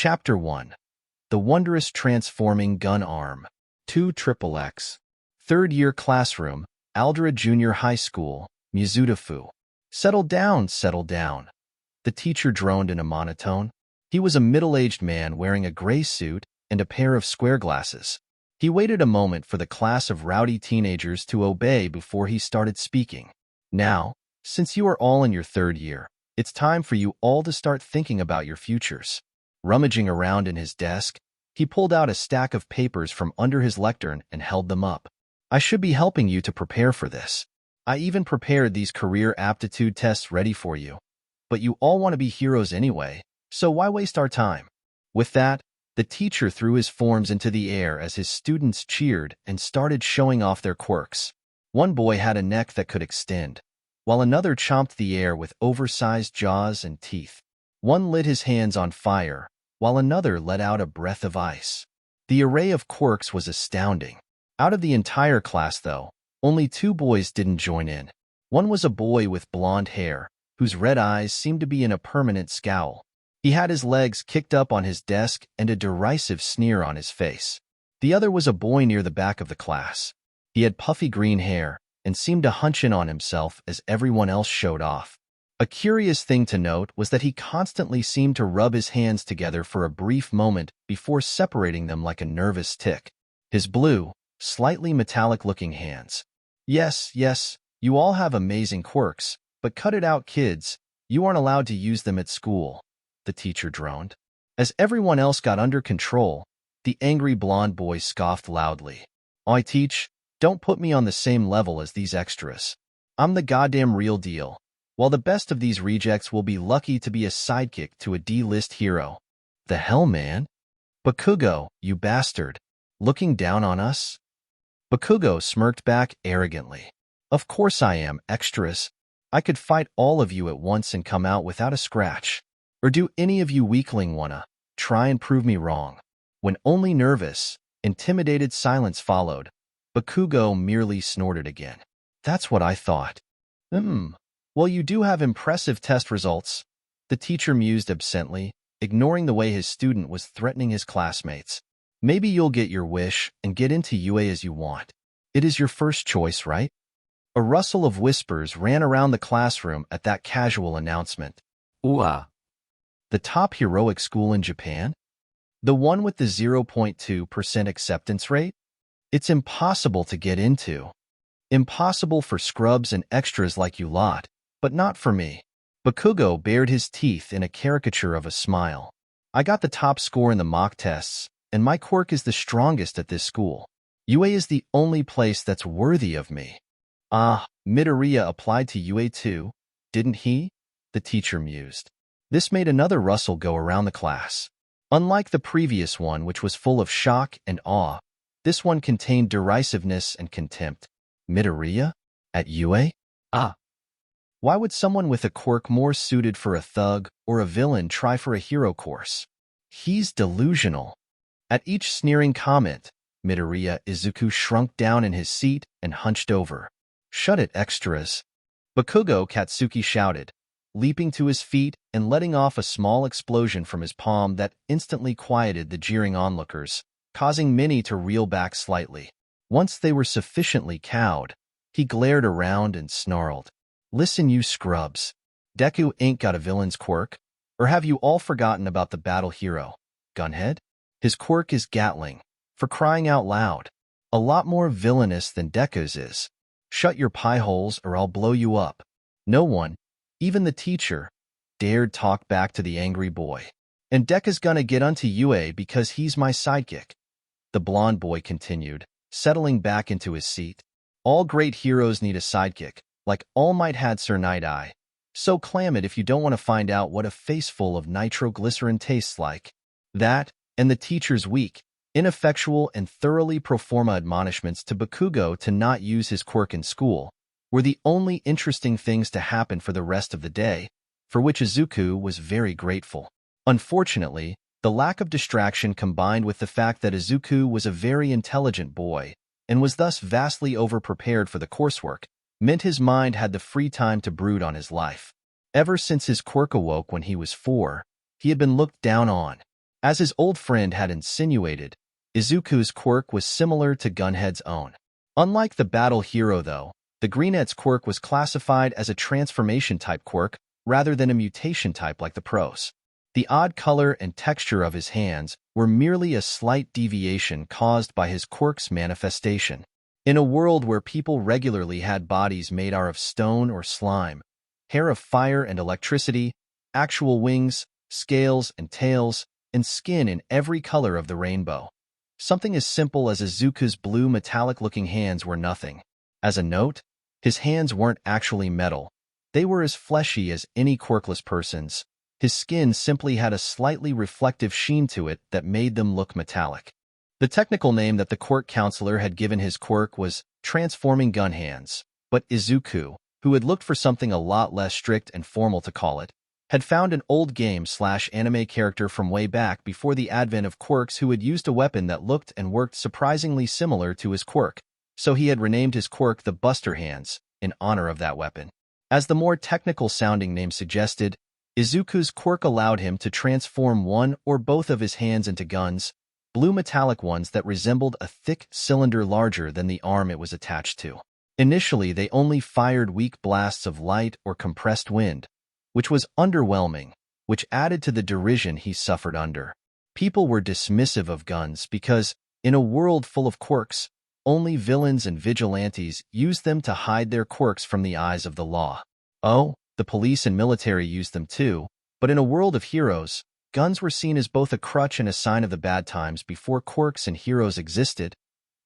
Chapter 1. The Wondrous Transforming Gun Arm. 2XX. Third-year classroom, Aldera Junior High School, Mizudafu. Settle down, settle down. The teacher droned in a monotone. He was a middle-aged man wearing a gray suit and a pair of square glasses. He waited a moment for the class of rowdy teenagers to obey before he started speaking. Now, since you are all in your third year, it's time for you all to start thinking about your futures. Rummaging around in his desk, he pulled out a stack of papers from under his lectern and held them up. I should be helping you to prepare for this. I even prepared these career aptitude tests ready for you. But you all want to be heroes anyway, so why waste our time? With that, the teacher threw his forms into the air as his students cheered and started showing off their quirks. One boy had a neck that could extend, while another chomped the air with oversized jaws and teeth. One lit his hands on fire, while another let out a breath of ice. The array of quirks was astounding. Out of the entire class, though, only two boys didn't join in. One was a boy with blonde hair, whose red eyes seemed to be in a permanent scowl. He had his legs kicked up on his desk and a derisive sneer on his face. The other was a boy near the back of the class. He had puffy green hair and seemed to hunch in on himself as everyone else showed off. A curious thing to note was that he constantly seemed to rub his hands together for a brief moment before separating them like a nervous tick. His blue, slightly metallic-looking hands. Yes, you all have amazing quirks, but cut it out, kids. You aren't allowed to use them at school, the teacher droned. As everyone else got under control, the angry blonde boy scoffed loudly. I teach, don't put me on the same level as these extras. I'm the goddamn real deal. While the best of these rejects will be lucky to be a sidekick to a D-list hero. The hell, man? Bakugo, you bastard. Looking down on us? Bakugo smirked back arrogantly. Of course I am, extras. I could fight all of you at once and come out without a scratch. Or do any of you weakling wanna try and prove me wrong? When only nervous, intimidated silence followed, Bakugo merely snorted again. That's what I thought. Well, you do have impressive test results, the teacher mused absently, ignoring the way his student was threatening his classmates. Maybe you'll get your wish and get into UA as you want. It is your first choice, right? A rustle of whispers ran around the classroom at that casual announcement. Ooh-ah. The top heroic school in Japan? The one with the 0.2% acceptance rate? It's impossible to get into. Impossible for scrubs and extras like you lot. But not for me. Bakugo bared his teeth in a caricature of a smile. I got the top score in the mock tests, and my quirk is the strongest at this school. UA is the only place that's worthy of me. Midoriya applied to UA too, didn't he? The teacher mused. This made another rustle go around the class. Unlike the previous one, which was full of shock and awe, this one contained derisiveness and contempt. Midoriya? At UA? Why would someone with a quirk more suited for a thug or a villain try for a hero course? He's delusional. At each sneering comment, Midoriya Izuku shrunk down in his seat and hunched over. Shut it, extras. Bakugo Katsuki shouted, leaping to his feet and letting off a small explosion from his palm that instantly quieted the jeering onlookers, causing many to reel back slightly. Once they were sufficiently cowed, he glared around and snarled. Listen, you scrubs. Deku ain't got a villain's quirk, or have you all forgotten about the battle hero, Gunhead? His quirk is Gatling, for crying out loud. A lot more villainous than Deku's is. Shut your pie holes or I'll blow you up. No one, even the teacher, dared talk back to the angry boy. And Deku's gonna get onto UA because he's my sidekick. The blonde boy continued, settling back into his seat. All great heroes need a sidekick. Like All Might had Sir Night-Eye. So clam it if you don't want to find out what a face full of nitroglycerin tastes like. That, and the teacher's weak, ineffectual and thoroughly pro forma admonishments to Bakugo to not use his quirk in school, were the only interesting things to happen for the rest of the day, for which Izuku was very grateful. Unfortunately, the lack of distraction combined with the fact that Izuku was a very intelligent boy, and was thus vastly over-prepared for the coursework, meant his mind had the free time to brood on his life. Ever since his quirk awoke when he was 4, he had been looked down on. As his old friend had insinuated, Izuku's quirk was similar to Gunhead's own. Unlike the battle hero, though, the Greenette's quirk was classified as a transformation-type quirk rather than a mutation type like the pros. The odd color and texture of his hands were merely a slight deviation caused by his quirk's manifestation. In a world where people regularly had bodies made out of stone or slime, hair of fire and electricity, actual wings, scales and tails, and skin in every color of the rainbow, something as simple as Izuku's blue metallic-looking hands were nothing. As a note, his hands weren't actually metal. They were as fleshy as any quirkless person's. His skin simply had a slightly reflective sheen to it that made them look metallic. The technical name that the quirk counselor had given his quirk was Transforming Gun Hands, but Izuku, who had looked for something a lot less strict and formal to call it, had found an old game/anime character from way back before the advent of quirks who had used a weapon that looked and worked surprisingly similar to his quirk, so he had renamed his quirk the Buster Hands in honor of that weapon. As the more technical-sounding name suggested, Izuku's quirk allowed him to transform one or both of his hands into guns, blue metallic ones that resembled a thick cylinder larger than the arm it was attached to. Initially, they only fired weak blasts of light or compressed wind, which was underwhelming, which added to the derision he suffered under. People were dismissive of guns because, in a world full of quirks, only villains and vigilantes used them to hide their quirks from the eyes of the law. Oh, the police and military used them too, but in a world of heroes, guns were seen as both a crutch and a sign of the bad times before quirks and heroes existed,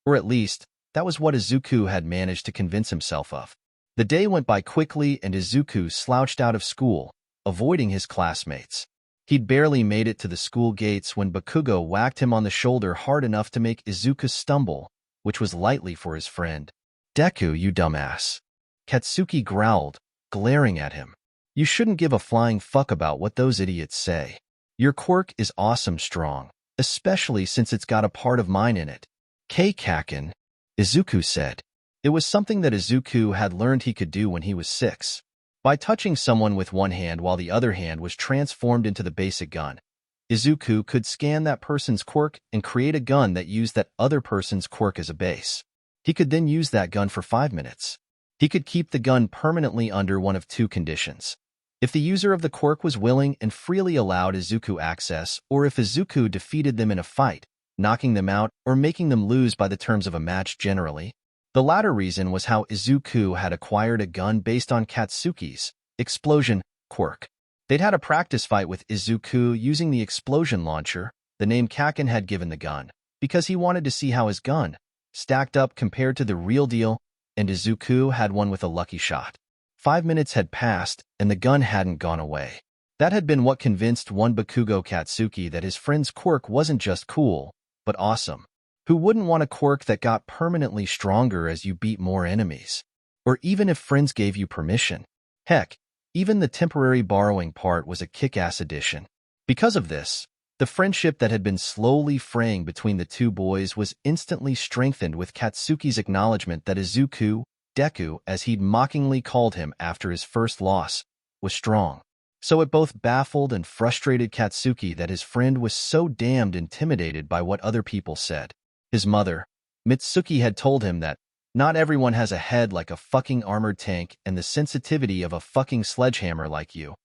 or at least, that was what Izuku had managed to convince himself of. The day went by quickly and Izuku slouched out of school, avoiding his classmates. He'd barely made it to the school gates when Bakugo whacked him on the shoulder hard enough to make Izuku stumble, which was lightly for his friend. "Deku, you dumbass." Katsuki growled, glaring at him. "You shouldn't give a flying fuck about what those idiots say. Your quirk is awesome strong, especially since it's got a part of mine in it." "Kaken," Izuku said. It was something that Izuku had learned he could do when he was 6. By touching someone with one hand while the other hand was transformed into the basic gun, Izuku could scan that person's quirk and create a gun that used that other person's quirk as a base. He could then use that gun for 5 minutes. He could keep the gun permanently under one of two conditions: if the user of the quirk was willing and freely allowed Izuku access, or if Izuku defeated them in a fight, knocking them out or making them lose by the terms of a match generally. The latter reason was how Izuku had acquired a gun based on Katsuki's explosion quirk. They'd had a practice fight with Izuku using the explosion launcher, the name Kaken had given the gun, because he wanted to see how his gun stacked up compared to the real deal, and Izuku had one with a lucky shot. 5 minutes had passed, and the gun hadn't gone away. That had been what convinced one Bakugo Katsuki that his friend's quirk wasn't just cool, but awesome. Who wouldn't want a quirk that got permanently stronger as you beat more enemies? Or even if friends gave you permission? Heck, even the temporary borrowing part was a kick-ass addition. Because of this, the friendship that had been slowly fraying between the two boys was instantly strengthened with Katsuki's acknowledgement that Izuku, Deku, as he'd mockingly called him after his first loss, was strong. So it both baffled and frustrated Katsuki that his friend was so damned intimidated by what other people said. His mother, Mitsuki, had told him that not everyone has a head like a fucking armored tank and the sensitivity of a fucking sledgehammer like you.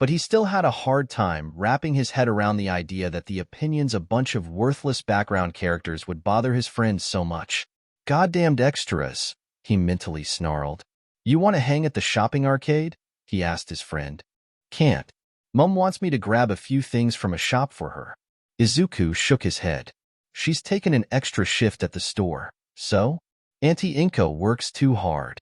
But he still had a hard time wrapping his head around the idea that the opinions of a bunch of worthless background characters would bother his friends so much. "Goddamned extras," he mentally snarled. "You want to hang at the shopping arcade?" he asked his friend. "Can't. Mum wants me to grab a few things from a shop for her." Izuku shook his head. "She's taken an extra shift at the store, so? Auntie Inko works too hard."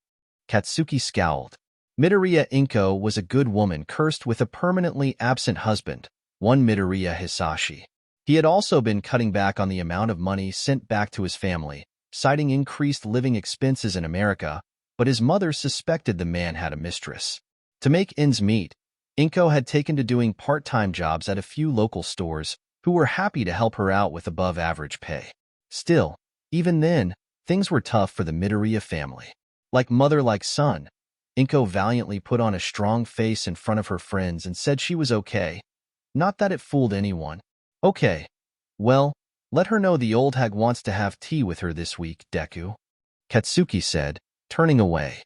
Katsuki scowled. Midoriya Inko was a good woman cursed with a permanently absent husband, one Midoriya Hisashi. He had also been cutting back on the amount of money sent back to his family, citing increased living expenses in America, but his mother suspected the man had a mistress. To make ends meet, Inko had taken to doing part-time jobs at a few local stores, who were happy to help her out with above-average pay. Still, even then, things were tough for the Midoriya family. Like mother like son, Inko valiantly put on a strong face in front of her friends and said she was okay. Not that it fooled anyone. Okay. Well, let her know the old hag wants to have tea with her this week, Deku, Katsuki said, turning away.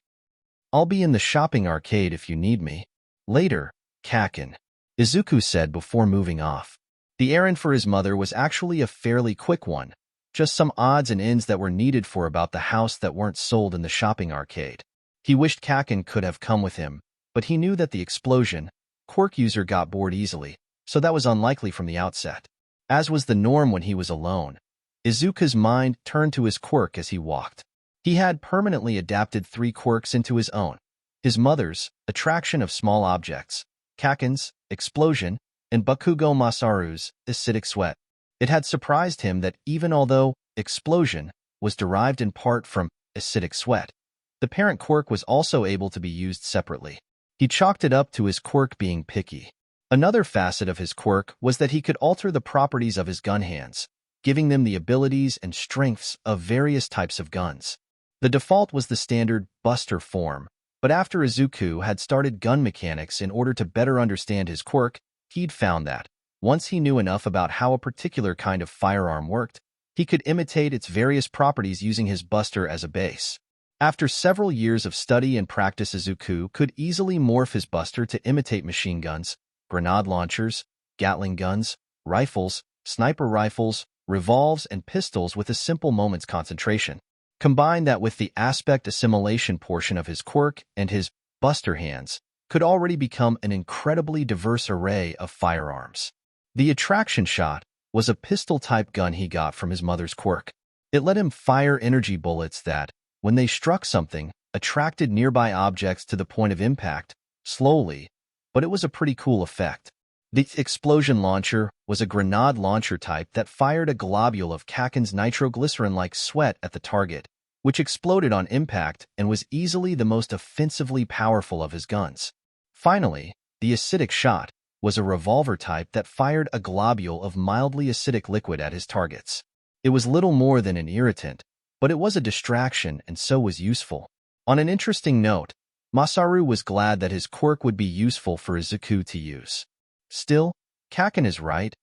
I'll be in the shopping arcade if you need me. Later, Kakin, Izuku said before moving off. The errand for his mother was actually a fairly quick one, just some odds and ends that were needed for about the house that weren't sold in the shopping arcade. He wished Kakin could have come with him, but he knew that the explosion, Quirk user got bored easily, so that was unlikely from the outset. As was the norm when he was alone, Izuku's mind turned to his quirk as he walked. He had permanently adapted 3 quirks into his own. His mother's, attraction of small objects, Kakin's, explosion, and Bakugo Masaru's, acidic sweat. It had surprised him that even although explosion was derived in part from acidic sweat, the parent quirk was also able to be used separately. He chalked it up to his quirk being picky. Another facet of his quirk was that he could alter the properties of his gun hands, giving them the abilities and strengths of various types of guns. The default was the standard Buster form, but after Izuku had started gun mechanics in order to better understand his quirk, he'd found that, once he knew enough about how a particular kind of firearm worked, he could imitate its various properties using his Buster as a base. After several years of study and practice, Izuku could easily morph his Buster to imitate machine guns, grenade launchers, Gatling guns, rifles, sniper rifles, revolves, and pistols with a simple moment's concentration. Combine that with the aspect assimilation portion of his quirk, and his Buster hands could already become an incredibly diverse array of firearms. The attraction shot was a pistol-type gun he got from his mother's quirk. It let him fire energy bullets that, when they struck something, attracted nearby objects to the point of impact, slowly, but it was a pretty cool effect. The explosion launcher was a grenade launcher type that fired a globule of Kakin's nitroglycerin-like sweat at the target, which exploded on impact and was easily the most offensively powerful of his guns. Finally, the acidic shot was a revolver type that fired a globule of mildly acidic liquid at his targets. It was little more than an irritant, but it was a distraction and so was useful. On an interesting note, Masaru was glad that his quirk would be useful for Izuku to use. Still, Kakin is right.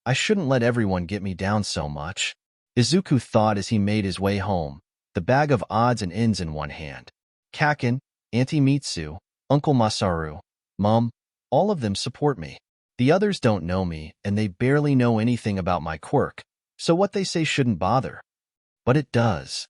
I shouldn't let everyone get me down so much, Izuku thought as he made his way home, the bag of odds and ends in one hand. Kakin, Auntie Mitsu, Uncle Masaru, Mom, all of them support me. The others don't know me, and they barely know anything about my quirk, so what they say shouldn't bother. But it does.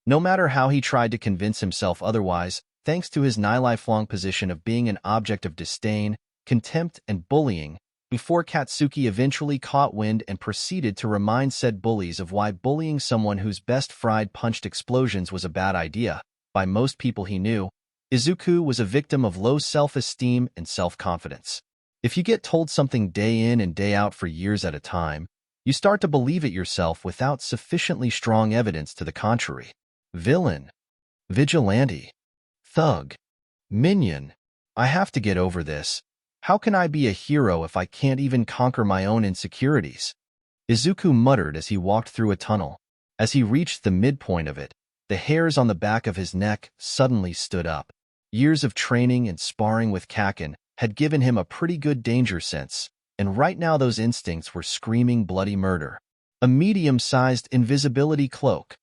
No matter how he tried to convince himself otherwise, thanks to his lifelong position of being an object of disdain, contempt, and bullying, before Katsuki eventually caught wind and proceeded to remind said bullies of why bullying someone whose best fried punched explosions was a bad idea, by most people he knew, Izuku was a victim of low self-esteem and self-confidence. If you get told something day in and day out for years at a time, you start to believe it yourself without sufficiently strong evidence to the contrary. Villain, vigilante, thug, minion. I have to get over this. How can I be a hero if I can't even conquer my own insecurities? Izuku muttered as he walked through a tunnel. As he reached the midpoint of it, the hairs on the back of his neck suddenly stood up. Years of training and sparring with Kakin had given him a pretty good danger sense, and right now those instincts were screaming bloody murder. A medium-sized invisibility cloak.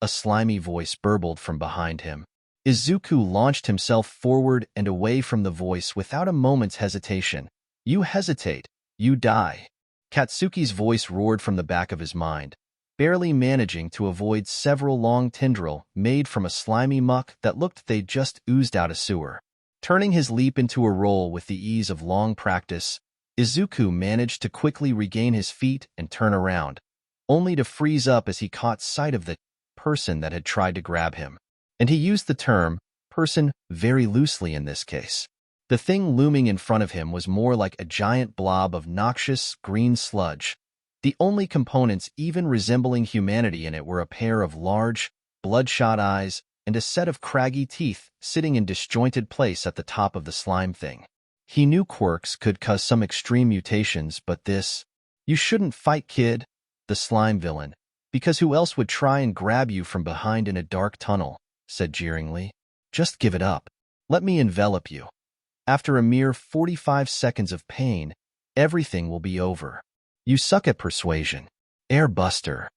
A slimy voice burbled from behind him. Izuku launched himself forward and away from the voice without a moment's hesitation. You hesitate, you die. Katsuki's voice roared from the back of his mind, barely managing to avoid several long tendrils made from a slimy muck that looked they'd just oozed out a sewer. Turning his leap into a roll with the ease of long practice, Izuku managed to quickly regain his feet and turn around, only to freeze up as he caught sight of the person that had tried to grab him. And he used the term person very loosely in this case. The thing looming in front of him was more like a giant blob of noxious green sludge. The only components even resembling humanity in it were a pair of large, bloodshot eyes and a set of craggy teeth sitting in disjointed place at the top of the slime thing. He knew quirks could cause some extreme mutations, but this... You shouldn't fight, kid, the slime villain, because who else would try and grab you from behind in a dark tunnel? Said jeeringly. Just give it up. Let me envelop you. After a mere 45 seconds of pain, everything will be over. You suck at persuasion. Air Buster.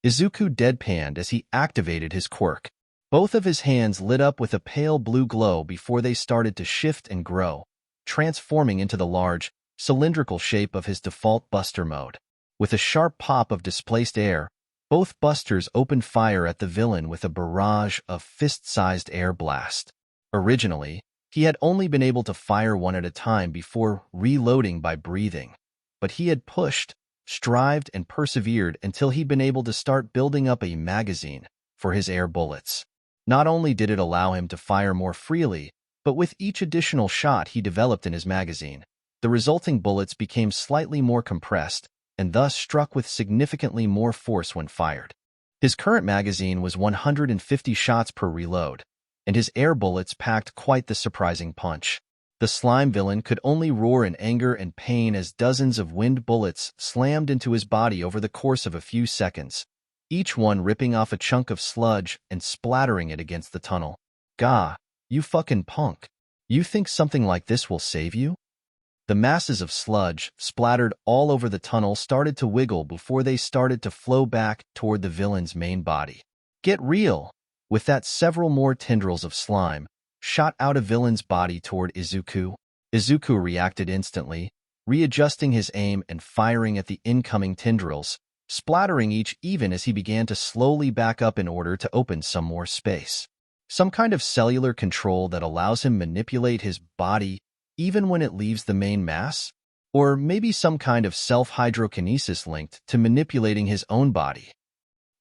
Izuku deadpanned as he activated his quirk. Both of his hands lit up with a pale blue glow before they started to shift and grow, transforming into the large, cylindrical shape of his default buster mode. With a sharp pop of displaced air, both busters opened fire at the villain with a barrage of fist-sized air blast. Originally, he had only been able to fire one at a time before reloading by breathing, but he had pushed, strived, and persevered until he'd been able to start building up a magazine for his air bullets. Not only did it allow him to fire more freely, but with each additional shot he developed in his magazine, the resulting bullets became slightly more compressed and thus struck with significantly more force when fired. His current magazine was 150 shots per reload, and his air bullets packed quite the surprising punch. The slime villain could only roar in anger and pain as dozens of wind bullets slammed into his body over the course of a few seconds, each one ripping off a chunk of sludge and splattering it against the tunnel. Gah, you fucking punk. You think something like this will save you? The masses of sludge splattered all over the tunnel started to wiggle before they started to flow back toward the villain's main body. Get real! With that, several more tendrils of slime shot out of villain's body toward Izuku. Izuku reacted instantly, readjusting his aim and firing at the incoming tendrils, splattering each even as he began to slowly back up in order to open some more space. Some kind of cellular control that allows him manipulate his body even when it leaves the main mass? Or maybe some kind of self-hydrokinesis linked to manipulating his own body.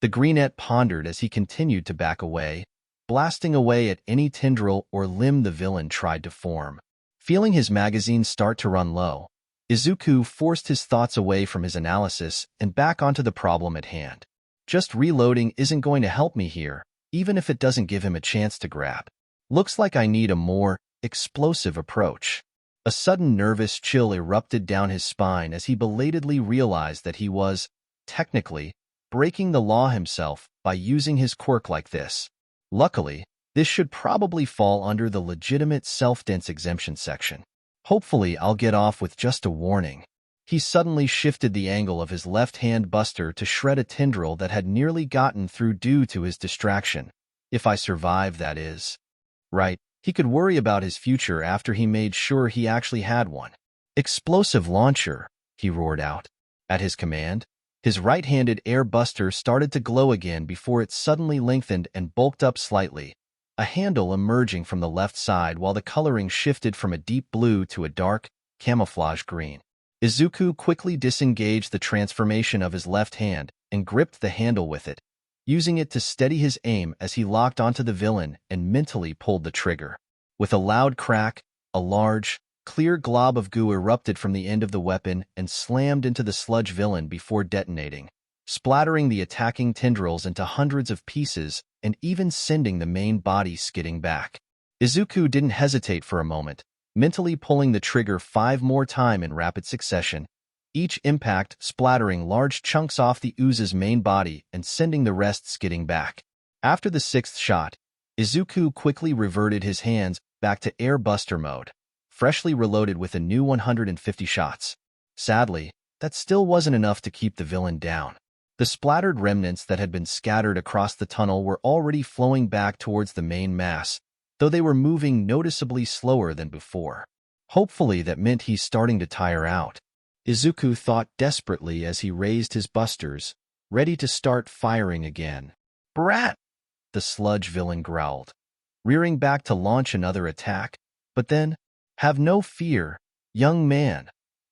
The greenette pondered as he continued to back away, blasting away at any tendril or limb the villain tried to form. Feeling his magazine start to run low, Izuku forced his thoughts away from his analysis and back onto the problem at hand. Just reloading isn't going to help me here, even if it doesn't give him a chance to grab. Looks like I need a more explosive approach. A sudden nervous chill erupted down his spine as he belatedly realized that he was, technically, breaking the law himself by using his quirk like this. Luckily, this should probably fall under the legitimate self-defense exemption section. Hopefully, I'll get off with just a warning. He suddenly shifted the angle of his left-hand buster to shred a tendril that had nearly gotten through due to his distraction. If I survive, that is. Right, he could worry about his future after he made sure he actually had one. Explosive launcher, he roared out. At his command, his right-handed air buster started to glow again before it suddenly lengthened and bulked up slightly, a handle emerging from the left side while the coloring shifted from a deep blue to a dark, camouflage green. Izuku quickly disengaged the transformation of his left hand and gripped the handle with it, using it to steady his aim as he locked onto the villain and mentally pulled the trigger. With a loud crack, a large, clear glob of goo erupted from the end of the weapon and slammed into the sludge villain before detonating, splattering the attacking tendrils into hundreds of pieces and even sending the main body skidding back. Izuku didn't hesitate for a moment, mentally pulling the trigger 5 more times in rapid succession, each impact splattering large chunks off the ooze's main body and sending the rest skidding back. After the 6th shot, Izuku quickly reverted his hands back to air buster mode, freshly reloaded with a new 150 shots. Sadly, that still wasn't enough to keep the villain down. The splattered remnants that had been scattered across the tunnel were already flowing back towards the main mass, though they were moving noticeably slower than before. Hopefully that meant he's starting to tire out. Izuku thought desperately as he raised his busters, ready to start firing again. Brat! The sludge villain growled, rearing back to launch another attack, but then, have no fear, young man,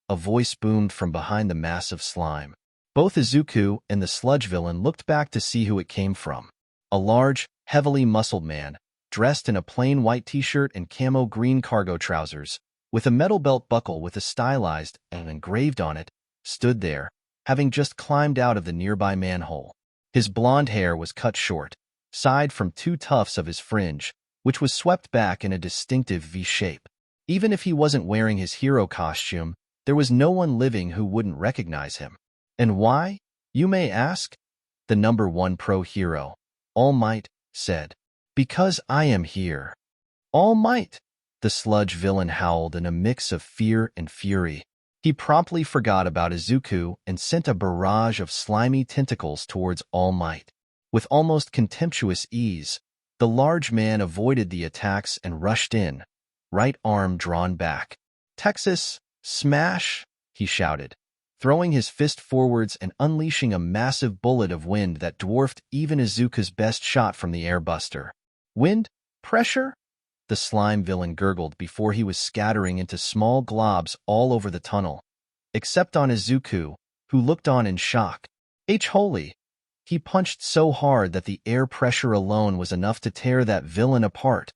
a voice boomed from behind the mass of slime. Both Izuku and the sludge villain looked back to see who it came from. A large, heavily muscled man, dressed in a plain white t-shirt and camo green cargo trousers, with a metal belt buckle with a stylized and engraved on it, stood there, having just climbed out of the nearby manhole. His blonde hair was cut short, side from 2 tufts of his fringe, which was swept back in a distinctive V-shape. Even if he wasn't wearing his hero costume, there was no one living who wouldn't recognize him. And why, you may ask? The #1 pro hero, All Might, said. Because I am here. All Might, the sludge villain howled in a mix of fear and fury. He promptly forgot about Izuku and sent a barrage of slimy tentacles towards All Might. With almost contemptuous ease, the large man avoided the attacks and rushed in, right arm drawn back. "Texas, smash!" he shouted, throwing his fist forwards and unleashing a massive bullet of wind that dwarfed even Izuku's best shot from the airbuster. "Wind? Pressure?" the slime villain gurgled before he was scattering into small globs all over the tunnel, except on Izuku, who looked on in shock. Holy! He punched so hard that the air pressure alone was enough to tear that villain apart,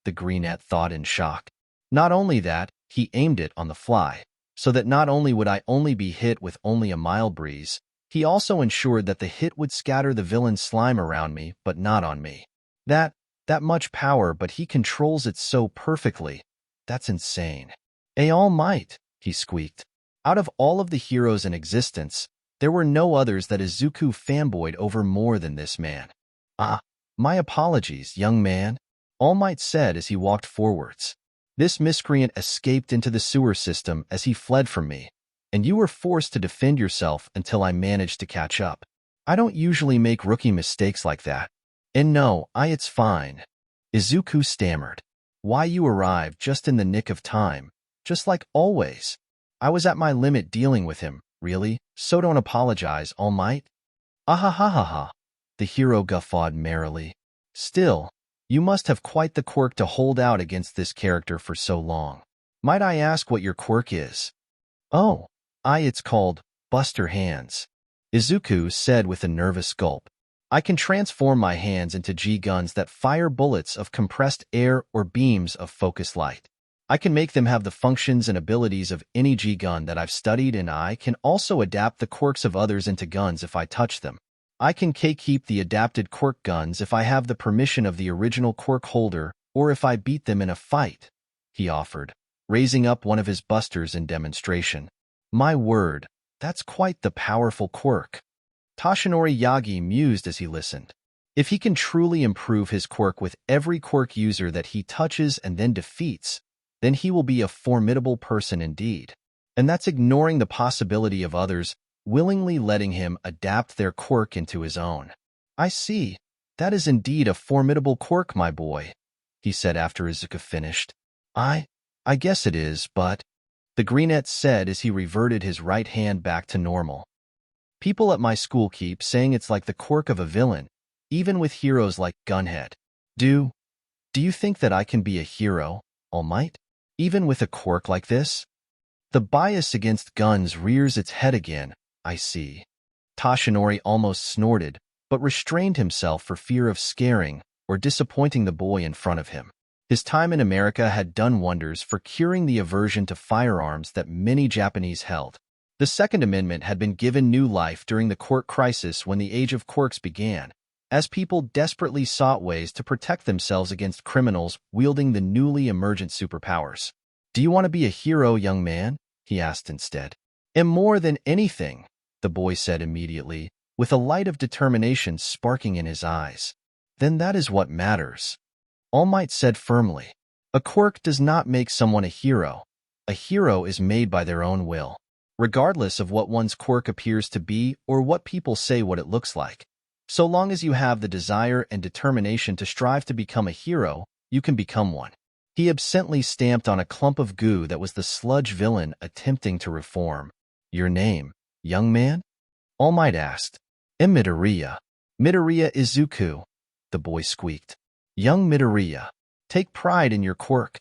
the greenette thought in shock. Not only that, he aimed it on the fly, so that not only would I only be hit with only a mild breeze, he also ensured that the hit would scatter the villain's slime around me, but not on me. That much power, but he controls it so perfectly. That's insane. All Might, he squeaked. Out of all of the heroes in existence, there were no others that Izuku fanboyed over more than this man. My apologies, young man, All Might said as he walked forwards. This miscreant escaped into the sewer system as he fled from me, and you were forced to defend yourself until I managed to catch up. I don't usually make rookie mistakes like that. And no, it's fine. Izuku stammered. Why, you arrived just in the nick of time, just like always. I was at my limit dealing with him, really, so don't apologize, All Might. Ahahaha, the hero guffawed merrily. Still, you must have quite the quirk to hold out against this character for so long. Might I ask what your quirk is? Oh, it's called Buster Hands, Izuku said with a nervous gulp. I can transform my hands into G-guns that fire bullets of compressed air or beams of focused light. I can make them have the functions and abilities of any G-gun that I've studied, and I can also adapt the quirks of others into guns if I touch them. I can keep the adapted quirk guns if I have the permission of the original quirk holder or if I beat them in a fight, he offered, raising up one of his busters in demonstration. My word, that's quite the powerful quirk. Toshinori Yagi mused as he listened. If he can truly improve his quirk with every quirk user that he touches and then defeats, then he will be a formidable person indeed. And that's ignoring the possibility of others willingly letting him adapt their quirk into his own. I see. That is indeed a formidable quirk, my boy, he said after Izuku finished. I guess it is, but, the greenette said as he reverted his right hand back to normal. People at my school keep saying it's like the quirk of a villain, even with heroes like Gunhead. Do you think that I can be a hero, All Might? Even with a quirk like this? The bias against guns rears its head again, I see. Toshinori almost snorted, but restrained himself for fear of scaring or disappointing the boy in front of him. His time in America had done wonders for curing the aversion to firearms that many Japanese held. The Second Amendment had been given new life during the quirk crisis when the age of quirks began, as people desperately sought ways to protect themselves against criminals wielding the newly emergent superpowers. Do you want to be a hero, young man? He asked instead. And more than anything, the boy said immediately, with a light of determination sparking in his eyes. Then that is what matters. All Might said firmly. A quirk does not make someone a hero. A hero is made by their own will, regardless of what one's quirk appears to be or what people say what it looks like. So long as you have the desire and determination to strive to become a hero, you can become one. He absently stamped on a clump of goo that was the sludge villain attempting to reform. Your name, young man? All Might asked. Midoriya. Midoriya Izuku, the boy squeaked. Young Midoriya, take pride in your quirk,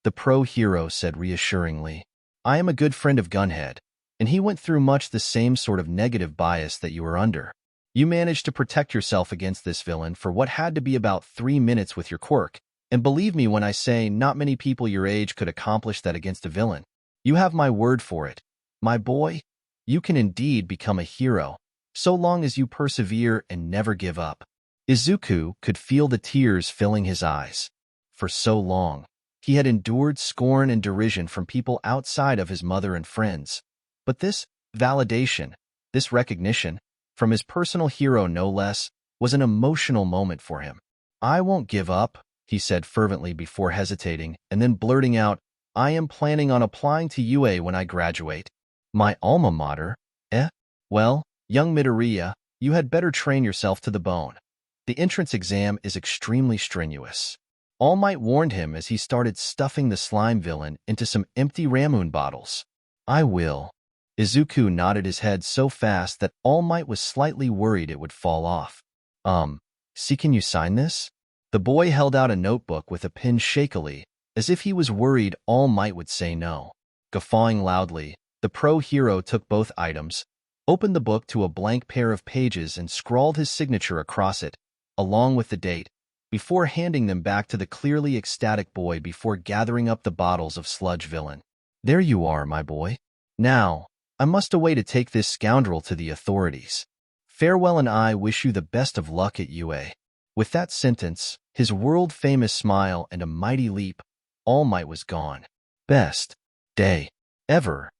the pro-hero said reassuringly. I am a good friend of Gunhead, and he went through much the same sort of negative bias that you are under. You managed to protect yourself against this villain for what had to be about 3 minutes with your quirk, and believe me when I say not many people your age could accomplish that against a villain. You have my word for it. My boy, you can indeed become a hero, so long as you persevere and never give up. Izuku could feel the tears filling his eyes. For so long, he had endured scorn and derision from people outside of his mother and friends. But this validation, this recognition, from his personal hero no less, was an emotional moment for him. I won't give up, he said fervently before hesitating, and then blurting out, I am planning on applying to UA when I graduate. My alma mater? Eh? Well, young Midoriya, you had better train yourself to the bone. The entrance exam is extremely strenuous. All Might warned him as he started stuffing the slime villain into some empty Ramoon bottles. I will. Izuku nodded his head so fast that All Might was slightly worried it would fall off. Can you sign this? The boy held out a notebook with a pen shakily, as if he was worried All Might would say no. Guffawing loudly, the pro-hero took both items, opened the book to a blank pair of pages and scrawled his signature across it, along with the date, before handing them back to the clearly ecstatic boy before gathering up the bottles of sludge villain. There you are, my boy. Now, I must away to take this scoundrel to the authorities. Farewell, and I wish you the best of luck at UA. With that sentence, his world-famous smile and a mighty leap, All Might was gone. Best day ever,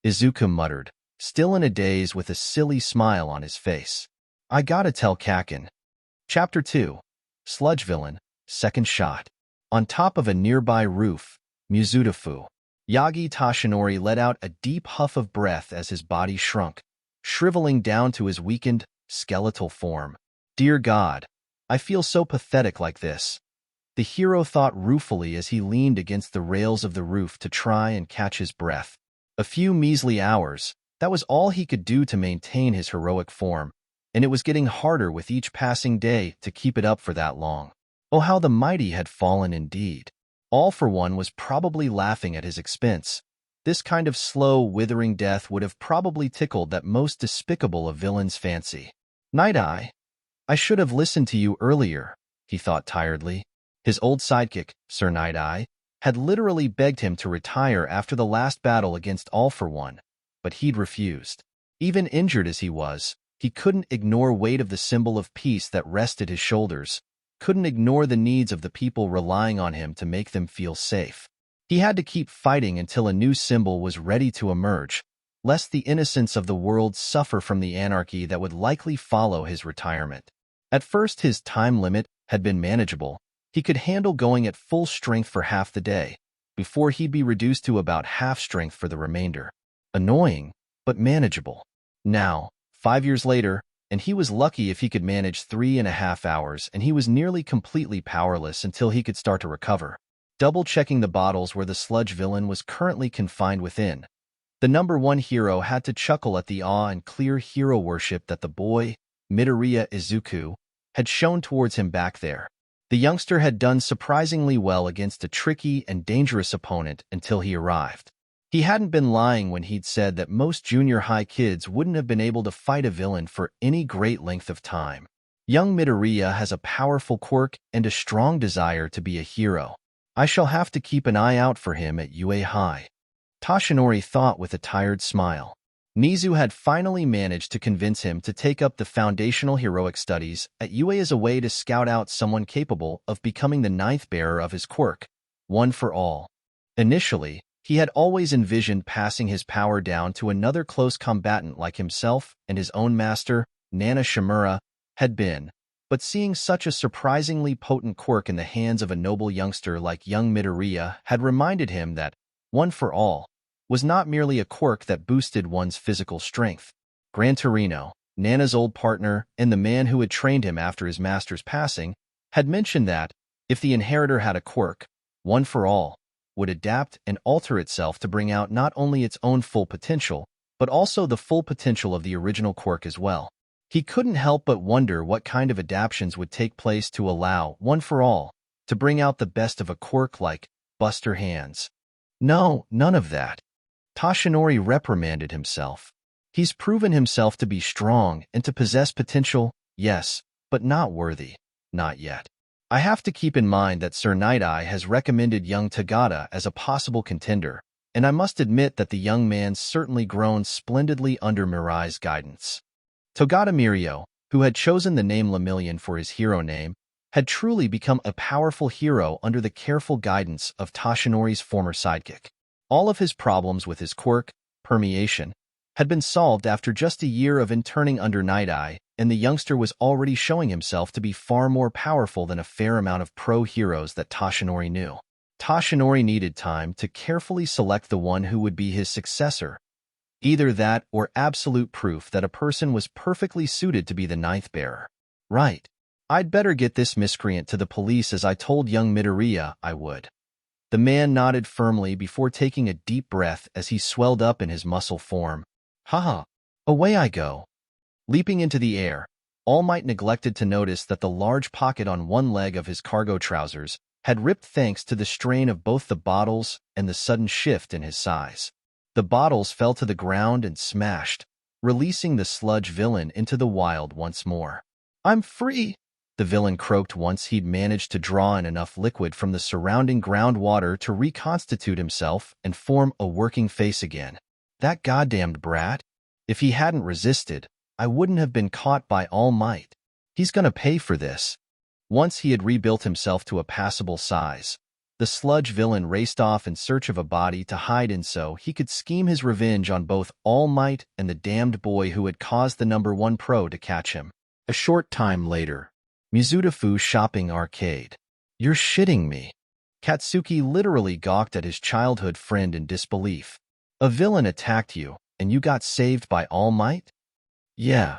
Izuku muttered, still in a daze with a silly smile on his face. I gotta tell Kakin. Chapter 2. Sludge Villain, Second Shot. On top of a nearby roof, Mizudafu, Yagi Toshinori let out a deep huff of breath as his body shrunk, shriveling down to his weakened, skeletal form. Dear God, I feel so pathetic like this. The hero thought ruefully as he leaned against the rails of the roof to try and catch his breath. A few measly hours, that was all he could do to maintain his heroic form, and it was getting harder with each passing day to keep it up for that long. Oh, how the mighty had fallen indeed. All for One was probably laughing at his expense. This kind of slow, withering death would have probably tickled that most despicable of villains' fancy. Night Eye, I should have listened to you earlier, he thought tiredly. His old sidekick, Sir Night Eye, had literally begged him to retire after the last battle against All for One, but he'd refused. Even injured as he was, he couldn't ignore weight of the symbol of peace that rested his shoulders, couldn't ignore the needs of the people relying on him to make them feel safe. He had to keep fighting until a new symbol was ready to emerge, lest the innocents of the world suffer from the anarchy that would likely follow his retirement. At first, his time limit had been manageable. He could handle going at full strength for half the day, before he'd be reduced to about half strength for the remainder. Annoying, but manageable. Now, 5 years later, and he was lucky if he could manage 3.5 hours, and he was nearly completely powerless until he could start to recover. Double-checking the bottles where the sludge villain was currently confined within, the #1 hero had to chuckle at the awe and clear hero worship that the boy, Midoriya Izuku, had shown towards him back there. The youngster had done surprisingly well against a tricky and dangerous opponent until he arrived. He hadn't been lying when he'd said that most junior high kids wouldn't have been able to fight a villain for any great length of time. Young Midoriya has a powerful quirk and a strong desire to be a hero. I shall have to keep an eye out for him at UA High, Toshinori thought with a tired smile. Nizu had finally managed to convince him to take up the foundational heroic studies at UA as a way to scout out someone capable of becoming the 9th bearer of his quirk, One for All. Initially, he had always envisioned passing his power down to another close combatant like himself and his own master, Nana Shimura, had been, but seeing such a surprisingly potent quirk in the hands of a noble youngster like young Midoriya had reminded him that One for All was not merely a quirk that boosted one's physical strength. Gran Torino, Nana's old partner and the man who had trained him after his master's passing, had mentioned that, if the inheritor had a quirk, One for All would adapt and alter itself to bring out not only its own full potential, but also the full potential of the original quirk as well. He couldn't help but wonder what kind of adaptations would take place to allow One for All to bring out the best of a quirk like Buster Hands. No, none of that. Toshinori reprimanded himself. He's proven himself to be strong and to possess potential, yes, but not worthy. Not yet. I have to keep in mind that Sir Night Eye has recommended young Tagada as a possible contender, and I must admit that the young man's certainly grown splendidly under Mirai's guidance. Tagada Mirio, who had chosen the name Lemillion for his hero name, had truly become a powerful hero under the careful guidance of Toshinori's former sidekick. All of his problems with his quirk, permeation, had been solved after just a year of interning under Night Eye, and the youngster was already showing himself to be far more powerful than a fair amount of pro-heroes that Toshinori knew. Toshinori needed time to carefully select the one who would be his successor. Either that or absolute proof that a person was perfectly suited to be the ninth bearer. Right. I'd better get this miscreant to the police as I told young Midoriya I would. The man nodded firmly before taking a deep breath as he swelled up in his muscle form. Haha. Away I go. Leaping into the air, All Might neglected to notice that the large pocket on one leg of his cargo trousers had ripped thanks to the strain of both the bottles and the sudden shift in his size. The bottles fell to the ground and smashed, releasing the sludge villain into the wild once more. I'm free, the villain croaked once he'd managed to draw in enough liquid from the surrounding groundwater to reconstitute himself and form a working face again. That goddamned brat? If he hadn't resisted, I wouldn't have been caught by All Might. He's gonna pay for this. Once he had rebuilt himself to a passable size, the sludge villain raced off in search of a body to hide in so he could scheme his revenge on both All Might and the damned boy who had caused the number 1 pro to catch him. A short time later, Mizudafu shopping arcade. You're shitting me. Katsuki literally gawked at his childhood friend in disbelief. A villain attacked you, and you got saved by All Might? Yeah.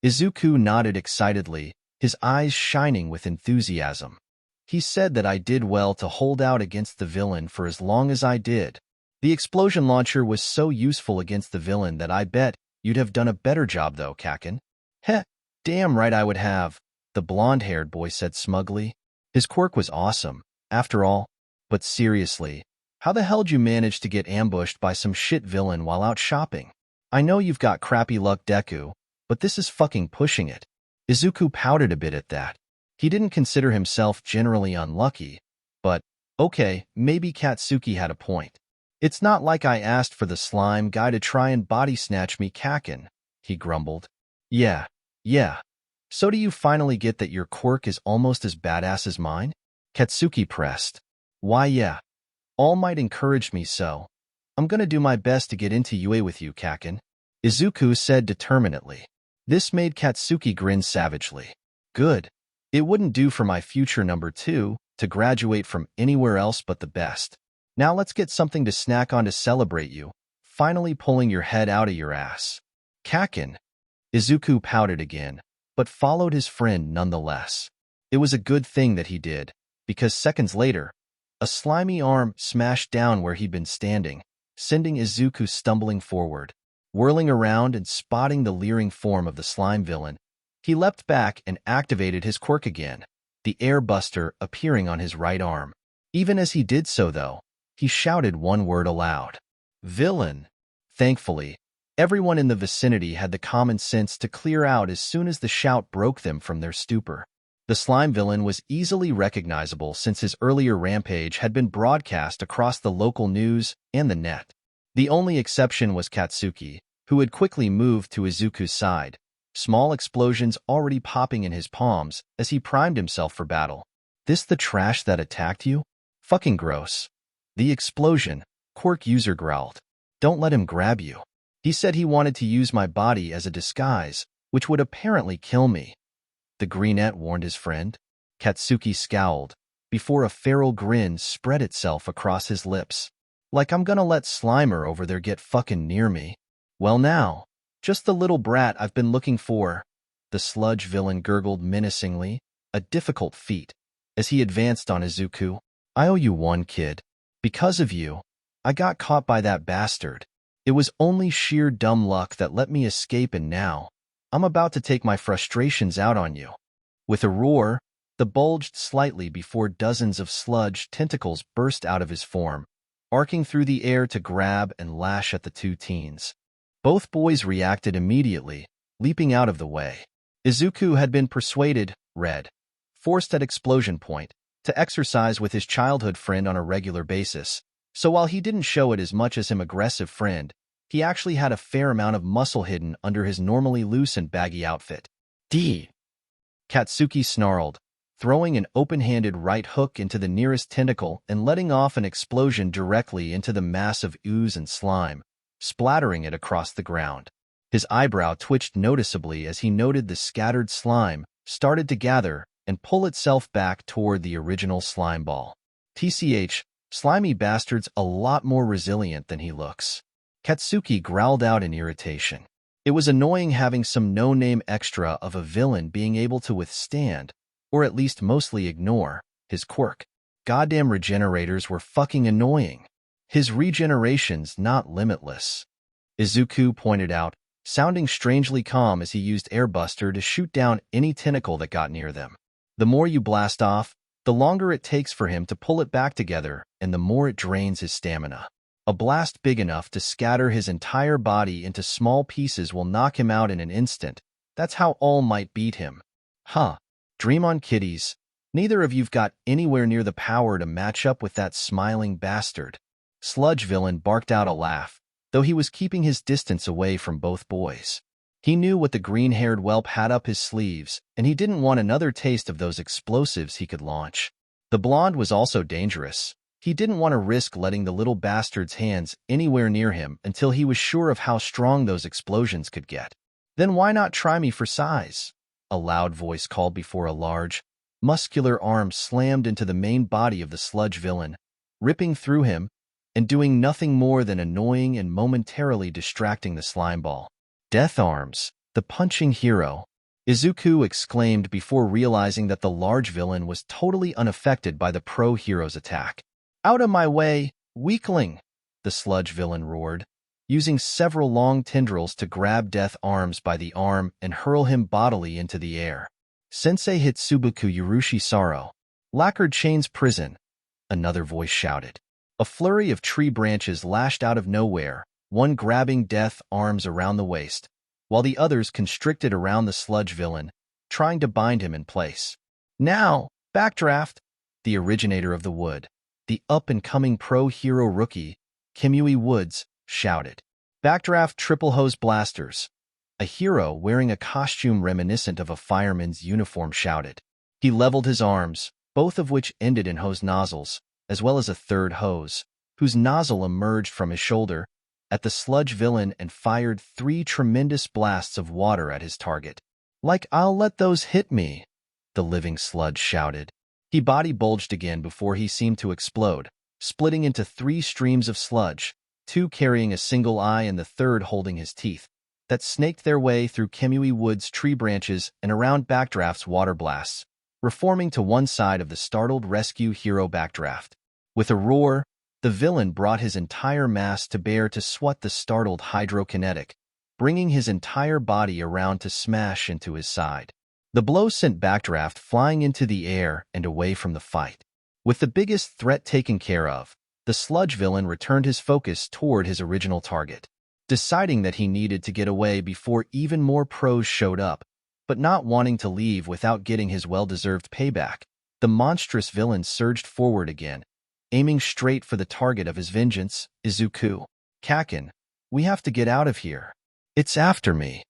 Izuku nodded excitedly, his eyes shining with enthusiasm. He said that I did well to hold out against the villain for as long as I did. The explosion launcher was so useful against the villain that I bet you'd have done a better job though, Kakin. Heh, damn right I would have, the blonde-haired boy said smugly. His quirk was awesome, after all. But seriously, how the hell'd you manage to get ambushed by some shit villain while out shopping? I know you've got crappy luck, Deku, but this is fucking pushing it. Izuku pouted a bit at that. He didn't consider himself generally unlucky, but, okay, maybe Katsuki had a point. It's not like I asked for the slime guy to try and body snatch me, Kakin, he grumbled. Yeah. So do you finally get that your quirk is almost as badass as mine? Katsuki pressed. Why yeah. All Might encouraged me so. I'm gonna do my best to get into UA with you, Kakin, Izuku said determinedly. This made Katsuki grin savagely. Good. It wouldn't do for my future number 2 to graduate from anywhere else but the best. Now let's get something to snack on to celebrate you, finally pulling your head out of your ass. Kakin. Izuku pouted again, but followed his friend nonetheless. It was a good thing that he did, because seconds later, a slimy arm smashed down where he'd been standing, sending Izuku stumbling forward. Whirling around and spotting the leering form of the slime villain, he leapt back and activated his quirk again, the air buster appearing on his right arm. Even as he did so, though, he shouted one word aloud. Villain! Thankfully, everyone in the vicinity had the common sense to clear out as soon as the shout broke them from their stupor. The slime villain was easily recognizable since his earlier rampage had been broadcast across the local news and the net. The only exception was Katsuki, who had quickly moved to Izuku's side, small explosions already popping in his palms as he primed himself for battle. This the trash that attacked you? Fucking gross. The explosion, Quirk user growled. Don't let him grab you. He said he wanted to use my body as a disguise, which would apparently kill me. The greenette warned his friend. Katsuki scowled, before a feral grin spread itself across his lips. Like I'm gonna let Slimer over there get fucking near me. Well now, just the little brat I've been looking for, the sludge villain gurgled menacingly, a difficult feat, as he advanced on Izuku. I owe you one, kid. Because of you, I got caught by that bastard. It was only sheer dumb luck that let me escape, and now, I'm about to take my frustrations out on you. With a roar, the bulged slightly before dozens of sludge tentacles burst out of his form, arcing through the air to grab and lash at the two teens. Both boys reacted immediately, leaping out of the way. Izuku had been persuaded, forced at explosion point, to exercise with his childhood friend on a regular basis, so while he didn't show it as much as his aggressive friend, he actually had a fair amount of muscle hidden under his normally loose and baggy outfit. Katsuki snarled, throwing an open-handed right hook into the nearest tentacle and letting off an explosion directly into the mass of ooze and slime, splattering it across the ground. His eyebrow twitched noticeably as he noted the scattered slime started to gather and pull itself back toward the original slime ball. TCH, Slimy bastard's a lot more resilient than he looks. Katsuki growled out in irritation. It was annoying having some no-name extra of a villain being able to withstand, or at least mostly ignore, his quirk. Goddamn regenerators were fucking annoying. His regeneration's not limitless, Izuku pointed out, sounding strangely calm as he used Airbuster to shoot down any tentacle that got near them. The more you blast off, the longer it takes for him to pull it back together, and the more it drains his stamina. A blast big enough to scatter his entire body into small pieces will knock him out in an instant. That's how All Might beat him. Huh. Dream on, kiddies. Neither of you've got anywhere near the power to match up with that smiling bastard. Sludge Villain barked out a laugh, though he was keeping his distance away from both boys. He knew what the green-haired whelp had up his sleeves, and he didn't want another taste of those explosives he could launch. The blonde was also dangerous. He didn't want to risk letting the little bastard's hands anywhere near him until he was sure of how strong those explosions could get. Then why not try me for size? A loud voice called before a large, muscular arm slammed into the main body of the sludge villain, ripping through him and doing nothing more than annoying and momentarily distracting the slimeball. Death Arms, the punching hero, Izuku exclaimed before realizing that the large villain was totally unaffected by the pro hero's attack. Out of my way, weakling, the sludge villain roared, using several long tendrils to grab Death Arms by the arm and hurl him bodily into the air. Sensei Hitsubuku Yurushi Saro, Lacquered Chains Prison, another voice shouted. A flurry of tree branches lashed out of nowhere, one grabbing Death Arms around the waist, while the others constricted around the sludge villain, trying to bind him in place. Now, Backdraft, the originator of the wood, the up-and-coming pro-hero rookie, Kimui Woods, shouted. Backdraft Triple Hose Blasters, a hero wearing a costume reminiscent of a fireman's uniform, shouted. He leveled his arms, both of which ended in hose nozzles, as well as a third hose, whose nozzle emerged from his shoulder, at the sludge villain and fired 3 tremendous blasts of water at his target. Like I'll let those hit me, the living sludge shouted. He body bulged again before he seemed to explode, splitting into 3 streams of sludge, 2 carrying a single eye and the third holding his teeth, that snaked their way through Kimui Wood's tree branches and around Backdraft's water blasts, reforming to one side of the startled rescue hero Backdraft. With a roar, the villain brought his entire mass to bear to swat the startled hydrokinetic, bringing his entire body around to smash into his side. The blow sent Backdraft flying into the air and away from the fight. With the biggest threat taken care of, the sludge villain returned his focus toward his original target, deciding that he needed to get away before even more pros showed up, but not wanting to leave without getting his well-deserved payback. The monstrous villain surged forward again, aiming straight for the target of his vengeance, Izuku. Kakin, we have to get out of here. It's after me,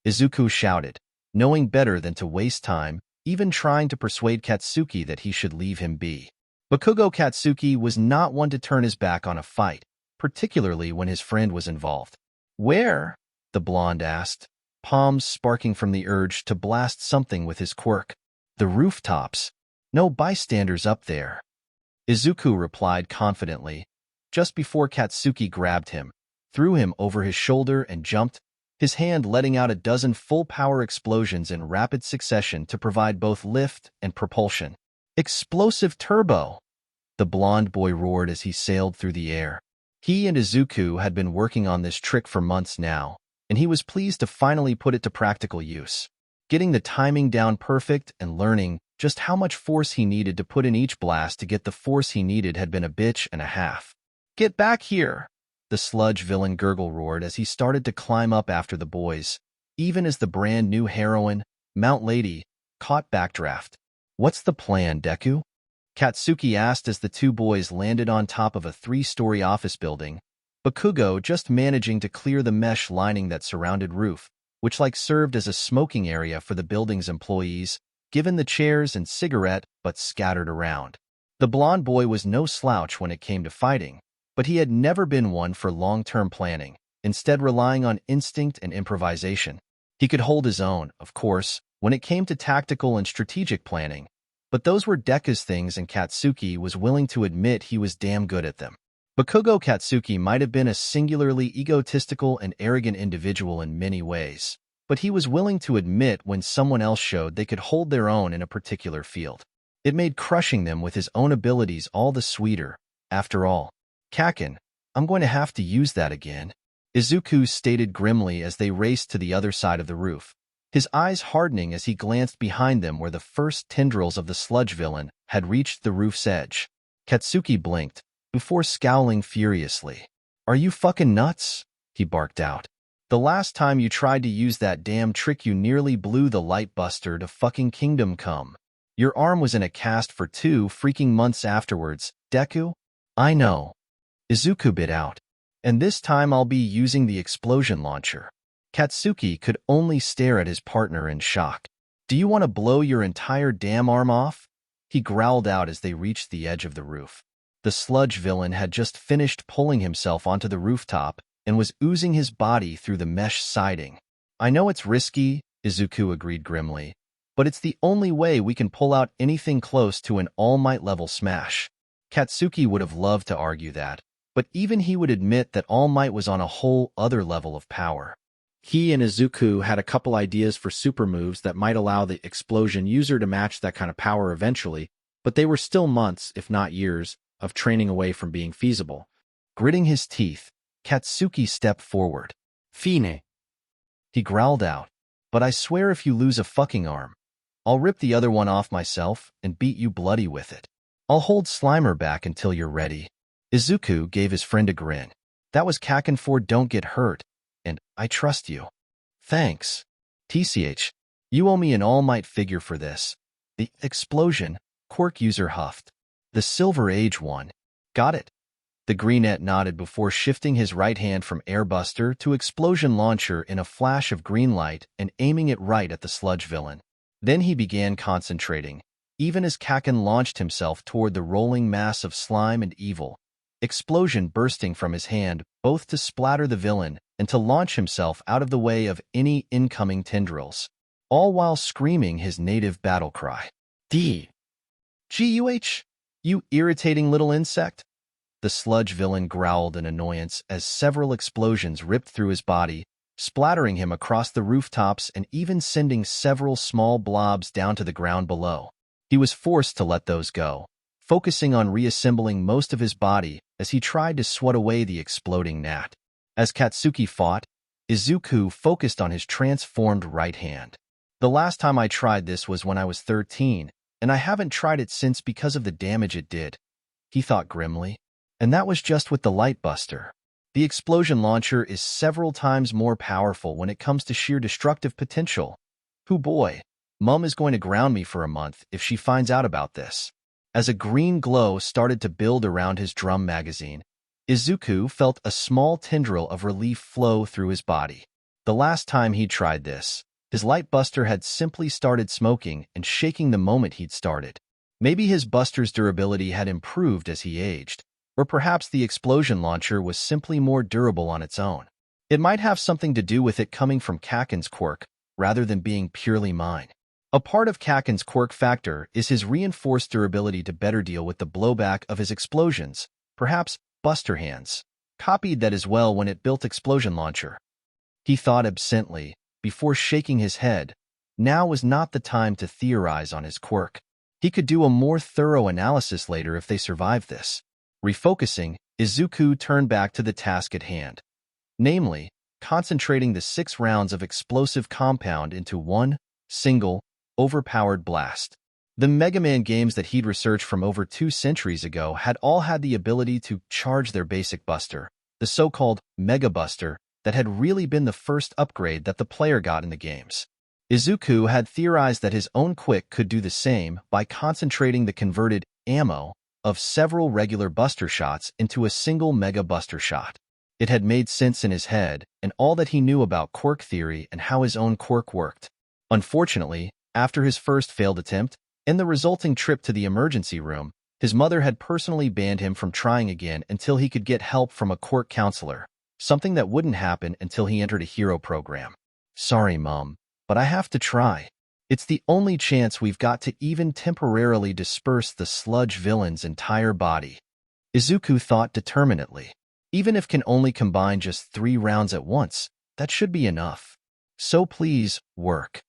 Izuku shouted, knowing better than to waste time, even trying to persuade Katsuki that he should leave him be. Bakugo Katsuki was not one to turn his back on a fight, particularly when his friend was involved. Where? The blonde asked, palms sparking from the urge to blast something with his quirk. The rooftops. No bystanders up there, Izuku replied confidently, just before Katsuki grabbed him, threw him over his shoulder and jumped, his hand letting out a dozen full-power explosions in rapid succession to provide both lift and propulsion. Explosive turbo! The blonde boy roared as he sailed through the air. He and Izuku had been working on this trick for months now, and he was pleased to finally put it to practical use. Getting the timing down perfect and learning just how much force he needed to put in each blast to get the force he needed had been a bitch and a half. Get back here! The sludge villain gurgle roared as he started to climb up after the boys, even as the brand new heroine, Mount Lady, caught Backdraft. What's the plan, Deku? Katsuki asked as the 2 boys landed on top of a 3-story office building, Bakugo just managing to clear the mesh lining that surrounded roof, which served as a smoking area for the building's employees, given the chairs and cigarette butts scattered around. The blonde boy was no slouch when it came to fighting, but he had never been one for long-term planning, instead relying on instinct and improvisation. He could hold his own, of course, when it came to tactical and strategic planning, But those were Deku's things and Katsuki was willing to admit he was damn good at them. Bakugo Katsuki might have been a singularly egotistical and arrogant individual in many ways, but he was willing to admit when someone else showed they could hold their own in a particular field. It made crushing them with his own abilities all the sweeter. After all, Kaken, I'm going to have to use that again, Izuku stated grimly as they raced to the other side of the roof, his eyes hardening as he glanced behind them where the first tendrils of the sludge villain had reached the roof's edge. Katsuki blinked, before scowling furiously. Are you fucking nuts? He barked out. The last time you tried to use that damn trick you nearly blew the light buster to fucking Kingdom Come. Your arm was in a cast for 2 freaking months afterwards, Deku? I know. Izuku bit out. And this time I'll be using the explosion launcher. Katsuki could only stare at his partner in shock. Do you want to blow your entire damn arm off? He growled out as they reached the edge of the roof. The sludge villain had just finished pulling himself onto the rooftop and was oozing his body through the mesh siding. I know it's risky, Izuku agreed grimly, but it's the only way we can pull out anything close to an All Might level smash. Katsuki would have loved to argue that, but even he would admit that All Might was on a whole other level of power. He and Izuku had a couple ideas for super moves that might allow the explosion user to match that kind of power eventually, but they were still months, if not years, of training away from being feasible. Gritting his teeth, Katsuki stepped forward. Fine. He growled out, but I swear if you lose a fucking arm, I'll rip the other one off myself and beat you bloody with it. I'll hold Slimer back until you're ready. Izuku gave his friend a grin. That was Kaken for Don't Get Hurt, and I trust you. Thanks. TCH, you owe me an All Might figure for this. The explosion, Quirk user huffed. The Silver Age one. Got it. The greenette nodded before shifting his right hand from airbuster to explosion launcher in a flash of green light and aiming it right at the sludge villain. Then he began concentrating, even as Kaken launched himself toward the rolling mass of slime and evil, explosion bursting from his hand both to splatter the villain and to launch himself out of the way of any incoming tendrils, all while screaming his native battle cry. D-G-U-H? You irritating little insect? The sludge villain growled in annoyance as several explosions ripped through his body, splattering him across the rooftops and even sending several small blobs down to the ground below. He was forced to let those go, focusing on reassembling most of his body as he tried to swat away the exploding gnat. As Katsuki fought, Izuku focused on his transformed right hand. The last time I tried this was when I was 13, and I haven't tried it since because of the damage it did, he thought grimly. And that was just with the light buster. The explosion launcher is several times more powerful when it comes to sheer destructive potential. Hoo boy, Mum is going to ground me for a month if she finds out about this. As a green glow started to build around his drum magazine, Izuku felt a small tendril of relief flow through his body. The last time he tried this, his light buster had simply started smoking and shaking the moment he'd started. Maybe his buster's durability had improved as he aged, or perhaps the explosion launcher was simply more durable on its own. It might have something to do with it coming from Kaken's quirk, rather than being purely mine. A part of Kaken's quirk factor is his reinforced durability to better deal with the blowback of his explosions. Perhaps Buster Hands copied that as well when it built explosion launcher. He thought absently, before shaking his head. Now was not the time to theorize on his quirk. He could do a more thorough analysis later if they survived this. Refocusing, Izuku turned back to the task at hand. Namely, concentrating the 6 rounds of explosive compound into one single, overpowered blast. The Mega Man games that he'd researched from over 2 centuries ago had all had the ability to charge their basic buster, the so-called Mega Buster, that had really been the first upgrade that the player got in the games. Izuku had theorized that his own quick could do the same by concentrating the converted ammo of several regular buster shots into a single Mega Buster shot. It had made sense in his head and all that he knew about quirk theory and how his own quirk worked. Unfortunately, after his first failed attempt, and the resulting trip to the emergency room, his mother had personally banned him from trying again until he could get help from a quirk counselor, something that wouldn't happen until he entered a hero program. Sorry, Mom, but I have to try. It's the only chance we've got to even temporarily disperse the sludge villain's entire body. Izuku thought determinedly. Even if can only combine just 3 rounds at once, that should be enough. So please, work.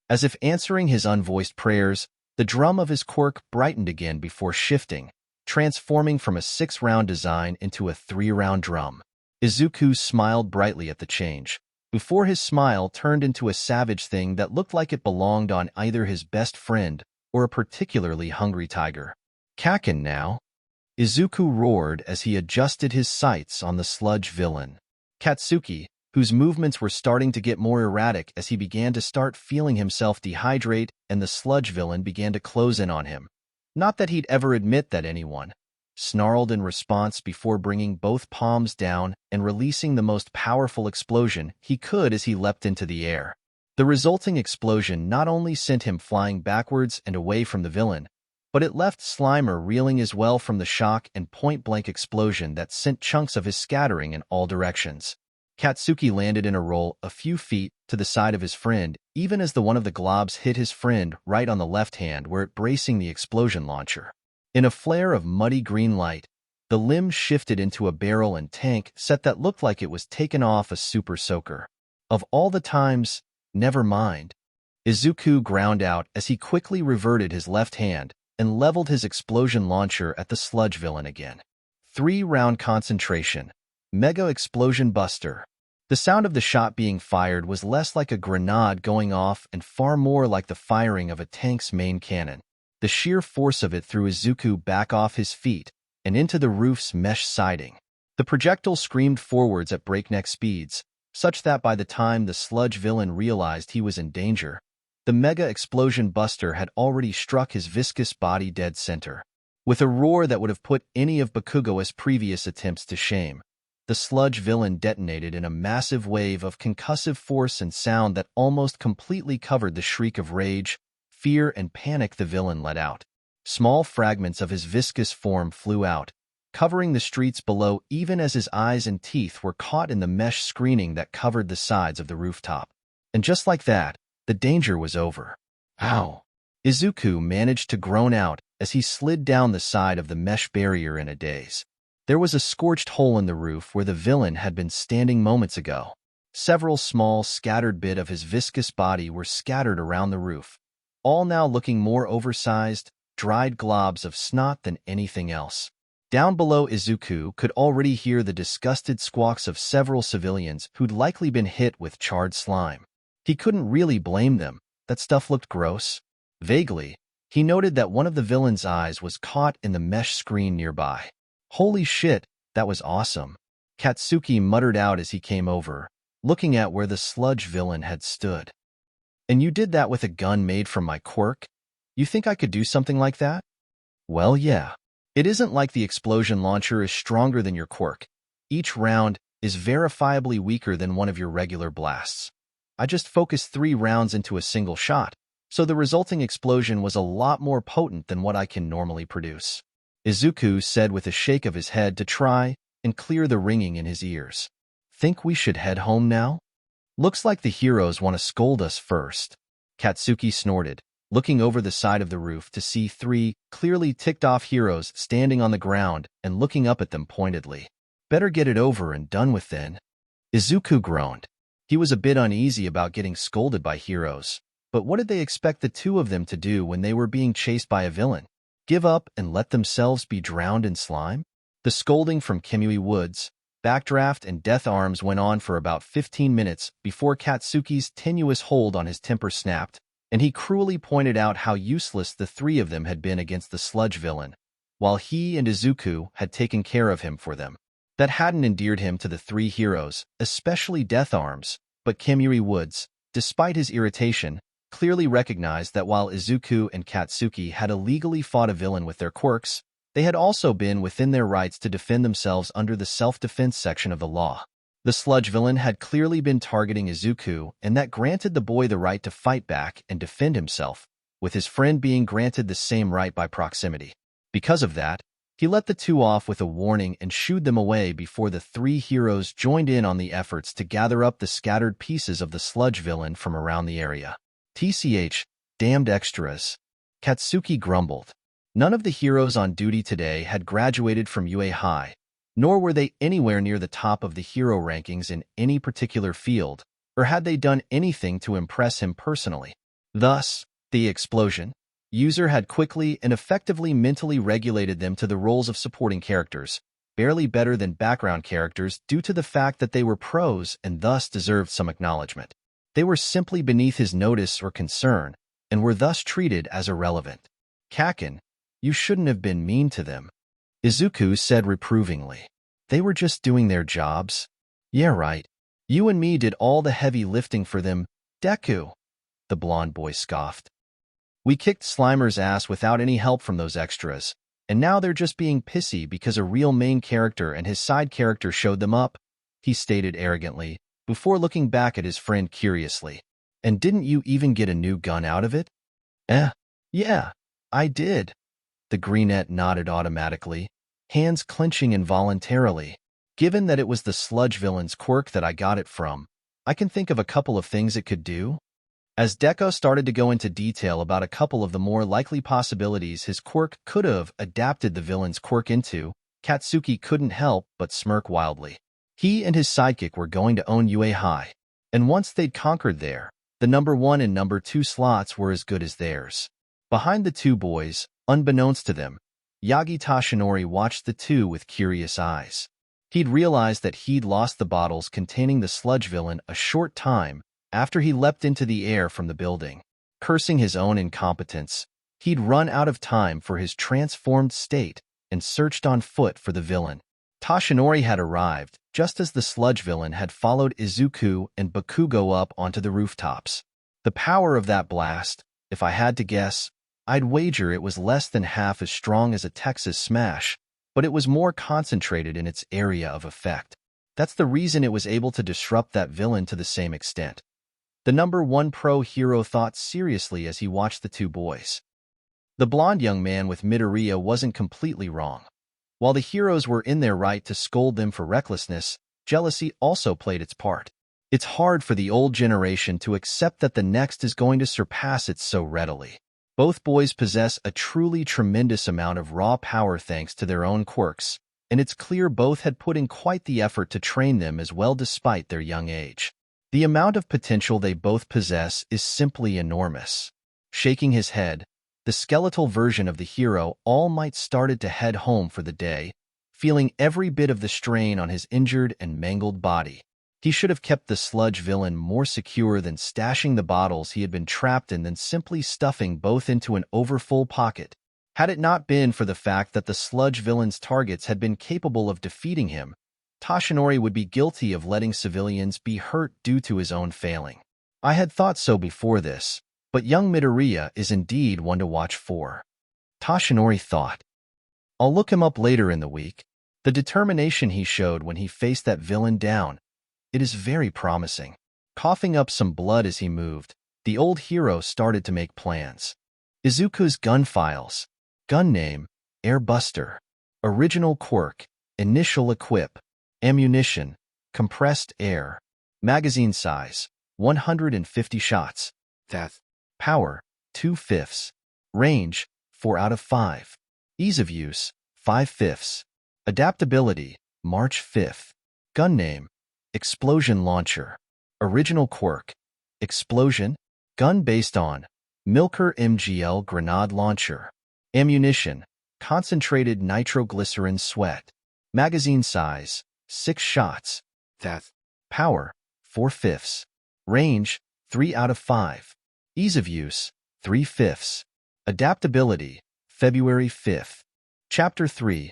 As if answering his unvoiced prayers, the drum of his quirk brightened again before shifting, transforming from a 6-round design into a 3-round drum. Izuku smiled brightly at the change, before his smile turned into a savage thing that looked like it belonged on either his best friend or a particularly hungry tiger. Kakin now. Izuku roared as he adjusted his sights on the sludge villain. Katsuki, whose movements were starting to get more erratic as he began to start feeling himself dehydrate and the sludge villain began to close in on him. Not that he'd ever admit that anyone, snarled in response before bringing both palms down and releasing the most powerful explosion he could as he leapt into the air. The resulting explosion not only sent him flying backwards and away from the villain, but it left Slimer reeling as well from the shock and point-blank explosion that sent chunks of his scattering in all directions. Katsuki landed in a roll a few feet to the side of his friend, even as the one of the globs hit his friend right on the left hand where it bracing the explosion launcher. In a flare of muddy green light, the limb shifted into a barrel and tank set that looked like it was taken off a super soaker. Of all the times, never mind. Izuku ground out as he quickly reverted his left hand and leveled his explosion launcher at the sludge villain again. 3-round concentration. Mega Explosion Buster. The sound of the shot being fired was less like a grenade going off and far more like the firing of a tank's main cannon. The sheer force of it threw Izuku back off his feet and into the roof's mesh siding. The projectile screamed forwards at breakneck speeds, such that by the time the sludge villain realized he was in danger, the Mega Explosion Buster had already struck his viscous body dead center. With a roar that would have put any of Bakugo's previous attempts to shame, the sludge villain detonated in a massive wave of concussive force and sound that almost completely covered the shriek of rage, fear, and panic the villain let out. Small fragments of his viscous form flew out, covering the streets below even as his eyes and teeth were caught in the mesh screening that covered the sides of the rooftop. And just like that, the danger was over. Ow! Izuku managed to groan out as he slid down the side of the mesh barrier in a daze. There was a scorched hole in the roof where the villain had been standing moments ago. Several small, scattered bits of his viscous body were scattered around the roof, all now looking more oversized, dried globs of snot than anything else. Down below, Izuku could already hear the disgusted squawks of several civilians who'd likely been hit with charred slime. He couldn't really blame them. That stuff looked gross. Vaguely, he noted that one of the villain's eyes was caught in the mesh screen nearby. Holy shit, that was awesome. Katsuki muttered out as he came over, looking at where the sludge villain had stood. And you did that with a gun made from my quirk? You think I could do something like that? Well, yeah. It isn't like the explosion launcher is stronger than your quirk. Each round is verifiably weaker than one of your regular blasts. I just focused 3 rounds into a single shot, so the resulting explosion was a lot more potent than what I can normally produce. Izuku said with a shake of his head to try and clear the ringing in his ears. Think we should head home now? Looks like the heroes want to scold us first. Katsuki snorted, looking over the side of the roof to see 3 clearly ticked-off heroes standing on the ground and looking up at them pointedly. Better get it over and done with then. Izuku groaned. He was a bit uneasy about getting scolded by heroes, but what did they expect the 2 of them to do when they were being chased by a villain? Give up and let themselves be drowned in slime? The scolding from Kimui Woods, Backdraft, and Death Arms went on for about 15 minutes before Katsuki's tenuous hold on his temper snapped, and he cruelly pointed out how useless the 3 of them had been against the sludge villain, while he and Izuku had taken care of him for them. That hadn't endeared him to the 3 heroes, especially Death Arms, but Kimui Woods, despite his irritation, clearly recognized that while Izuku and Katsuki had illegally fought a villain with their quirks, they had also been within their rights to defend themselves under the self-defense section of the law. The sludge villain had clearly been targeting Izuku, and that granted the boy the right to fight back and defend himself, with his friend being granted the same right by proximity. Because of that, he let the 2 off with a warning and shooed them away before the 3 heroes joined in on the efforts to gather up the scattered pieces of the sludge villain from around the area. TCH, Damned extras. Katsuki grumbled. None of the heroes on duty today had graduated from UA High, nor were they anywhere near the top of the hero rankings in any particular field, or had they done anything to impress him personally. Thus, the explosion user had quickly and effectively mentally regulated them to the roles of supporting characters, barely better than background characters due to the fact that they were pros and thus deserved some acknowledgement. They were simply beneath his notice or concern, and were thus treated as irrelevant. Kaken, you shouldn't have been mean to them, Izuku said reprovingly. They were just doing their jobs. Yeah, right. You and me did all the heavy lifting for them, Deku, the blonde boy scoffed. We kicked Slimer's ass without any help from those extras, and now they're just being pissy because a real main character and his side character showed them up, he stated arrogantly, before looking back at his friend curiously. And didn't you even get a new gun out of it? Yeah, I did. The greenette nodded automatically, hands clenching involuntarily. Given that it was the sludge villain's quirk that I got it from, I can think of a couple of things it could do. As Deco started to go into detail about a couple of the more likely possibilities his quirk could have adapted the villain's quirk into, Katsuki couldn't help but smirk wildly. He and his sidekick were going to own UA High, and once they'd conquered there, the number 1 and number 2 slots were as good as theirs. Behind the two boys, unbeknownst to them, Yagi Toshinori watched the two with curious eyes. He'd realized that he'd lost the bottles containing the sludge villain a short time after he leapt into the air from the building. Cursing his own incompetence, he'd run out of time for his transformed state and searched on foot for the villain. Toshinori had arrived just as the sludge villain had followed Izuku and Bakugo up onto the rooftops. The power of that blast, if I had to guess, I'd wager it was less than half as strong as a Texas smash, but it was more concentrated in its area of effect. That's the reason it was able to disrupt that villain to the same extent. The number 1 pro hero thought seriously as he watched the two boys. The blonde young man with Midoriya wasn't completely wrong. While the heroes were in their right to scold them for recklessness, jealousy also played its part. It's hard for the old generation to accept that the next is going to surpass it so readily. Both boys possess a truly tremendous amount of raw power thanks to their own quirks, and it's clear both had put in quite the effort to train them as well despite their young age. The amount of potential they both possess is simply enormous. Shaking his head, the skeletal version of the hero All Might started to head home for the day, feeling every bit of the strain on his injured and mangled body. He should have kept the sludge villain more secure than stashing the bottles he had been trapped in than simply stuffing both into an overfull pocket. Had it not been for the fact that the sludge villain's targets had been capable of defeating him, Toshinori would be guilty of letting civilians be hurt due to his own failing. I had thought so before this, but young Midoriya is indeed one to watch for. Toshinori thought. I'll look him up later in the week. The determination he showed when he faced that villain down, it is very promising. Coughing up some blood as he moved, the old hero started to make plans. Izuku's gun files. Gun name, Airbuster. Original quirk, initial equip. Ammunition, compressed air. Magazine size, 150 shots. Death. Power, 2/5. Range, 4 out of 5. Ease of use, 5/5. Adaptability, March 5th. Gun name, Explosion Launcher. Original quirk, Explosion. Gun based on Milker MGL Grenade Launcher. Ammunition, Concentrated Nitroglycerin Sweat. Magazine size, 6 shots. Death. Power, 4/5. Range, 3 out of 5. Ease of use, 3/5. Adaptability, February 5th. Chapter 3.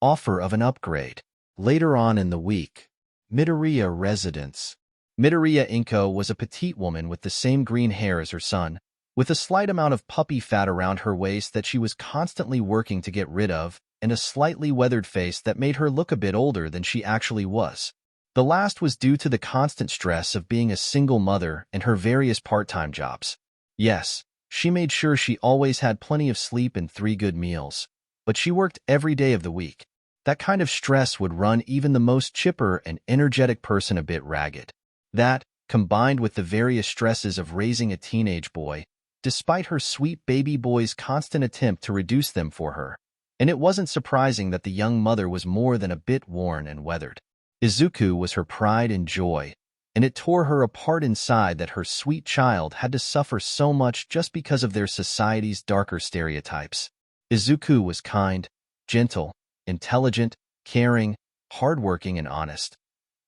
Offer of an upgrade. Later on in the week, Midoriya residence. Midoriya Inko was a petite woman with the same green hair as her son, with a slight amount of puppy fat around her waist that she was constantly working to get rid of, and a slightly weathered face that made her look a bit older than she actually was. The last was due to the constant stress of being a single mother and her various part-time jobs. Yes, she made sure she always had plenty of sleep and 3 good meals, but she worked every day of the week. That kind of stress would run even the most chipper and energetic person a bit ragged. That, combined with the various stresses of raising a teenage boy, despite her sweet baby boy's constant attempt to reduce them for her, and it wasn't surprising that the young mother was more than a bit worn and weathered. Izuku was her pride and joy, and it tore her apart inside that her sweet child had to suffer so much just because of their society's darker stereotypes. Izuku was kind, gentle, intelligent, caring, hardworking, and honest,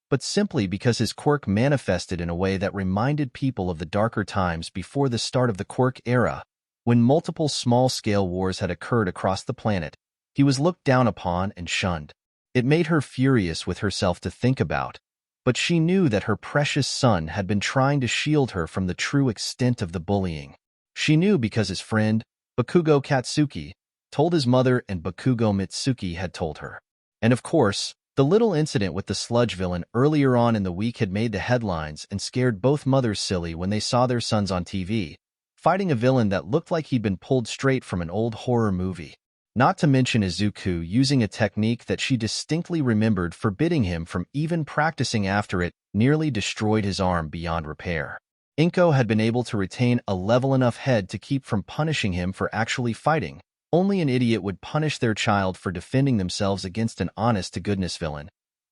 but simply because his quirk manifested in a way that reminded people of the darker times before the start of the Quirk era, when multiple small-scale wars had occurred across the planet. He was looked down upon and shunned. It made her furious with herself to think about, but she knew that her precious son had been trying to shield her from the true extent of the bullying. She knew because his friend, Bakugo Katsuki, told his mother and Bakugo Mitsuki had told her. And of course, the little incident with the sludge villain earlier on in the week had made the headlines and scared both mothers silly when they saw their sons on TV, fighting a villain that looked like he'd been pulled straight from an old horror movie. Not to mention Izuku using a technique that she distinctly remembered forbidding him from even practicing after it nearly destroyed his arm beyond repair. Inko had been able to retain a level enough head to keep from punishing him for actually fighting. Only an idiot would punish their child for defending themselves against an honest-to-goodness villain.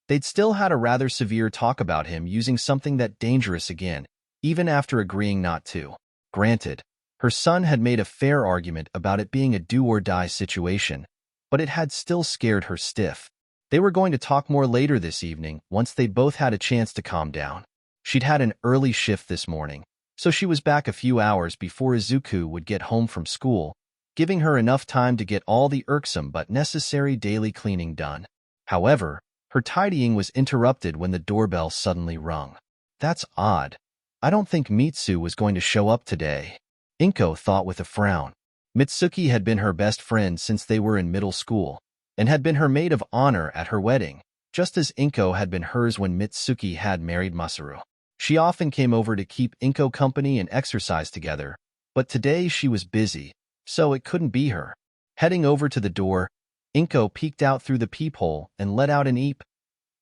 They'd still had a rather severe talk about him using something that dangerous again, even after agreeing not to. Granted, her son had made a fair argument about it being a do-or-die situation, but it had still scared her stiff. They were going to talk more later this evening once they both had a chance to calm down. She'd had an early shift this morning, so she was back a few hours before Izuku would get home from school, giving her enough time to get all the irksome but necessary daily cleaning done. However, her tidying was interrupted when the doorbell suddenly rung. That's odd. I don't think Mitsu was going to show up today, Inko thought with a frown. Mitsuki had been her best friend since they were in middle school, and had been her maid of honor at her wedding, just as Inko had been hers when Mitsuki had married Masaru. She often came over to keep Inko company and exercise together, but today she was busy, so it couldn't be her. Heading over to the door, Inko peeked out through the peephole and let out an eep,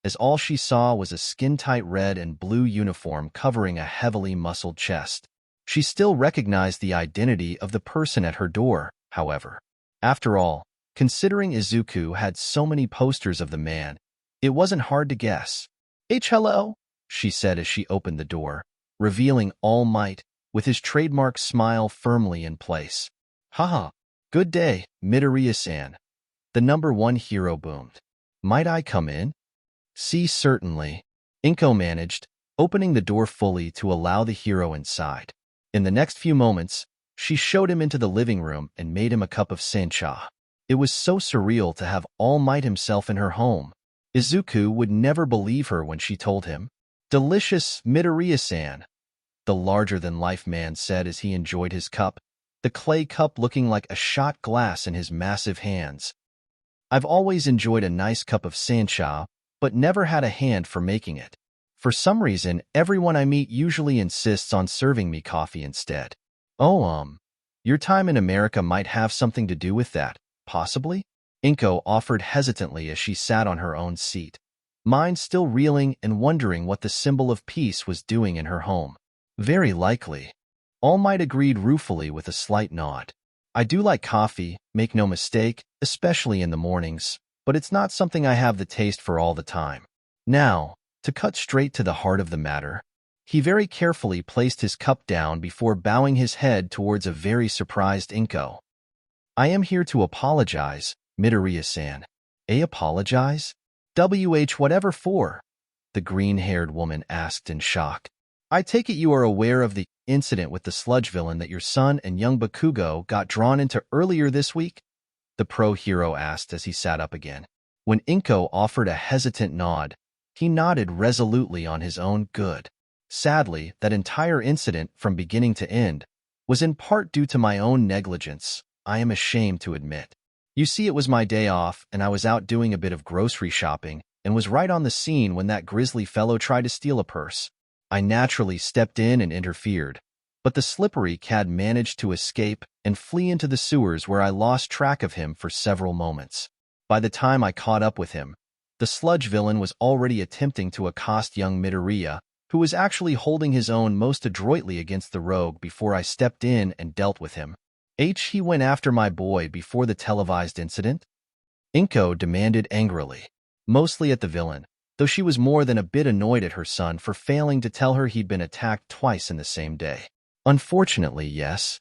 as all she saw was a skin-tight red and blue uniform covering a heavily muscled chest. She still recognized the identity of the person at her door, however. After all, considering Izuku had so many posters of the man, it wasn't hard to guess. Hello, she said as she opened the door, revealing All Might, with his trademark smile firmly in place. Haha, good day, Midoriya-san. The #1 hero boomed. Might I come in? See, certainly. Inko managed, opening the door fully to allow the hero inside. In the next few moments, she showed him into the living room and made him a cup of sencha. It was so surreal to have All Might himself in her home. Izuku would never believe her when she told him. Delicious, Midoriya-san, the larger-than-life man said as he enjoyed his cup, the clay cup looking like a shot glass in his massive hands. I've always enjoyed a nice cup of sencha, but never had a hand for making it. For some reason, everyone I meet usually insists on serving me coffee instead. Oh, your time in America might have something to do with that, possibly? Inko offered hesitantly as she sat on her own seat, mind still reeling and wondering what the symbol of peace was doing in her home. Very likely. All Might agreed ruefully with a slight nod. I do like coffee, make no mistake, especially in the mornings, but it's not something I have the taste for all the time. Now, to cut straight to the heart of the matter, he very carefully placed his cup down before bowing his head towards a very surprised Inko. I am here to apologize, Midoriya-san. Apologize? Whatever for? The green-haired woman asked in shock. I take it you are aware of the incident with the sludge villain that your son and young Bakugo got drawn into earlier this week? The pro-hero asked as he sat up again. When Inko offered a hesitant nod, he nodded resolutely on his own good. Sadly, that entire incident, from beginning to end, was in part due to my own negligence, I am ashamed to admit. You see, it was my day off, and I was out doing a bit of grocery shopping, and was right on the scene when that grisly fellow tried to steal a purse. I naturally stepped in and interfered, but the slippery cad managed to escape and flee into the sewers where I lost track of him for several moments. By the time I caught up with him, the sludge villain was already attempting to accost young Midoriya, who was actually holding his own most adroitly against the rogue before I stepped in and dealt with him. He went after my boy before the televised incident? Inko demanded angrily, mostly at the villain, though she was more than a bit annoyed at her son for failing to tell her he'd been attacked twice in the same day. Unfortunately, yes.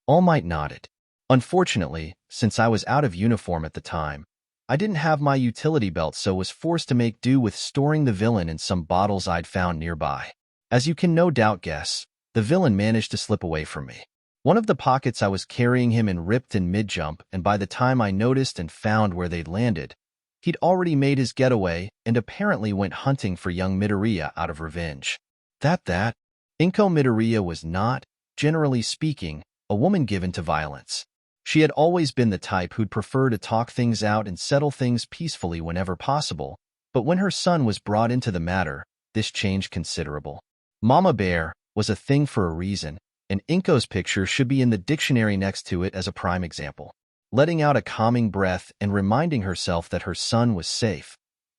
All Might nodded. Unfortunately, since I was out of uniform at the time, I didn't have my utility belt, so was forced to make do with storing the villain in some bottles I'd found nearby. As you can no doubt guess, the villain managed to slip away from me. One of the pockets I was carrying him in ripped in mid-jump, and by the time I noticed and found where they'd landed, he'd already made his getaway and apparently went hunting for young Midoriya out of revenge. Inko Midoriya was not, generally speaking, a woman given to violence. She had always been the type who'd prefer to talk things out and settle things peacefully whenever possible, but when her son was brought into the matter, this changed considerable. Mama Bear was a thing for a reason, and Inko's picture should be in the dictionary next to it as a prime example. Letting out a calming breath and reminding herself that her son was safe,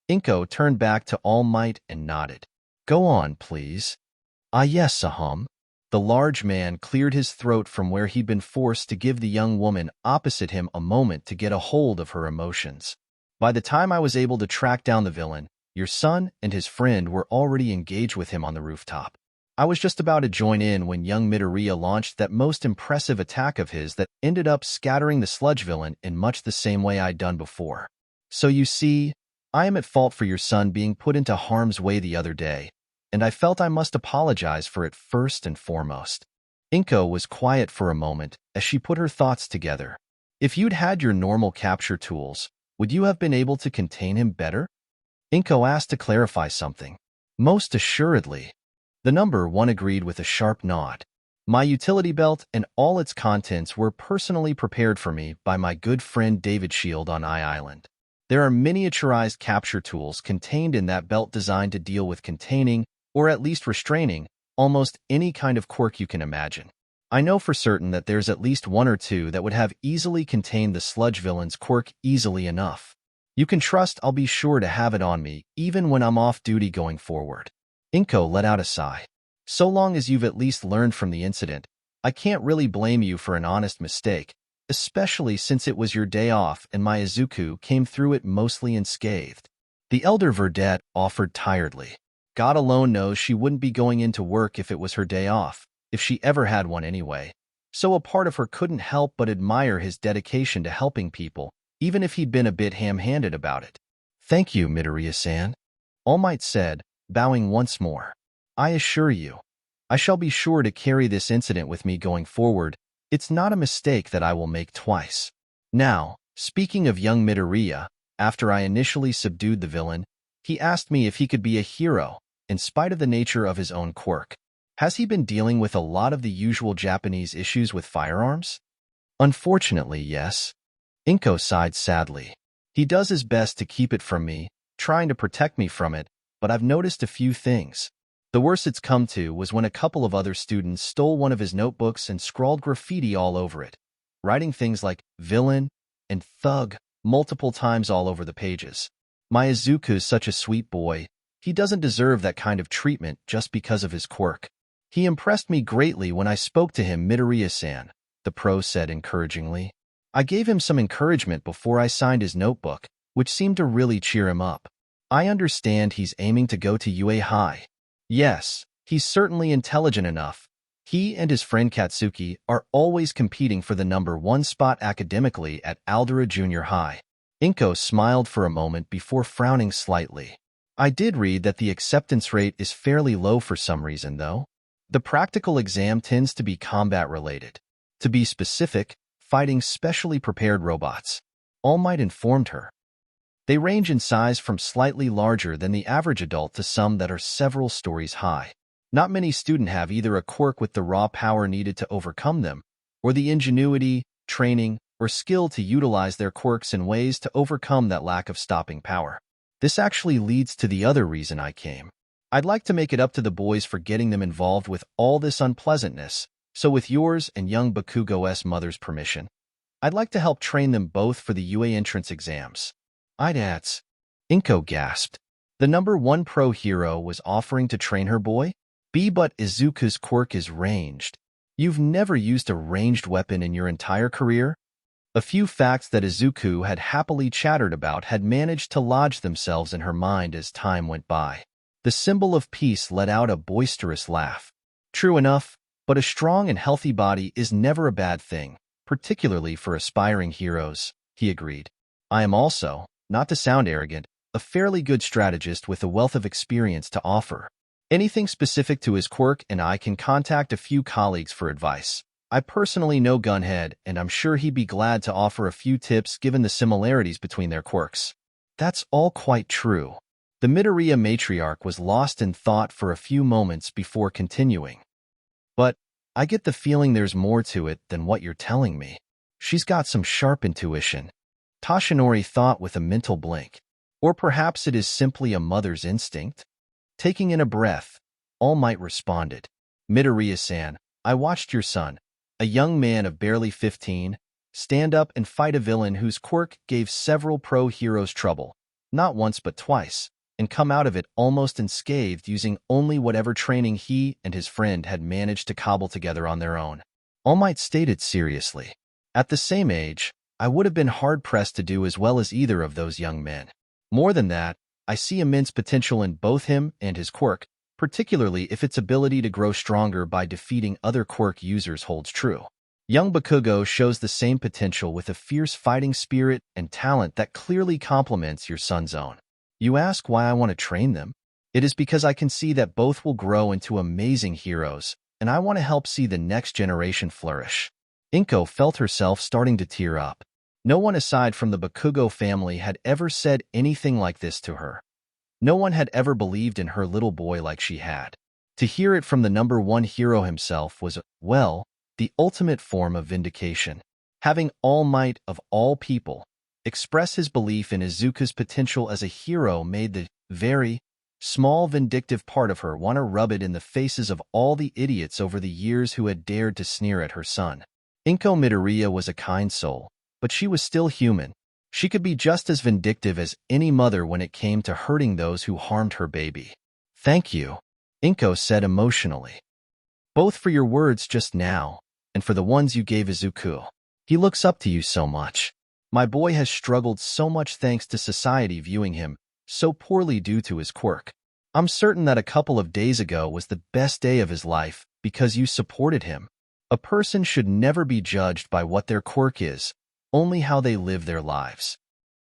Inko turned back to All Might and nodded. Go on, please. Ah yes, Saham. The large man cleared his throat from where he'd been forced to give the young woman opposite him a moment to get a hold of her emotions. By the time I was able to track down the villain, your son and his friend were already engaged with him on the rooftop. I was just about to join in when young Midoriya launched that most impressive attack of his that ended up scattering the sludge villain in much the same way I'd done before. So you see, I am at fault for your son being put into harm's way the other day, and I felt I must apologize for it first and foremost. Inko was quiet for a moment as she put her thoughts together. If you'd had your normal capture tools, would you have been able to contain him better? Inko asked to clarify something. Most assuredly. The number one agreed with a sharp nod. My utility belt and all its contents were personally prepared for me by my good friend David Shield on Island. There are miniaturized capture tools contained in that belt designed to deal with containing, or at least restraining, almost any kind of quirk you can imagine. I know for certain that there's at least one or two that would have easily contained the sludge villain's quirk easily enough. You can trust I'll be sure to have it on me, even when I'm off duty going forward. Inko let out a sigh. So long as you've at least learned from the incident, I can't really blame you for an honest mistake, especially since it was your day off and my Izuku came through it mostly unscathed. The elder Verdette offered tiredly. God alone knows she wouldn't be going into work if it was her day off, if she ever had one anyway. So a part of her couldn't help but admire his dedication to helping people, even if he'd been a bit ham-handed about it. Thank you, Midoriya-san, All Might said, bowing once more. I assure you, I shall be sure to carry this incident with me going forward. It's not a mistake that I will make twice. Now, speaking of young Midoriya, after I initially subdued the villain, he asked me if he could be a hero, in spite of the nature of his own quirk. Has he been dealing with a lot of the usual Japanese issues with firearms? Unfortunately, yes. Inko sighed sadly. He does his best to keep it from me, trying to protect me from it, but I've noticed a few things. The worst it's come to was when a couple of other students stole one of his notebooks and scrawled graffiti all over it, writing things like villain and thug multiple times all over the pages. My Izuku's such a sweet boy. He doesn't deserve that kind of treatment just because of his quirk. He impressed me greatly when I spoke to him, Midoriya-san, the pro said encouragingly. I gave him some encouragement before I signed his notebook, which seemed to really cheer him up. I understand he's aiming to go to UA High. Yes, he's certainly intelligent enough. He and his friend Katsuki are always competing for the #1 spot academically at Aldera Junior High. Inko smiled for a moment before frowning slightly. I did read that the acceptance rate is fairly low for some reason, though. The practical exam tends to be combat-related. To be specific, fighting specially prepared robots. All Might informed her. They range in size from slightly larger than the average adult to some that are several stories high. Not many students have either a quirk with the raw power needed to overcome them, or the ingenuity, training, or skill to utilize their quirks in ways to overcome that lack of stopping power. This actually leads to the other reason I came. I'd like to make it up to the boys for getting them involved with all this unpleasantness, so with yours and young Bakugo's mother's permission, I'd like to help train them both for the UA entrance exams. Inko gasped. The number one pro hero was offering to train her boy? But Izuku's quirk is ranged. You've never used a ranged weapon in your entire career? A few facts that Izuku had happily chattered about had managed to lodge themselves in her mind as time went by. The symbol of peace let out a boisterous laugh. True enough, but a strong and healthy body is never a bad thing, particularly for aspiring heroes, he agreed. I am also, not to sound arrogant, a fairly good strategist with a wealth of experience to offer. Anything specific to his quirk and I can contact a few colleagues for advice. I personally know Gunhead, and I'm sure he'd be glad to offer a few tips given the similarities between their quirks. That's all quite true. The Midoriya matriarch was lost in thought for a few moments before continuing. But I get the feeling there's more to it than what you're telling me. She's got some sharp intuition, Toshinori thought with a mental blink. Or perhaps it is simply a mother's instinct? Taking in a breath, All Might responded. Midoriya-san, I watched your son, a young man of barely 15, stand up and fight a villain whose quirk gave several pro heroes trouble, not once but twice, and come out of it almost unscathed using only whatever training he and his friend had managed to cobble together on their own. All Might stated seriously. At the same age, I would have been hard-pressed to do as well as either of those young men. More than that, I see immense potential in both him and his quirk, particularly if its ability to grow stronger by defeating other quirk users holds true. Young Bakugo shows the same potential with a fierce fighting spirit and talent that clearly complements your son's own. You ask why I want to train them? It is because I can see that both will grow into amazing heroes, and I want to help see the next generation flourish. Inko felt herself starting to tear up. No one aside from the Bakugo family had ever said anything like this to her. No one had ever believed in her little boy like she had. To hear it from the number one hero himself was, well, the ultimate form of vindication. Having All Might of all people express his belief in Izuku's potential as a hero made the very small vindictive part of her want to rub it in the faces of all the idiots over the years who had dared to sneer at her son. Inko Midoriya was a kind soul, but she was still human. She could be just as vindictive as any mother when it came to hurting those who harmed her baby. Thank you, Inko said emotionally. Both for your words just now, and for the ones you gave Izuku. He looks up to you so much. My boy has struggled so much thanks to society viewing him so poorly due to his quirk. I'm certain that a couple of days ago was the best day of his life because you supported him. A person should never be judged by what their quirk is, only how they live their lives.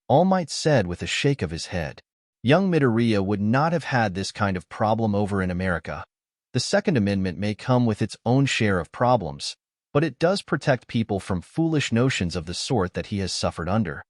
All Might said with a shake of his head. Young Midoriya would not have had this kind of problem over in America. The Second Amendment may come with its own share of problems, but it does protect people from foolish notions of the sort that he has suffered under.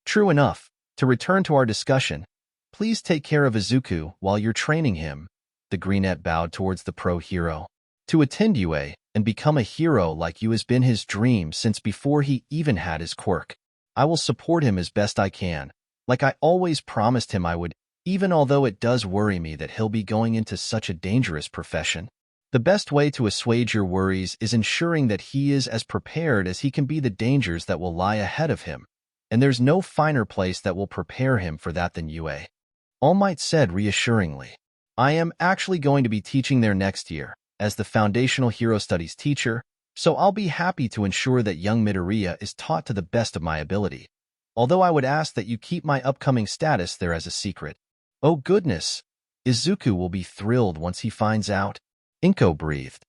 True enough, to return to our discussion, please take care of Izuku while you're training him. The Greenette bowed towards the pro hero. To attend UA and become a hero like you has been his dream since before he even had his quirk. I will support him as best I can, like I always promised him I would, even although it does worry me that he'll be going into such a dangerous profession. The best way to assuage your worries is ensuring that he is as prepared as he can be the dangers that will lie ahead of him, and there's no finer place that will prepare him for that than UA. All Might said reassuringly. I am actually going to be teaching there next year, as the Foundational Hero Studies teacher, so I'll be happy to ensure that young Midoriya is taught to the best of my ability, although I would ask that you keep my upcoming status there as a secret. Oh goodness, Izuku will be thrilled once he finds out. Inko breathed.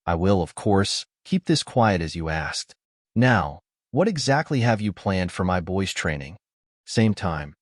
I will, of course, keep this quiet as you asked. Now, what exactly have you planned for my boy's training? Same time.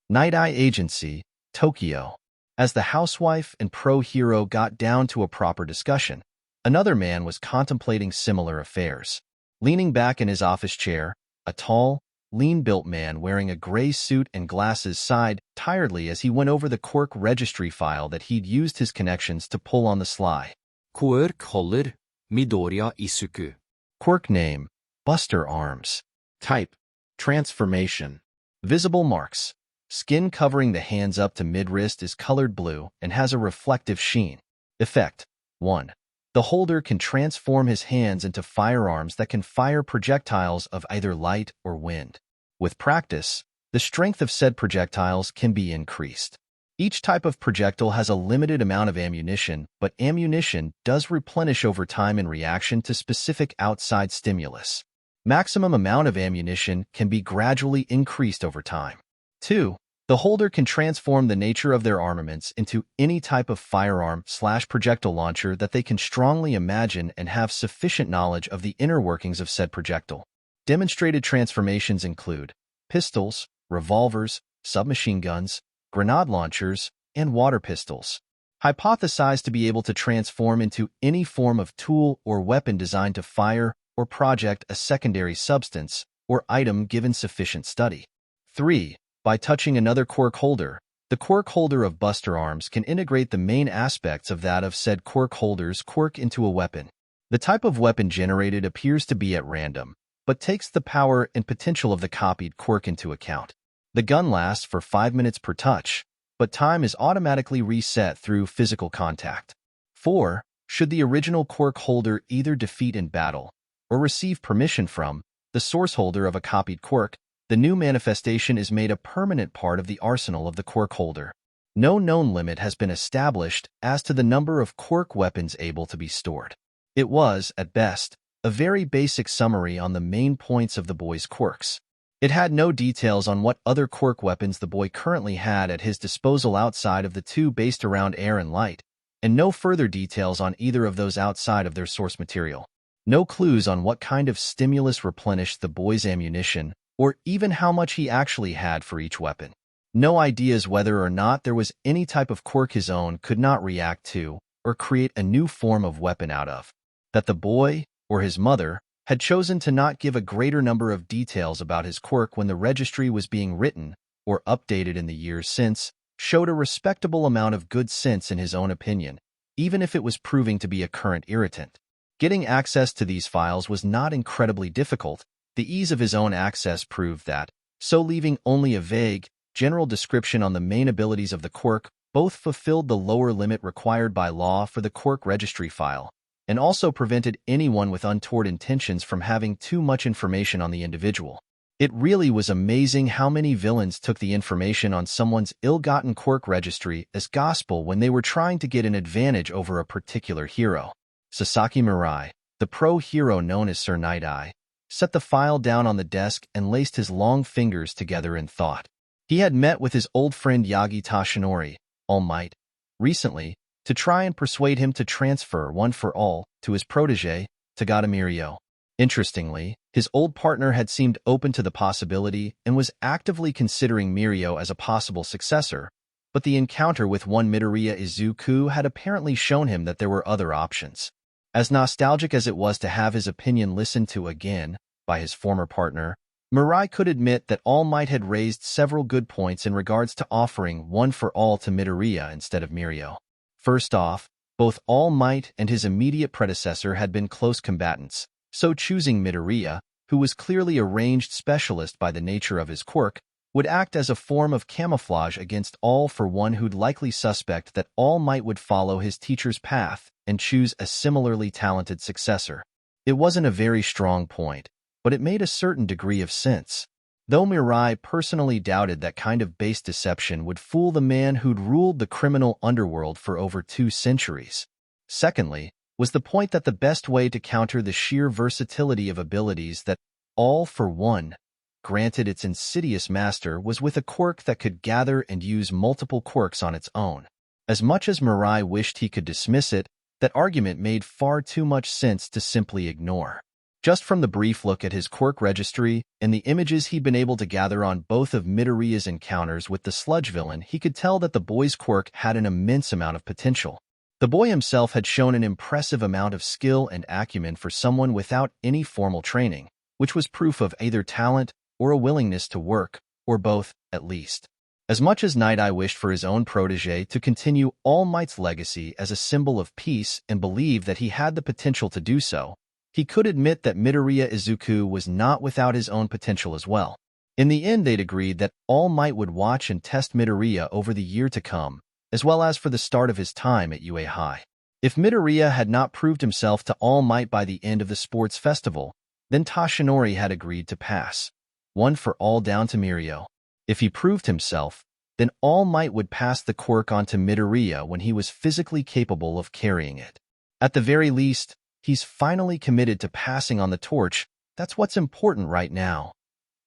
Night Eye Agency, Tokyo. As the housewife and pro-hero got down to a proper discussion, another man was contemplating similar affairs. Leaning back in his office chair, a tall, lean-built man wearing a gray suit and glasses sighed tiredly as he went over the Quirk registry file that he'd used his connections to pull on the sly. Quirk holder, Midoriya Izuku. Quirk name, Buster Arms. Type, transformation. Visible marks. Skin covering the hands up to mid-wrist is colored blue and has a reflective sheen. Effect, 1. The holder can transform his hands into firearms that can fire projectiles of either light or wind. With practice, the strength of said projectiles can be increased. Each type of projectile has a limited amount of ammunition, but ammunition does replenish over time in reaction to specific outside stimulus. Maximum amount of ammunition can be gradually increased over time. 2. The holder can transform the nature of their armaments into any type of firearm/projectile launcher that they can strongly imagine and have sufficient knowledge of the inner workings of said projectile. Demonstrated transformations include pistols, revolvers, submachine guns, grenade launchers, and water pistols. Hypothesized to be able to transform into any form of tool or weapon designed to fire or project a secondary substance or item given sufficient study. 3. By touching another quirk holder, the quirk holder of Buster Arms can integrate the main aspects of that of said quirk holder's quirk into a weapon. The type of weapon generated appears to be at random, but takes the power and potential of the copied quirk into account. The gun lasts for 5 minutes per touch, but time is automatically reset through physical contact. 4. Should the original quirk holder either defeat in battle or receive permission from the source holder of a copied quirk, the new manifestation is made a permanent part of the arsenal of the quirk holder. No known limit has been established as to the number of quirk weapons able to be stored. It was, at best, a very basic summary on the main points of the boy's quirks. It had no details on what other quirk weapons the boy currently had at his disposal outside of the two based around air and light, and no further details on either of those outside of their source material. No clues on what kind of stimulus replenished the boy's ammunition, or even how much he actually had for each weapon. No ideas whether or not there was any type of quirk his own could not react to or create a new form of weapon out of. That the boy, or his mother, had chosen to not give a greater number of details about his quirk when the registry was being written or updated in the years since, showed a respectable amount of good sense in his own opinion, even if it was proving to be a current irritant. Getting access to these files was not incredibly difficult. The ease of his own access proved that, so leaving only a vague, general description on the main abilities of the quirk, both fulfilled the lower limit required by law for the quirk registry file, and also prevented anyone with untoward intentions from having too much information on the individual. It really was amazing how many villains took the information on someone's ill-gotten quirk registry as gospel when they were trying to get an advantage over a particular hero. Sasaki Mirai, the pro-hero known as Sir Night-Eye, set the file down on the desk and laced his long fingers together in thought. He had met with his old friend Yagi Tashinori, All Might, recently, to try and persuade him to transfer One for All to his protege, Tagada Mirio. Interestingly, his old partner had seemed open to the possibility and was actively considering Mirio as a possible successor, but the encounter with one Midoriya Izuku had apparently shown him that there were other options. As nostalgic as it was to have his opinion listened to again by his former partner, Mirai could admit that All Might had raised several good points in regards to offering One for All to Midoriya instead of Mirio. First off, both All Might and his immediate predecessor had been close combatants, so choosing Midoriya, who was clearly a ranged specialist by the nature of his quirk, would act as a form of camouflage against All for One who'd likely suspect that All Might would follow his teacher's path and choose a similarly talented successor. It wasn't a very strong point, but it made a certain degree of sense. Though Mirai personally doubted that kind of base deception would fool the man who'd ruled the criminal underworld for over 2 centuries. Secondly, was the point that the best way to counter the sheer versatility of abilities that All for One granted its insidious master was with a quirk that could gather and use multiple quirks on its own. As much as Mirai wished he could dismiss it, that argument made far too much sense to simply ignore. Just from the brief look at his quirk registry and the images he'd been able to gather on both of Midoriya's encounters with the sludge villain, he could tell that the boy's quirk had an immense amount of potential. The boy himself had shown an impressive amount of skill and acumen for someone without any formal training, which was proof of either talent or a willingness to work, or both, at least. As much as Night-Eye wished for his own protege to continue All Might's legacy as a symbol of peace and believed that he had the potential to do so, he could admit that Midoriya Izuku was not without his own potential as well. In the end, they'd agreed that All Might would watch and test Midoriya over the year to come, as well as for the start of his time at UA High. If Midoriya had not proved himself to All Might by the end of the sports festival, then Tashinori had agreed to pass One for All down to Mirio. If he proved himself, then All Might would pass the quirk on to Midoriya when he was physically capable of carrying it. At the very least, he's finally committed to passing on the torch. That's what's important right now.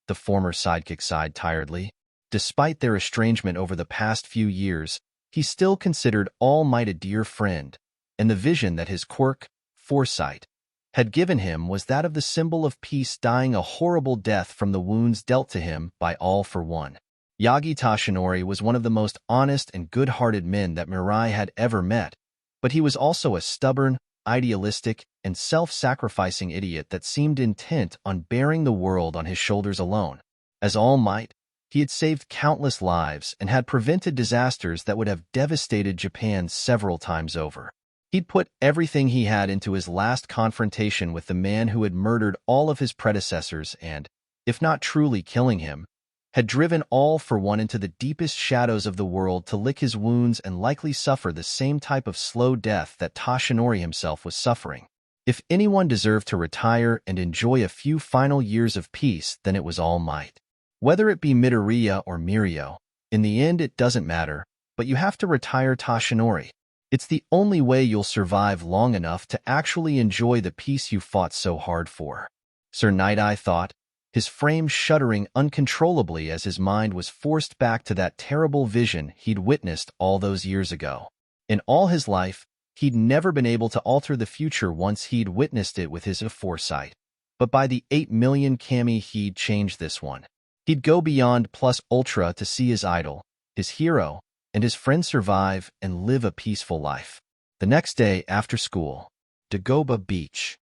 The former sidekick sighed tiredly. Despite their estrangement over the past few years, he still considered All Might a dear friend, and the vision that his quirk, Foresight, had given him was that of the symbol of peace dying a horrible death from the wounds dealt to him by All for One. Yagi Toshinori was one of the most honest and good-hearted men that Mirai had ever met, but he was also a stubborn, idealistic, and self-sacrificing idiot that seemed intent on bearing the world on his shoulders alone. As All Might, he had saved countless lives and had prevented disasters that would have devastated Japan several times over. He'd put everything he had into his last confrontation with the man who had murdered all of his predecessors and, if not truly killing him, had driven All for One into the deepest shadows of the world to lick his wounds and likely suffer the same type of slow death that Toshinori himself was suffering. If anyone deserved to retire and enjoy a few final years of peace, then it was All Might. Whether it be Midoriya or Mirio, in the end it doesn't matter, but you have to retire Toshinori. It's the only way you'll survive long enough to actually enjoy the peace you fought so hard for. Sir Night-Eye thought, his frame shuddering uncontrollably as his mind was forced back to that terrible vision he'd witnessed all those years ago. In all his life, he'd never been able to alter the future once he'd witnessed it with his foresight. But by the 8 million kami he'd change this one. He'd go beyond plus ultra to see his idol, his hero, and his friend survive and live a peaceful life. The next day after school, Dagoba Beach.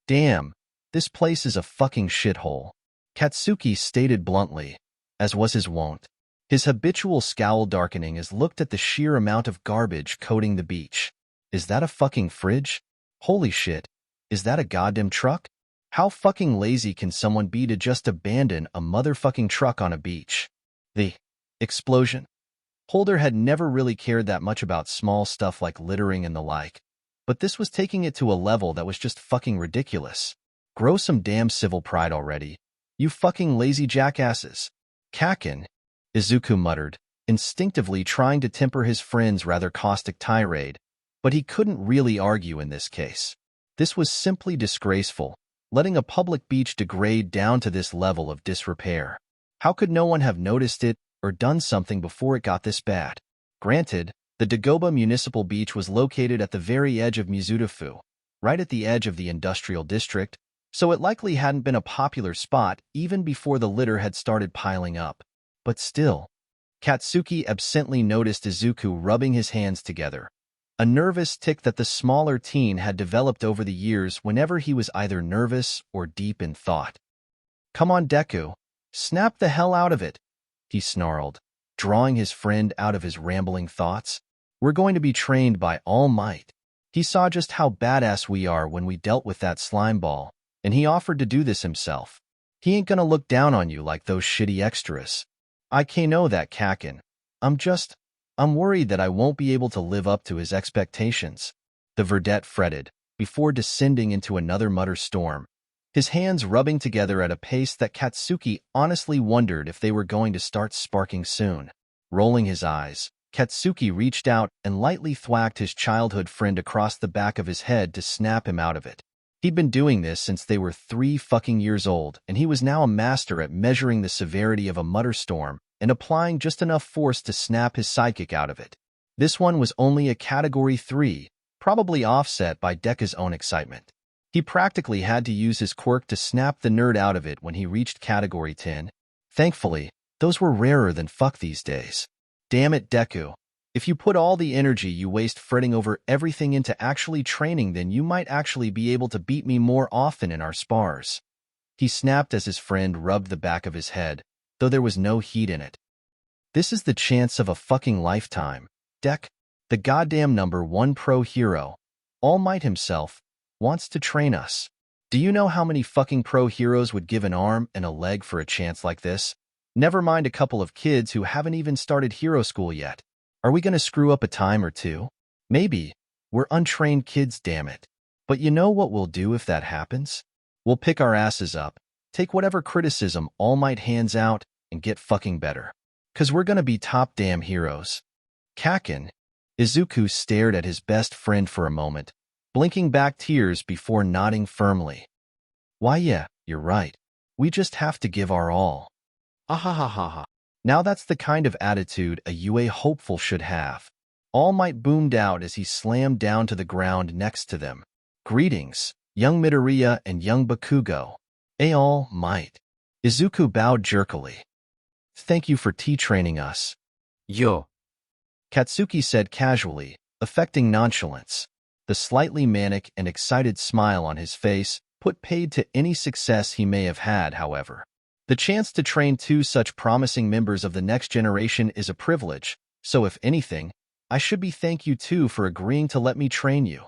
Damn, this place is a fucking shithole. Katsuki stated bluntly, as was his wont. His habitual scowl darkening as looked at the sheer amount of garbage coating the beach. Is that a fucking fridge? Holy shit, is that a goddamn truck? How fucking lazy can someone be to just abandon a motherfucking truck on a beach? The explosion. Holder had never really cared that much about small stuff like littering and the like, but this was taking it to a level that was just fucking ridiculous. Grow some damn civil pride already. You fucking lazy jackasses. Kakin, Izuku muttered, instinctively trying to temper his friend's rather caustic tirade, but he couldn't really argue in this case. This was simply disgraceful, letting a public beach degrade down to this level of disrepair. How could no one have noticed it or done something before it got this bad? Granted, the Dagoba Municipal Beach was located at the very edge of Mizudafu, right at the edge of the industrial district, so it likely hadn't been a popular spot even before the litter had started piling up. But still, Katsuki absently noticed Izuku rubbing his hands together, a nervous tic that the smaller teen had developed over the years whenever he was either nervous or deep in thought. "Come on, Deku, snap the hell out of it," he snarled, drawing his friend out of his rambling thoughts. "We're going to be trained by All Might. He saw just how badass we are when we dealt with that slime ball, and he offered to do this himself. He ain't gonna look down on you like those shitty extras. I can't know that, Kakin. I'm worried that I won't be able to live up to his expectations." The verdette fretted, before descending into another mutter storm, his hands rubbing together at a pace that Katsuki honestly wondered if they were going to start sparking soon. Rolling his eyes, Katsuki reached out and lightly thwacked his childhood friend across the back of his head to snap him out of it. He'd been doing this since they were 3 fucking years old, and he was now a master at measuring the severity of a mutter storm and applying just enough force to snap his sidekick out of it. This one was only a Category 3, probably offset by Deka's own excitement. He practically had to use his quirk to snap the nerd out of it when he reached Category 10. Thankfully, those were rarer than fuck these days. Damn it, Deku. If you put all the energy you waste fretting over everything into actually training, then you might actually be able to beat me more often in our spars. He snapped as his friend rubbed the back of his head, though there was no heat in it. This is the chance of a fucking lifetime. Dek, the goddamn #1 pro hero, All Might himself, wants to train us. Do you know how many fucking pro heroes would give an arm and a leg for a chance like this? Never mind a couple of kids who haven't even started hero school yet. Are we going to screw up a time or two? Maybe. We're untrained kids, damn it. But you know what we'll do if that happens? We'll pick our asses up, take whatever criticism All Might hands out, and get fucking better. 'Cause we're gonna be top damn heroes. Kakin. Izuku stared at his best friend for a moment, blinking back tears before nodding firmly. Why yeah, you're right. We just have to give our all. Ahahaha. Now that's the kind of attitude a UA hopeful should have. All Might boomed out as he slammed down to the ground next to them. Greetings, young Midoriya and young Bakugo. All Might. Izuku bowed jerkily. Thank you for training us. Yo. Katsuki said casually, affecting nonchalance. The slightly manic and excited smile on his face put paid to any success he may have had, however. The chance to train two such promising members of the next generation is a privilege, so if anything, I should be thank you too for agreeing to let me train you.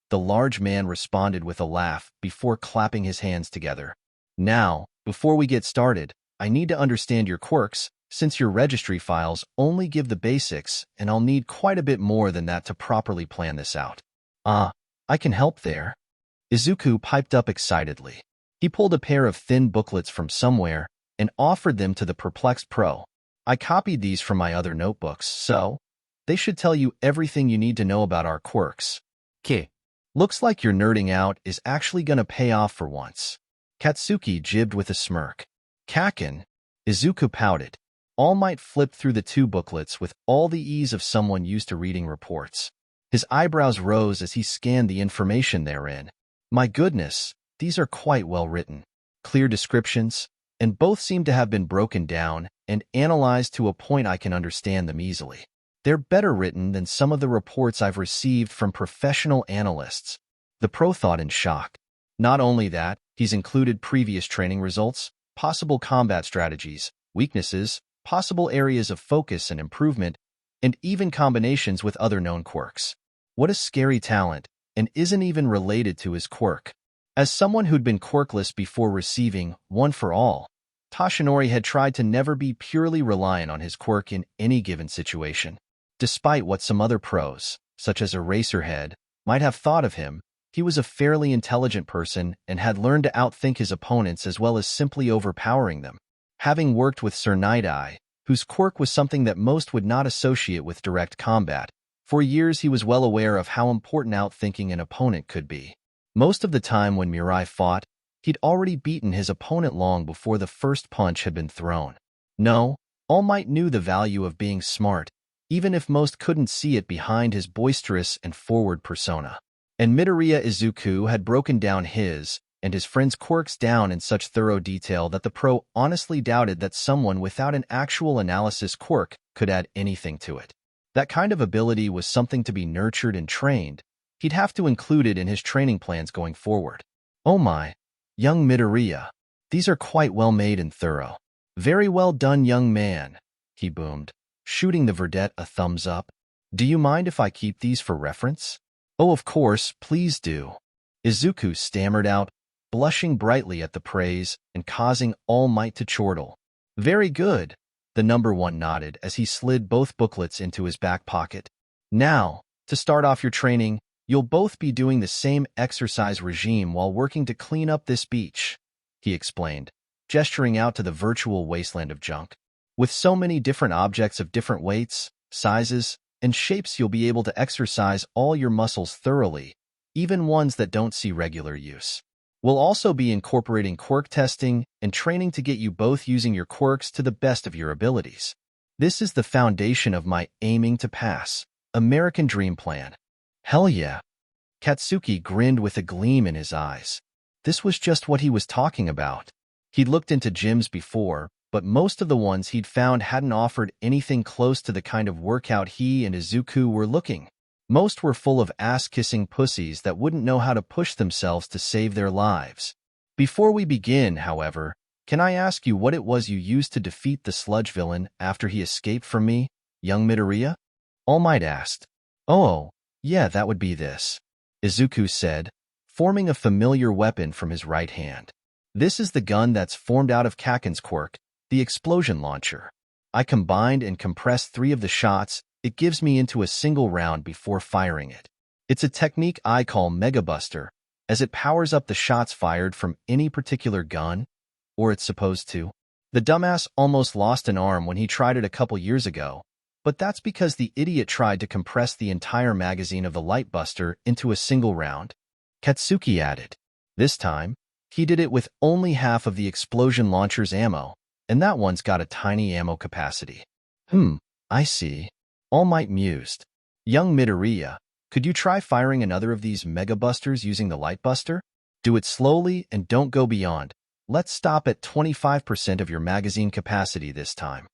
The large man responded with a laugh before clapping his hands together. Now, before we get started, I need to understand your quirks, since your registry files only give the basics, and I'll need quite a bit more than that to properly plan this out. I can help there. Izuku piped up excitedly. He pulled a pair of thin booklets from somewhere and offered them to the perplexed pro. I copied these from my other notebooks, so they should tell you everything you need to know about our quirks. K. Looks like your nerding out is actually gonna pay off for once. Katsuki jibbed with a smirk. Kakin. Izuku pouted. All Might flipped through the two booklets with all the ease of someone used to reading reports. His eyebrows rose as he scanned the information therein. My goodness, these are quite well written. Clear descriptions, and both seem to have been broken down and analyzed to a point I can understand them easily. They're better written than some of the reports I've received from professional analysts. The pro thought in shock. Not only that, he's included previous training results, possible combat strategies, weaknesses, possible areas of focus and improvement, and even combinations with other known quirks. What a scary talent, and isn't even related to his quirk. As someone who'd been quirkless before receiving One for All, Toshinori had tried to never be purely reliant on his quirk in any given situation. Despite what some other pros, such as Eraserhead, might have thought of him, he was a fairly intelligent person and had learned to outthink his opponents as well as simply overpowering them. Having worked with Sir Night-Eye, whose quirk was something that most would not associate with direct combat, for years he was well aware of how important outthinking an opponent could be. Most of the time when Mirai fought, he'd already beaten his opponent long before the first punch had been thrown. No, All Might knew the value of being smart, even if most couldn't see it behind his boisterous and forward persona. And Midoriya Izuku had broken down his and his friend's quirks down in such thorough detail that the pro honestly doubted that someone without an actual analysis quirk could add anything to it. That kind of ability was something to be nurtured and trained. He'd have to include it in his training plans going forward. Oh my, young Midoriya, these are quite well made and thorough. Very well done, young man, he boomed, shooting the verdette a thumbs up. Do you mind if I keep these for reference? Oh, of course, please do. Izuku stammered out, blushing brightly at the praise and causing All Might to chortle. Very good, the number one nodded as he slid both booklets into his back pocket. Now, to start off your training, you'll both be doing the same exercise regime while working to clean up this beach, he explained, gesturing out to the virtual wasteland of junk. With so many different objects of different weights, sizes, and shapes, you'll be able to exercise all your muscles thoroughly, even ones that don't see regular use. We'll also be incorporating quirk testing and training to get you both using your quirks to the best of your abilities. This is the foundation of my aiming to pass American Dream Plan. Hell yeah. Katsuki grinned with a gleam in his eyes. This was just what he was talking about. He'd looked into gyms before, but most of the ones he'd found hadn't offered anything close to the kind of workout he and Izuku were looking. Most were full of ass-kissing pussies that wouldn't know how to push themselves to save their lives. Before we begin, however, can I ask you what it was you used to defeat the sludge villain after he escaped from me, young Midoriya? All Might asked. Oh, yeah, that would be this, Izuku said, forming a familiar weapon from his right hand. This is the gun that's formed out of Kakin's quirk, the explosion launcher. I combined and compressed 3 of the shots it gives me into a single round before firing it. It's a technique I call Mega Buster, as it powers up the shots fired from any particular gun, or it's supposed to. The dumbass almost lost an arm when he tried it a couple years ago, but that's because the idiot tried to compress the entire magazine of the Lightbuster into a single round. Katsuki added. This time, he did it with only half of the explosion launcher's ammo, and that one's got a tiny ammo capacity. I see. All Might mused. Young Midoriya, could you try firing another of these Mega Busters using the Lightbuster? Do it slowly and don't go beyond. Let's stop at 25% of your magazine capacity this time.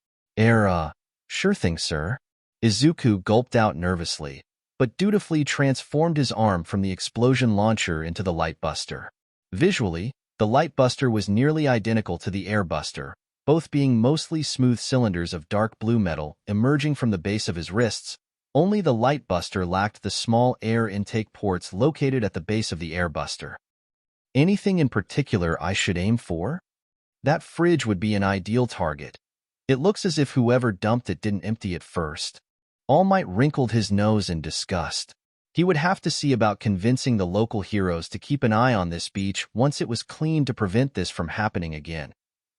Sure thing, sir. Izuku gulped out nervously, but dutifully transformed his arm from the explosion launcher into the Lightbuster. Visually, the Lightbuster was nearly identical to the Airbuster, both being mostly smooth cylinders of dark blue metal emerging from the base of his wrists. Only the Lightbuster lacked the small air intake ports located at the base of the Airbuster. Anything in particular I should aim for? That fridge would be an ideal target. It looks as if whoever dumped it didn't empty it first. All Might wrinkled his nose in disgust. He would have to see about convincing the local heroes to keep an eye on this beach once it was cleaned to prevent this from happening again.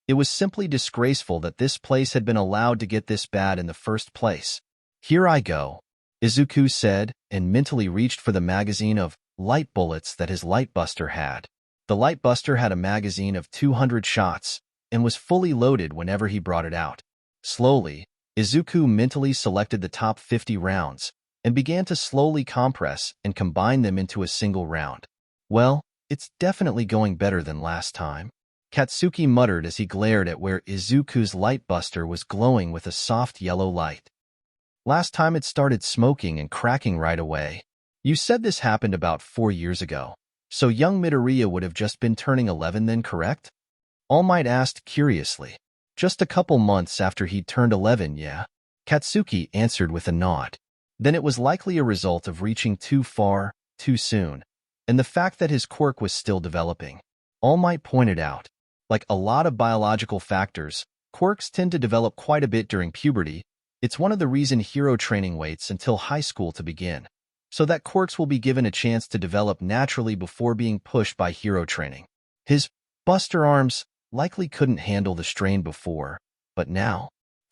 It was simply disgraceful that this place had been allowed to get this bad in the first place. Here I go, Izuku said, and mentally reached for the magazine of light bullets that his Lightbuster had. The Lightbuster had a magazine of 200 shots and was fully loaded whenever he brought it out. Slowly, Izuku mentally selected the top 50 rounds and began to slowly compress and combine them into a single round. Well, it's definitely going better than last time, Katsuki muttered as he glared at where Izuku's Lightbuster was glowing with a soft yellow light. Last time it started smoking and cracking right away. You said this happened about 4 years ago. So young Midoriya would have just been turning 11 then, correct? All Might asked curiously. Just a couple months after he'd turned 11, yeah? Katsuki answered with a nod. Then it was likely a result of reaching too far, too soon, and the fact that his quirk was still developing. All Might pointed out. Like a lot of biological factors, quirks tend to develop quite a bit during puberty. It's one of the reasons hero training waits until high school to begin, so that quirks will be given a chance to develop naturally before being pushed by hero training. His buster arms likely couldn't handle the strain before, but now,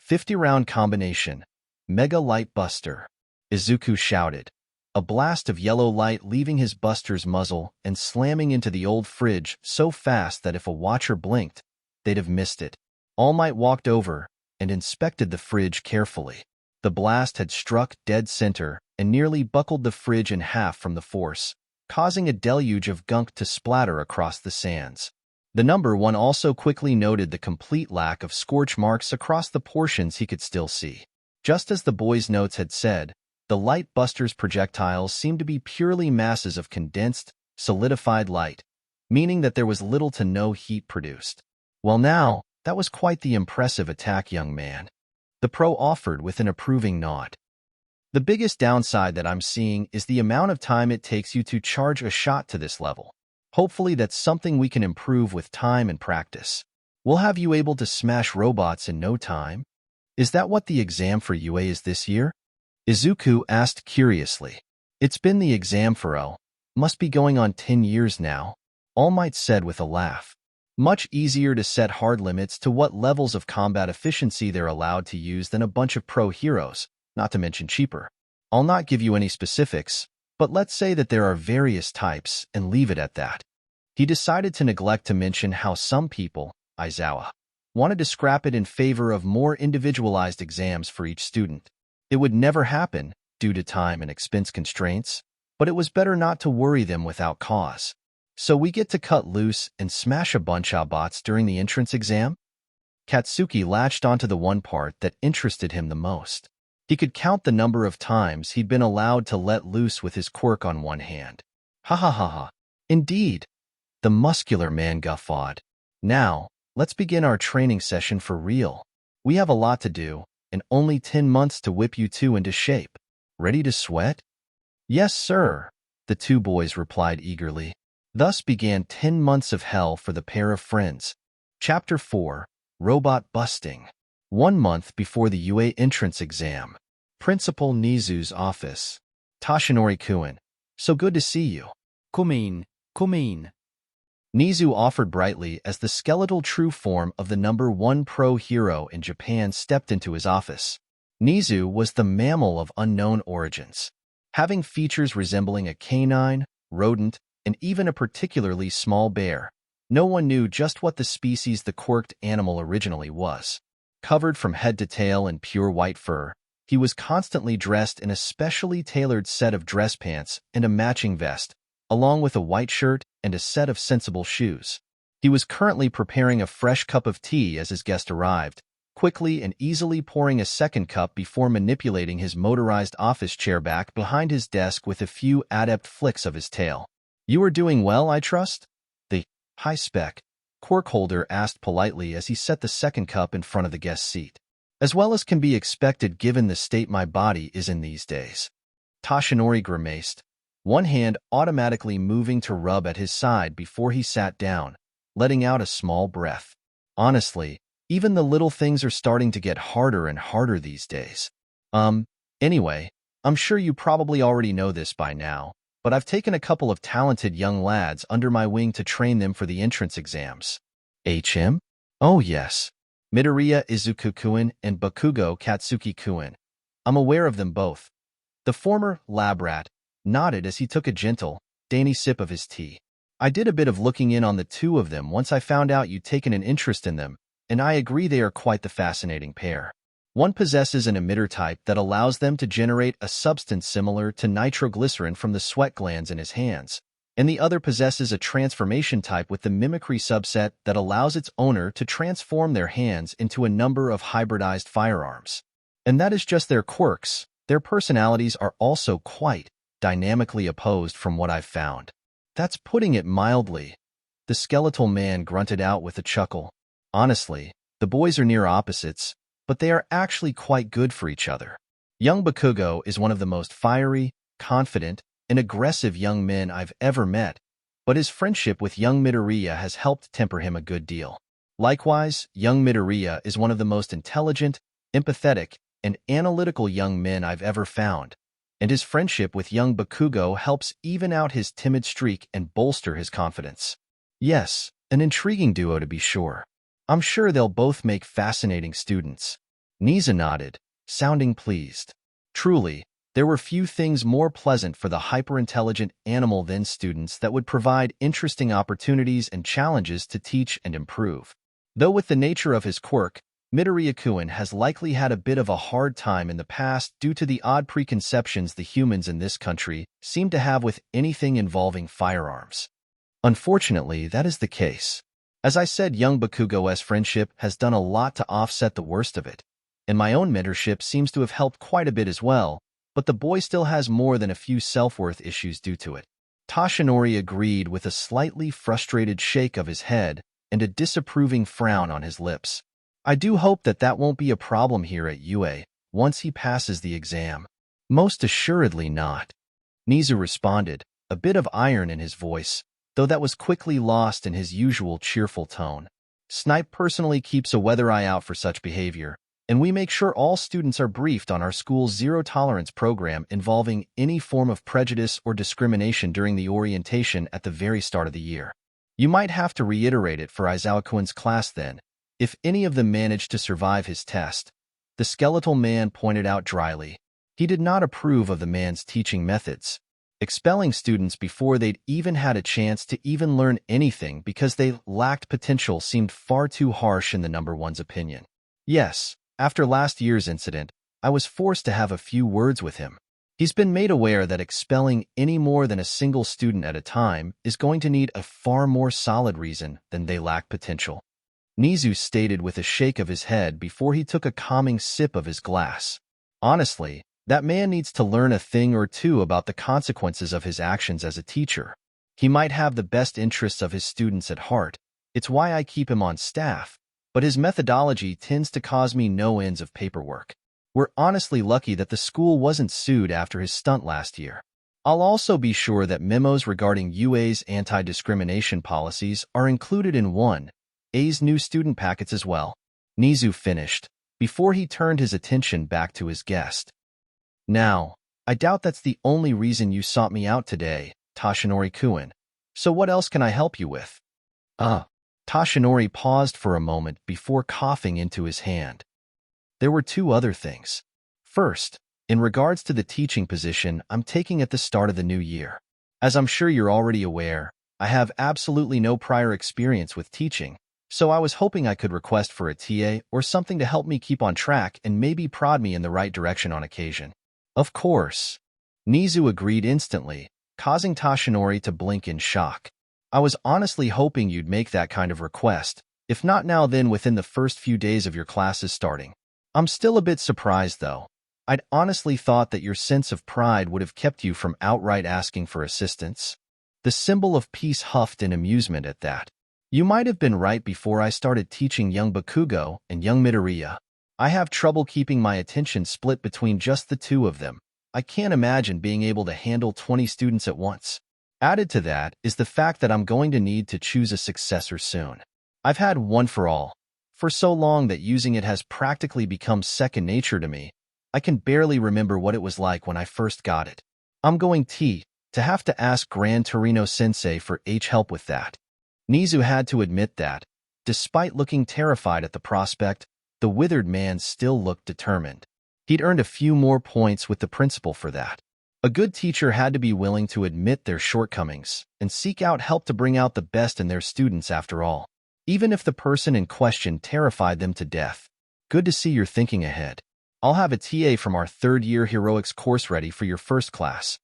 50-round combination, Mega Light Buster, Izuku shouted, a blast of yellow light leaving his buster's muzzle and slamming into the old fridge so fast that if a watcher blinked, they'd have missed it. All Might walked over and inspected the fridge carefully. The blast had struck dead center and nearly buckled the fridge in half from the force, causing a deluge of gunk to splatter across the sands. The number one also quickly noted the complete lack of scorch marks across the portions he could still see. Just as the boy's notes had said, the Light Buster's projectiles seemed to be purely masses of condensed, solidified light, meaning that there was little to no heat produced. Well now, that was quite the impressive attack, young man, the pro offered with an approving nod. The biggest downside that I'm seeing is the amount of time it takes you to charge a shot to this level. Hopefully that's something we can improve with time and practice. We'll have you able to smash robots in no time. Is that what the exam for UA is this year? Izuku asked curiously. It's been the exam for must be going on 10 years now, All Might said with a laugh. Much easier to set hard limits to what levels of combat efficiency they're allowed to use than a bunch of pro heroes, not to mention cheaper. I'll not give you any specifics, but let's say that there are various types and leave it at that. He decided to neglect to mention how some people, Aizawa, wanted to scrap it in favor of more individualized exams for each student. It would never happen, due to time and expense constraints, but it was better not to worry them without cause. So we get to cut loose and smash a bunch of bots during the entrance exam? Katsuki latched onto the one part that interested him the most. He could count the number of times he'd been allowed to let loose with his quirk on one hand. Ha ha ha ha. Indeed. The muscular man guffawed. Now, let's begin our training session for real. We have a lot to do, and only 10 months to whip you two into shape. Ready to sweat? Yes, sir, the two boys replied eagerly. Thus began 10 months of hell for the pair of friends. Chapter 4, Robot Busting. 1 month before the UA entrance exam. Principal Nizu's office. Toshinori-kun, so good to see you. Come in, come in. Nizu offered brightly as the skeletal true form of the #1 pro hero in Japan stepped into his office. Nizu was the mammal of unknown origins, having features resembling a canine, rodent, and even a particularly small bear. No one knew just what the species the quirked animal originally was. Covered from head to tail in pure white fur, he was constantly dressed in a specially tailored set of dress pants and a matching vest, along with a white shirt and a set of sensible shoes. He was currently preparing a fresh cup of tea as his guest arrived, quickly and easily pouring a second cup before manipulating his motorized office chair back behind his desk with a few adept flicks of his tail. "You are doing well, I trust?" The high-spec quirk holder asked politely as he set the second cup in front of the guest's seat. "As well as can be expected given the state my body is in these days." Toshinori grimaced, one hand automatically moving to rub at his side before he sat down, letting out a small breath. Honestly, even the little things are starting to get harder and harder these days. Anyway, I'm sure you probably already know this by now, but I've taken a couple of talented young lads under my wing to train them for the entrance exams. HM? Oh yes. Midoriya Izuku-kun and Bakugo Katsuki-kun. I'm aware of them both. The former lab rat nodded as he took a gentle, dainty sip of his tea. "I did a bit of looking in on the two of them once I found out you'd taken an interest in them, and I agree they are quite the fascinating pair. One possesses an emitter type that allows them to generate a substance similar to nitroglycerin from the sweat glands in his hands, and the other possesses a transformation type with the mimicry subset that allows its owner to transform their hands into a number of hybridized firearms. And that is just their quirks. Their personalities are also quite dynamically opposed from what I've found." "That's putting it mildly," the skeletal man grunted out with a chuckle. "Honestly, the boys are near opposites, but they are actually quite good for each other. Young Bakugo is one of the most fiery, confident, and aggressive young men I've ever met, but his friendship with young Midoriya has helped temper him a good deal. Likewise, young Midoriya is one of the most intelligent, empathetic, and analytical young men I've ever found, and his friendship with young Bakugo helps even out his timid streak and bolster his confidence. Yes, an intriguing duo to be sure. I'm sure they'll both make fascinating students." Nizu nodded, sounding pleased. Truly, there were few things more pleasant for the hyper-intelligent animal than students that would provide interesting opportunities and challenges to teach and improve. Though with the nature of his quirk, Midoriya-kun has likely had a bit of a hard time in the past due to the odd preconceptions the humans in this country seem to have with anything involving firearms. Unfortunately, that is the case. As I said, young Bakugo's friendship has done a lot to offset the worst of it, and my own mentorship seems to have helped quite a bit as well, but the boy still has more than a few self-worth issues due to it. Toshinori agreed with a slightly frustrated shake of his head and a disapproving frown on his lips. "I do hope that won't be a problem here at UA once he passes the exam." "Most assuredly not," Nizu responded, a bit of iron in his voice, though that was quickly lost in his usual cheerful tone. "Snipe personally keeps a weather eye out for such behavior, and we make sure all students are briefed on our school's zero-tolerance program involving any form of prejudice or discrimination during the orientation at the very start of the year. You might have to reiterate it for Izuku-kun's class then, if any of them manage to survive his test," the skeletal man pointed out dryly. He did not approve of the man's teaching methods. Expelling students before they'd even had a chance to even learn anything because they lacked potential seemed far too harsh in the #1's opinion. Yes, after last year's incident, I was forced to have a few words with him. He's been made aware that expelling any more than a single student at a time is going to need a far more solid reason than they lack potential. Nizu stated with a shake of his head before he took a calming sip of his glass. Honestly, that man needs to learn a thing or two about the consequences of his actions as a teacher. He might have the best interests of his students at heart. It's why I keep him on staff, but his methodology tends to cause me no ends of paperwork. We're honestly lucky that the school wasn't sued after his stunt last year. I'll also be sure that memos regarding UA's anti-discrimination policies are included in 1A's new student packets as well. Nizu finished, before he turned his attention back to his guest. "Now, I doubt that's the only reason you sought me out today, Toshinori-kun. So what else can I help you with?" Uh. Tashinori paused for a moment before coughing into his hand. There were two other things. First, in regards to the teaching position I'm taking at the start of the new year. As I'm sure you're already aware, I have absolutely no prior experience with teaching, so I was hoping I could request for a TA or something to help me keep on track and maybe prod me in the right direction on occasion. Of course. Nizu agreed instantly, causing Tashinori to blink in shock. I was honestly hoping you'd make that kind of request, if not now then within the first few days of your classes starting. I'm still a bit surprised though. I'd honestly thought that your sense of pride would have kept you from outright asking for assistance. The symbol of peace huffed in amusement at that. You might have been right before I started teaching young Bakugo and young Midoriya. I have trouble keeping my attention split between just the two of them. I can't imagine being able to handle 20 students at once. Added to that is the fact that I'm going to need to choose a successor soon. I've had one for all for so long that using it has practically become second nature to me. I can barely remember what it was like when I first got it. I'm going to have to ask Gran Torino-sensei for help with that. Nizu had to admit that, despite looking terrified at the prospect, the withered man still looked determined. He'd earned a few more points with the principal for that. A good teacher had to be willing to admit their shortcomings and seek out help to bring out the best in their students after all, even if the person in question terrified them to death. Good to see you're thinking ahead. I'll have a TA from our third-year heroics course ready for your first class.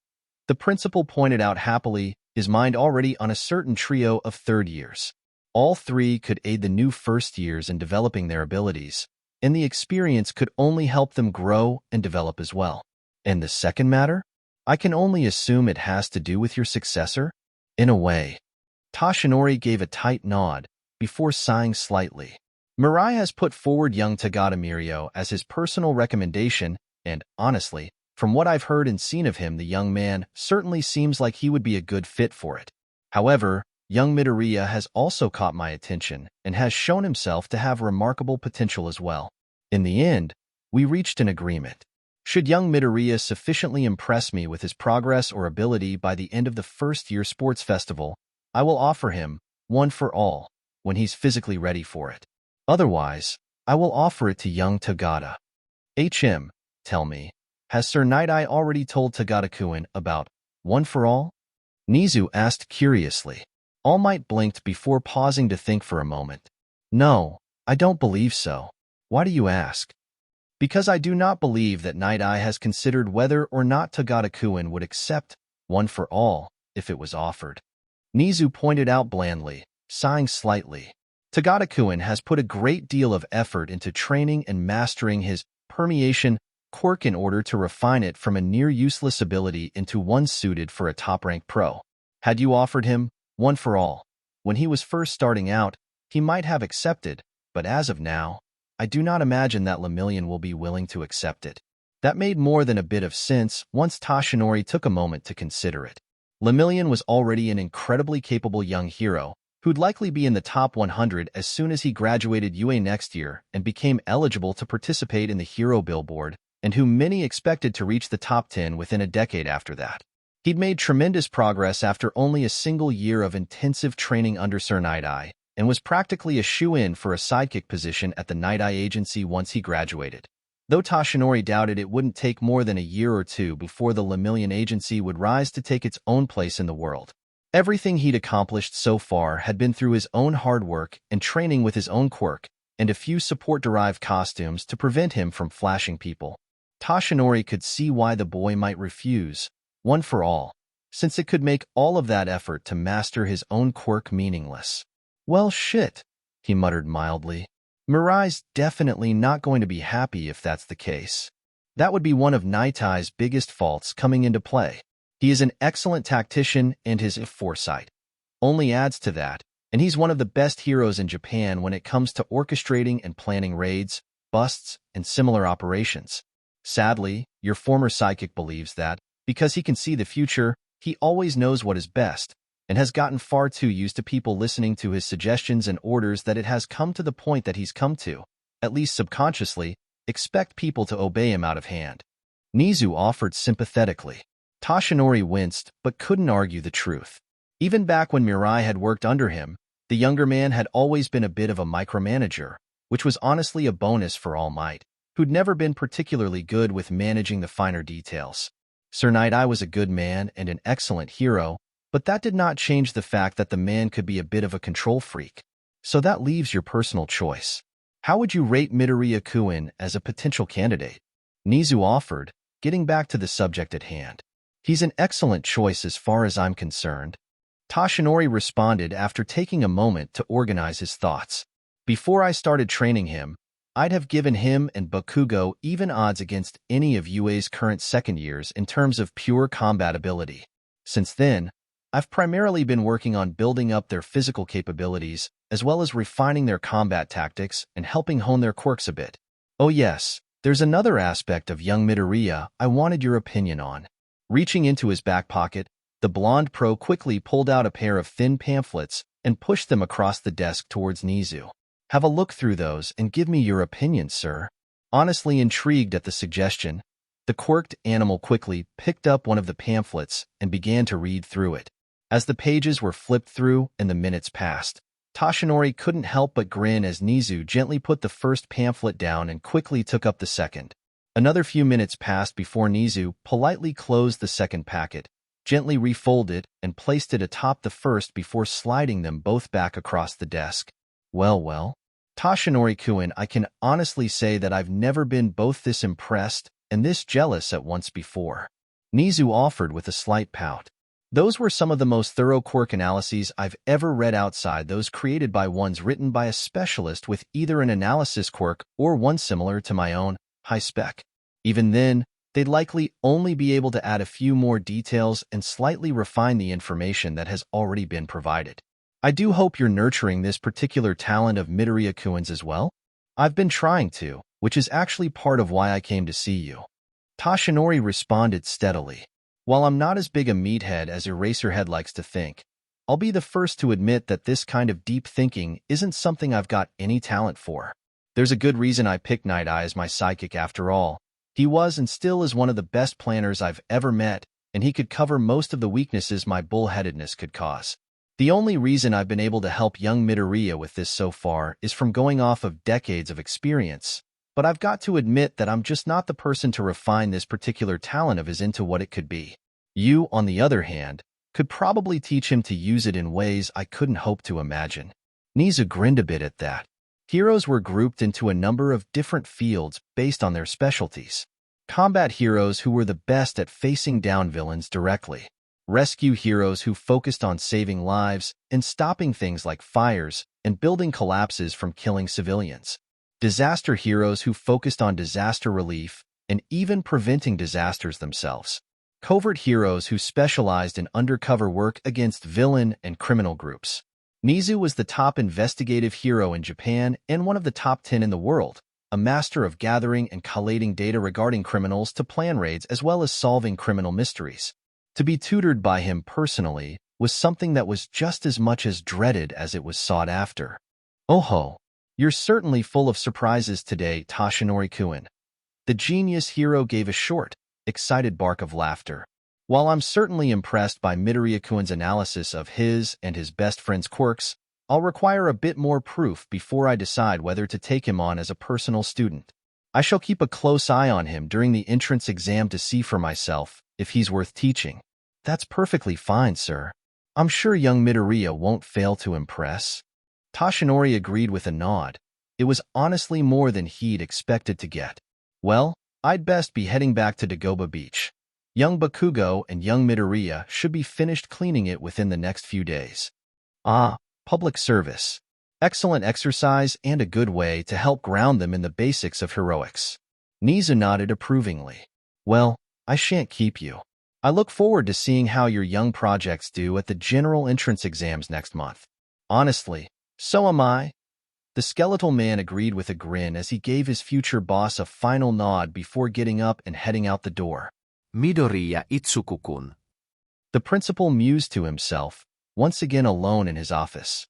The principal pointed out happily, his mind already on a certain trio of third years. All three could aid the new first years in developing their abilities, and the experience could only help them grow and develop as well. And the second matter? I can only assume it has to do with your successor? In a way. Tashinori gave a tight nod, before sighing slightly. Mirai has put forward young Tagada Mirio as his personal recommendation, and, honestly, from what I've heard and seen of him, the young man certainly seems like he would be a good fit for it. However, young Midoriya has also caught my attention and has shown himself to have remarkable potential as well. In the end, we reached an agreement. Should young Midoriya sufficiently impress me with his progress or ability by the end of the first-year sports festival, I will offer him, one for all, when he's physically ready for it. Otherwise, I will offer it to young Tagada. Tell me, has Sir Night-Eye already told Tagada-kun about one for all? Nizu asked curiously. All Might blinked before pausing to think for a moment. No, I don't believe so. Why do you ask? Because I do not believe that Night-Eye has considered whether or not Tagada-kun would accept one for all if it was offered. Nizu pointed out blandly, sighing slightly. Tagada-kun has put a great deal of effort into training and mastering his permeation quirk in order to refine it from a near-useless ability into one suited for a top-ranked pro. Had you offered him one for all when he was first starting out, he might have accepted, but as of now, I do not imagine that Lemillion will be willing to accept it. That made more than a bit of sense once Tashinori took a moment to consider it. Lemillion was already an incredibly capable young hero, who'd likely be in the top 100 as soon as he graduated UA next year and became eligible to participate in the Hero Billboard, and whom many expected to reach the top 10 within a decade after that. He'd made tremendous progress after only a single year of intensive training under Sir Night-Eye, and was practically a shoo-in for a sidekick position at the Night-Eye agency once he graduated. Though Tashinori doubted it wouldn't take more than a year or two before the Lemillion agency would rise to take its own place in the world. Everything he'd accomplished so far had been through his own hard work and training with his own quirk, and a few support-derived costumes to prevent him from flashing people. Tashinori could see why the boy might refuse, one for all, since it could make all of that effort to master his own quirk meaningless. Well, shit, he muttered mildly. Mirai's definitely not going to be happy if that's the case. That would be one of Night-Eye's biggest faults coming into play. He is an excellent tactician, and his foresight only adds to that, and he's one of the best heroes in Japan when it comes to orchestrating and planning raids, busts, and similar operations. Sadly, your former psychic believes that, because he can see the future, he always knows what is best, and has gotten far too used to people listening to his suggestions and orders that it has come to the point that he's come to, at least subconsciously, expect people to obey him out of hand. Nizu offered sympathetically. Tashinori winced, but couldn't argue the truth. Even back when Mirai had worked under him, The younger man had always been a bit of a micromanager, which was honestly a bonus for All Might, who'd never been particularly good with managing the finer details. Sir Night Eye was a good man and an excellent hero, but that did not change the fact that the man could be a bit of a control freak. So that leaves your personal choice. How would you rate Midoriya Izuku as a potential candidate? Nizu offered, getting back to the subject at hand. He's an excellent choice as far as I'm concerned. Toshinori responded after taking a moment to organize his thoughts. Before I started training him, I'd have given him and Bakugo even odds against any of UA's current second years in terms of pure combat ability. Since then, I've primarily been working on building up their physical capabilities, as well as refining their combat tactics and helping hone their quirks a bit. Oh yes, there's another aspect of young Midoriya I wanted your opinion on. Reaching into his back pocket, the blonde pro quickly pulled out a pair of thin pamphlets and pushed them across the desk towards Nizu. Have a look through those and give me your opinion, sir. Honestly intrigued at the suggestion, the quirked animal quickly picked up one of the pamphlets and began to read through it. As the pages were flipped through and the minutes passed, Toshinori couldn't help but grin as Nizu gently put the first pamphlet down and quickly took up the second. Another few minutes passed before Nizu politely closed the second packet, gently refolded and placed it atop the first before sliding them both back across the desk. Well, Toshinori-kun, I can honestly say that I've never been both this impressed and this jealous at once before. Nizu offered with a slight pout. Those were some of the most thorough quirk analyses I've ever read outside those created by ones written by a specialist with either an analysis quirk or one similar to my own, high spec. Even then, they'd likely only be able to add a few more details and slightly refine the information that has already been provided. I do hope you're nurturing this particular talent of Midoriya-kun's as well. I've been trying to, which is actually part of why I came to see you. Toshinori responded steadily. While I'm not as big a meathead as Eraserhead likes to think, I'll be the first to admit that this kind of deep thinking isn't something I've got any talent for. There's a good reason I picked Night Eye as my sidekick after all. He was and still is one of the best planners I've ever met, and he could cover most of the weaknesses my bullheadedness could cause. The only reason I've been able to help young Midoriya with this so far is from going off of decades of experience, but I've got to admit that I'm just not the person to refine this particular talent of his into what it could be. You, on the other hand, could probably teach him to use it in ways I couldn't hope to imagine. Nizu grinned a bit at that. Heroes were grouped into a number of different fields based on their specialties. Combat heroes who were the best at facing down villains directly. Rescue heroes who focused on saving lives and stopping things like fires and building collapses from killing civilians. Disaster heroes who focused on disaster relief and even preventing disasters themselves. Covert heroes who specialized in undercover work against villain and criminal groups. Nizu was the top investigative hero in Japan and one of the top 10 in the world, a master of gathering and collating data regarding criminals to plan raids as well as solving criminal mysteries. To be tutored by him personally was something that was just as much as dreaded as it was sought after. Oh, you're certainly full of surprises today, Toshinori-kun. The genius hero gave a short, excited bark of laughter. While I'm certainly impressed by Midoriya-kun's analysis of his and his best friend's quirks, I'll require a bit more proof before I decide whether to take him on as a personal student. I shall keep a close eye on him during the entrance exam to see for myself if he's worth teaching. That's perfectly fine, sir. I'm sure young Midoriya won't fail to impress. Toshinori agreed with a nod. It was honestly more than he'd expected to get. Well, I'd best be heading back to Dagoba Beach. Young Bakugo and young Midoriya should be finished cleaning it within the next few days. Public service. Excellent exercise and a good way to help ground them in the basics of heroics. Nizu nodded approvingly. Well, I shan't keep you. I look forward to seeing how your young projects do at the general entrance exams next month. Honestly, so am I. The skeletal man agreed with a grin as he gave his future boss a final nod before getting up and heading out the door. Midoriya Izuku-kun. The principal mused to himself, once again alone in his office.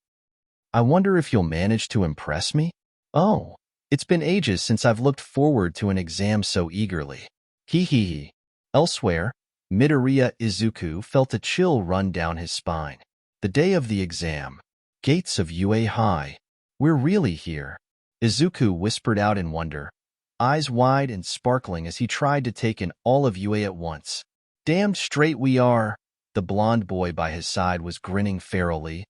I wonder if you'll manage to impress me? Oh, it's been ages since I've looked forward to an exam so eagerly. Hee. Elsewhere, Midoriya Izuku felt a chill run down his spine. The day of the exam. Gates of UA High. We're really here. Izuku whispered out in wonder, eyes wide and sparkling as he tried to take in all of UA at once. Damned straight we are. The blonde boy by his side was grinning ferally,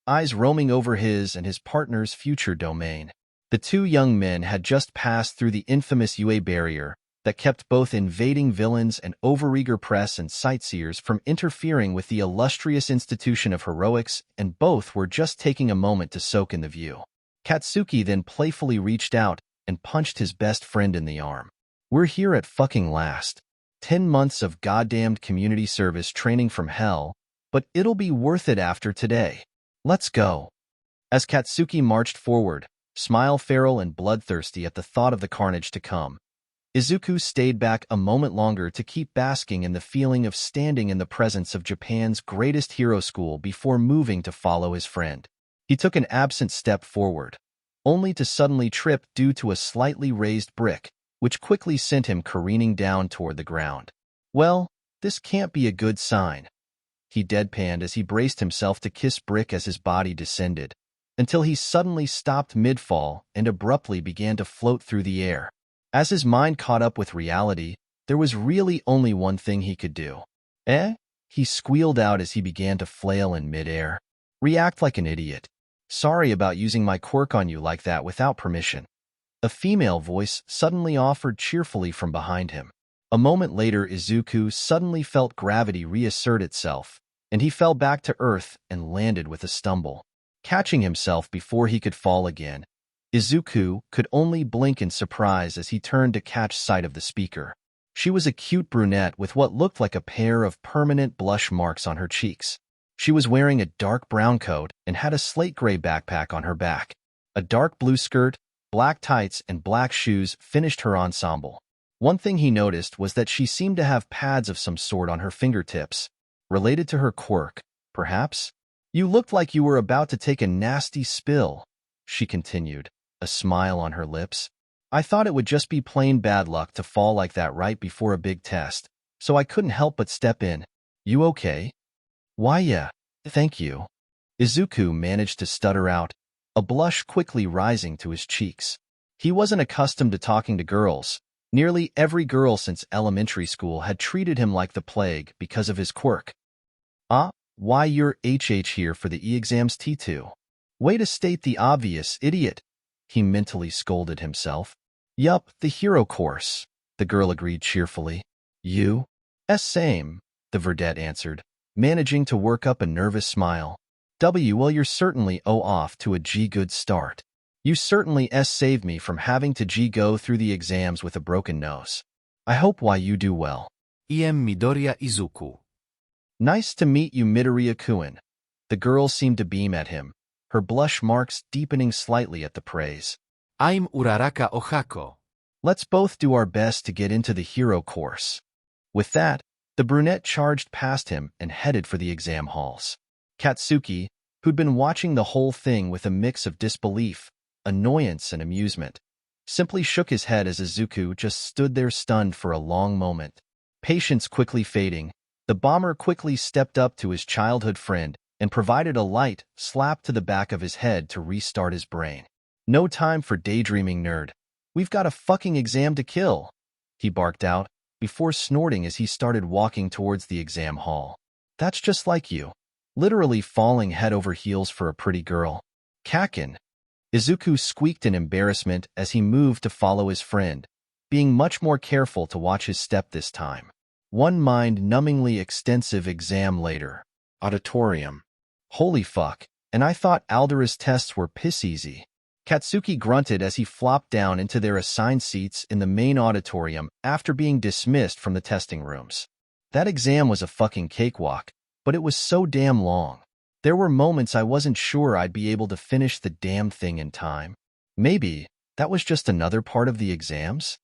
eyes roaming over his and his partner's future domain. The two young men had just passed through the infamous UA barrier that kept both invading villains and overeager press and sightseers from interfering with the illustrious institution of heroics, and both were just taking a moment to soak in the view. Katsuki then playfully reached out and punched his best friend in the arm. We're here at fucking last. 10 months of goddamned community service training from hell, but it'll be worth it after today. Let's go. As Katsuki marched forward, smile feral and bloodthirsty at the thought of the carnage to come, Izuku stayed back a moment longer to keep basking in the feeling of standing in the presence of Japan's greatest hero school before moving to follow his friend. He took an absent step forward, only to suddenly trip due to a slightly raised brick, which quickly sent him careening down toward the ground. Well, this can't be a good sign. He deadpanned as he braced himself to kiss brick as his body descended, until he suddenly stopped mid-fall and abruptly began to float through the air. As his mind caught up with reality, there was really only one thing he could do. Eh? He squealed out as he began to flail in midair. React like an idiot. Sorry about using my quirk on you like that without permission. A female voice suddenly offered cheerfully from behind him. A moment later, Izuku suddenly felt gravity reassert itself, and he fell back to earth and landed with a stumble. Catching himself before he could fall again, Izuku could only blink in surprise as he turned to catch sight of the speaker. She was a cute brunette with what looked like a pair of permanent blush marks on her cheeks. She was wearing a dark brown coat and had a slate gray backpack on her back. A dark blue skirt, black tights, and black shoes finished her ensemble. One thing he noticed was that she seemed to have pads of some sort on her fingertips, related to her quirk, perhaps? You looked like you were about to take a nasty spill, she continued, a smile on her lips. I thought it would just be plain bad luck to fall like that right before a big test, so I couldn't help but step in. You okay? Why yeah, thank you. Izuku managed to stutter out, a blush quickly rising to his cheeks. He wasn't accustomed to talking to girls. Nearly every girl since elementary school had treated him like the plague because of his quirk. Why you're HH here for the E-exams T2. Way to state the obvious, idiot. He mentally scolded himself. Yup, the hero course, the girl agreed cheerfully. You? Same, the verdette answered, managing to work up a nervous smile. Well, you're certainly off to a good start. You certainly saved me from having to go through the exams with a broken nose. I hope you do well. Midoriya Izuku. Nice to meet you, Midoriya-kun. The girl seemed to beam at him, her blush marks deepening slightly at the praise. I'm Uraraka Ohako. Let's both do our best to get into the hero course. With that, the brunette charged past him and headed for the exam halls. Katsuki, who'd been watching the whole thing with a mix of disbelief, annoyance, and amusement, simply shook his head as Izuku just stood there stunned for a long moment. Patience quickly fading, the bomber quickly stepped up to his childhood friend and provided a light slap to the back of his head to restart his brain. No time for daydreaming, nerd. We've got a fucking exam to kill, he barked out, before snorting as he started walking towards the exam hall. That's just like you. Literally falling head over heels for a pretty girl. Kakin. Izuku squeaked in embarrassment as he moved to follow his friend, being much more careful to watch his step this time. One mind-numbingly extensive exam later. Auditorium. Holy fuck, and I thought Aldera's tests were piss easy. Katsuki grunted as he flopped down into their assigned seats in the main auditorium after being dismissed from the testing rooms. That exam was a fucking cakewalk, but it was so damn long. There were moments I wasn't sure I'd be able to finish the damn thing in time. Maybe that was just another part of the exams?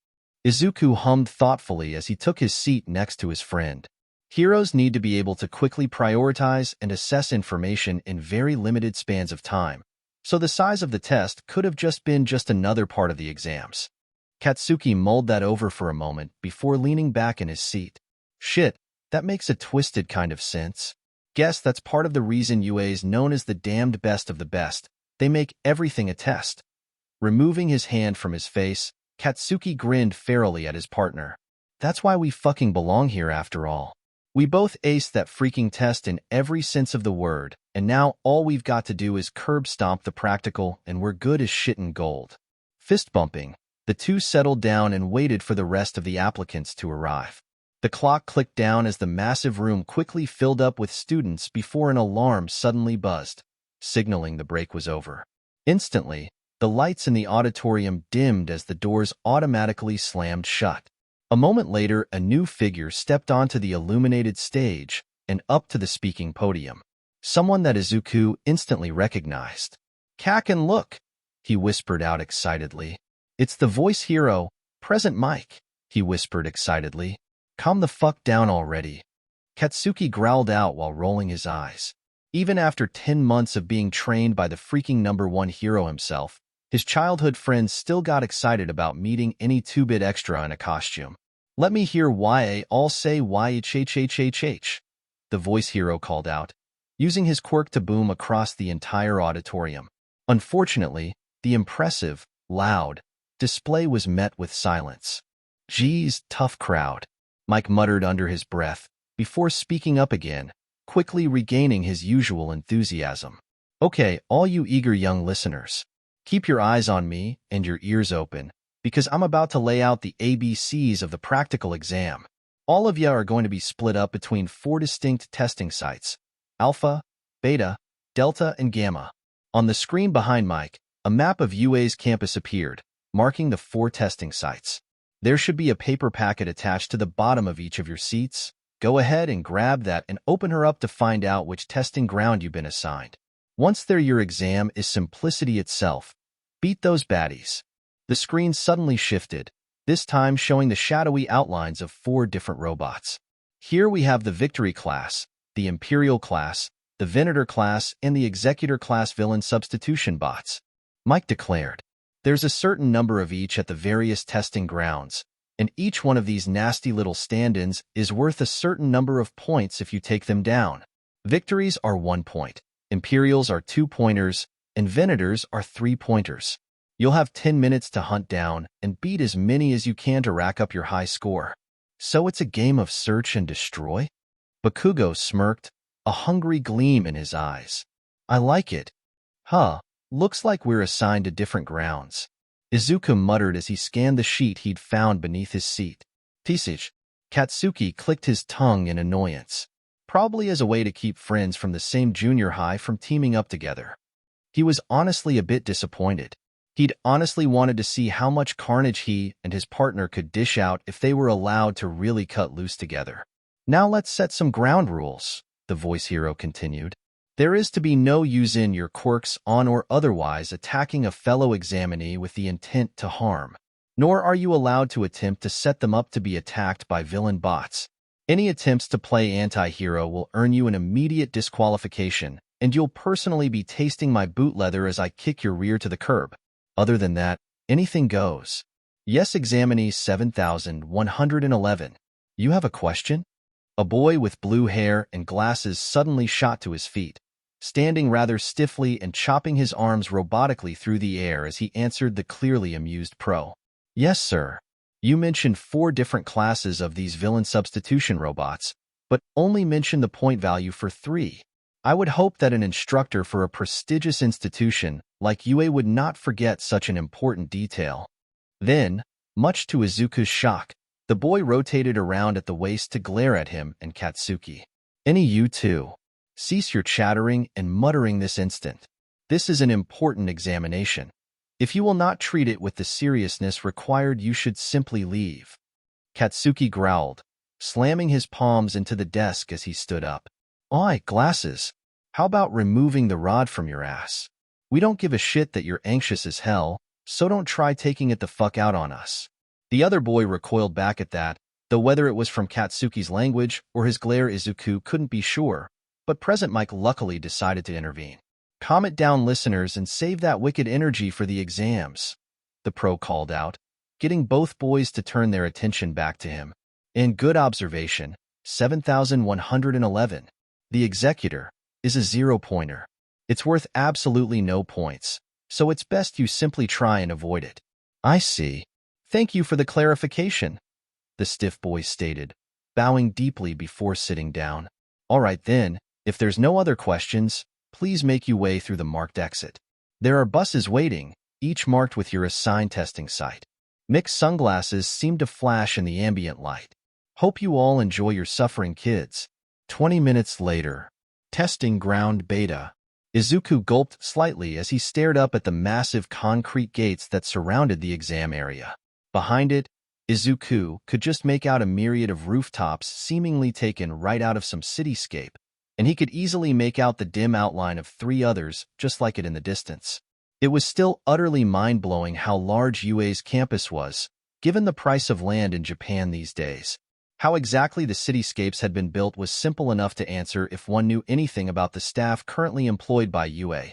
Izuku hummed thoughtfully as he took his seat next to his friend. Heroes need to be able to quickly prioritize and assess information in very limited spans of time, so the size of the test could have just been another part of the exams. Katsuki mulled that over for a moment before leaning back in his seat. Shit, that makes a twisted kind of sense. Guess that's part of the reason UA's known as the damned best of the best. They make everything a test. Removing his hand from his face, Katsuki grinned ferally at his partner. That's why we fucking belong here after all. We both aced that freaking test in every sense of the word, and now all we've got to do is curb stomp the practical and we're good as shit in gold. Fist bumping, the two settled down and waited for the rest of the applicants to arrive. The clock clicked down as the massive room quickly filled up with students before an alarm suddenly buzzed, signaling the break was over. Instantly, the lights in the auditorium dimmed as the doors automatically slammed shut. A moment later, a new figure stepped onto the illuminated stage and up to the speaking podium. Someone that Izuku instantly recognized. "Kaken, look!" he whispered out excitedly. "It's the voice hero, Present Mike," he whispered excitedly. "Calm the fuck down already." Katsuki growled out while rolling his eyes. Even after 10 months of being trained by the freaking #1 hero himself, his childhood friends still got excited about meeting any 2-bit extra in a costume. "Let me hear YA all say YHHHHH," the voice hero called out, using his quirk to boom across the entire auditorium. Unfortunately, the impressive, loud display was met with silence. "Geez, tough crowd," Mike muttered under his breath, before speaking up again, quickly regaining his usual enthusiasm. "Okay, all you eager young listeners, keep your eyes on me and your ears open, because I'm about to lay out the ABCs of the practical exam. All of you are going to be split up between 4 distinct testing sites: Alpha, Beta, Delta, and Gamma." On the screen behind Mike, a map of UA's campus appeared, marking the 4 testing sites. There should be a paper packet attached to the bottom of each of your seats. Go ahead and grab that and open her up to find out which testing ground you've been assigned. Once there, your exam is simplicity itself. Beat those baddies. The screen suddenly shifted, this time showing the shadowy outlines of 4 different robots. Here we have the Victory class, the Imperial class, the Venator class, and the Executor class villain substitution bots. Mike declared. There's a certain number of each at the various testing grounds, and each one of these nasty little stand-ins is worth a certain number of points if you take them down. Victories are 1 point, Imperials are 2-pointers, and Venators are 3-pointers. You'll have 10 minutes to hunt down and beat as many as you can to rack up your high score. So it's a game of search and destroy? Bakugo smirked, a hungry gleam in his eyes. "I like it. Huh, looks like we're assigned to different grounds." Izuku muttered as he scanned the sheet he'd found beneath his seat. "Tisage." Katsuki clicked his tongue in annoyance, probably as a way to keep friends from the same junior high from teaming up together. He was honestly a bit disappointed. He'd honestly wanted to see how much carnage he and his partner could dish out if they were allowed to really cut loose together. "Now let's set some ground rules," the voice hero continued. "There is to be no use in your quirks on or otherwise attacking a fellow examinee with the intent to harm. Nor are you allowed to attempt to set them up to be attacked by villain bots. Any attempts to play anti-hero will earn you an immediate disqualification, and you'll personally be tasting my boot leather as I kick your rear to the curb. Other than that, anything goes." "Yes, examinee 7111. You have a question?" A boy with blue hair and glasses suddenly shot to his feet, standing rather stiffly and chopping his arms robotically through the air as he answered the clearly amused pro. "Yes, sir. You mentioned 4 different classes of these villain substitution robots, but only mentioned the point value for 3. I would hope that an instructor for a prestigious institution like UA would not forget such an important detail." Then, much to Izuku's shock, the boy rotated around at the waist to glare at him and Katsuki. "Any you two, cease your chattering and muttering this instant. This is an important examination. If you will not treat it with the seriousness required, you should simply leave." Katsuki growled, slamming his palms into the desk as he stood up. "Oi, glasses, how about removing the rod from your ass? We don't give a shit that you're anxious as hell, so don't try taking it the fuck out on us." The other boy recoiled back at that, though whether it was from Katsuki's language or his glare, Izuku couldn't be sure, but Present Mike luckily decided to intervene. "Calm it down, listeners, and save that wicked energy for the exams," the pro called out, getting both boys to turn their attention back to him. "And good observation, 7111. The executor is a 0-pointer. It's worth absolutely no points, so it's best you simply try and avoid it. I see. Thank you for the clarification, the stiff boy stated, bowing deeply before sitting down. All right then, if there's no other questions, please make your way through the marked exit. There are buses waiting, each marked with your assigned testing site. Mixed sunglasses seem to flash in the ambient light. Hope you all enjoy your suffering, kids. 20 minutes later. Testing ground beta. Izuku gulped slightly as he stared up at the massive concrete gates that surrounded the exam area. Behind it, Izuku could just make out a myriad of rooftops seemingly taken right out of some cityscape, and he could easily make out the dim outline of 3 others just like it in the distance. It was still utterly mind-blowing how large UA's campus was, given the price of land in Japan these days. How exactly the cityscapes had been built was simple enough to answer if one knew anything about the staff currently employed by UA.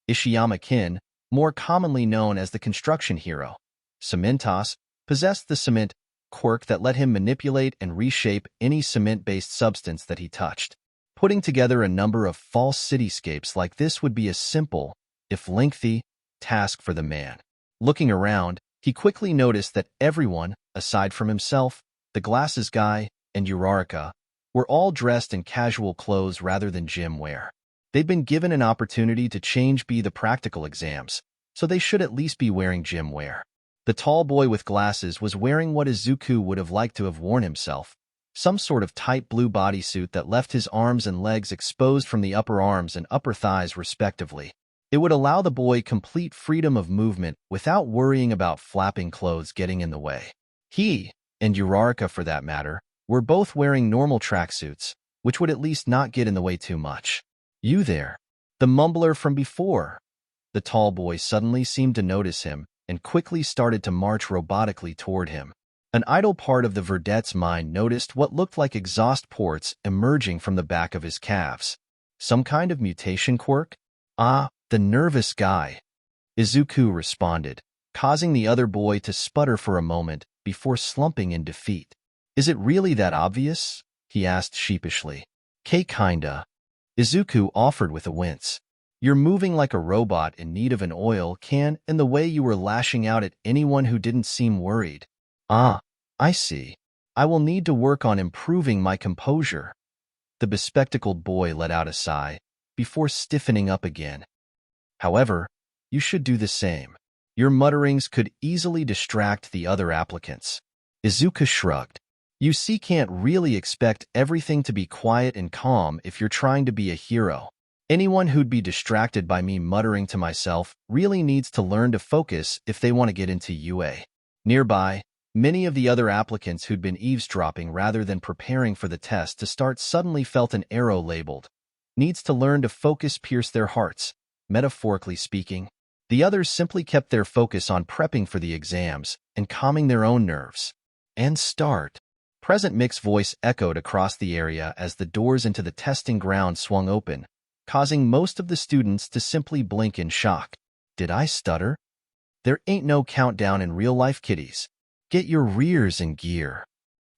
Ishiyama Kin, more commonly known as the construction hero, Cementos, possessed the cement quirk that let him manipulate and reshape any cement-based substance that he touched. Putting together a number of false cityscapes like this would be a simple, if lengthy, task for the man. Looking around, he quickly noticed that everyone, aside from himself, the glasses guy, and Uraraka, were all dressed in casual clothes rather than gym wear. They'd been given an opportunity to change the practical exams, so they should at least be wearing gym wear. The tall boy with glasses was wearing what Izuku would have liked to have worn himself, some sort of tight blue bodysuit that left his arms and legs exposed from the upper arms and upper thighs respectively. It would allow the boy complete freedom of movement without worrying about flapping clothes getting in the way. He, and Uraraka for that matter, were both wearing normal tracksuits, which would at least not get in the way too much. You there, the mumbler from before. The tall boy suddenly seemed to notice him and quickly started to march robotically toward him. An idle part of the verdette's mind noticed what looked like exhaust ports emerging from the back of his calves. Some kind of mutation quirk? Ah, the nervous guy. Izuku responded, causing the other boy to sputter for a moment before slumping in defeat. Is it really that obvious? He asked sheepishly. Kinda. Izuku offered with a wince. You're moving like a robot in need of an oil can in the way you were lashing out at anyone who didn't seem worried. Ah, I see. I will need to work on improving my composure. The bespectacled boy let out a sigh before stiffening up again. However, you should do the same. Your mutterings could easily distract the other applicants. Izuku shrugged. You see, can't really expect everything to be quiet and calm if you're trying to be a hero. Anyone who'd be distracted by me muttering to myself really needs to learn to focus if they want to get into UA. Nearby, many of the other applicants who'd been eavesdropping rather than preparing for the test to start suddenly felt an arrow labeled. Needs to learn to focus pierce their hearts, metaphorically speaking. The others simply kept their focus on prepping for the exams and calming their own nerves. And start. Present Mick's voice echoed across the area as the doors into the testing ground swung open, causing most of the students to simply blink in shock. Did I stutter? There ain't no countdown in real life, kiddies. Get your rears in gear.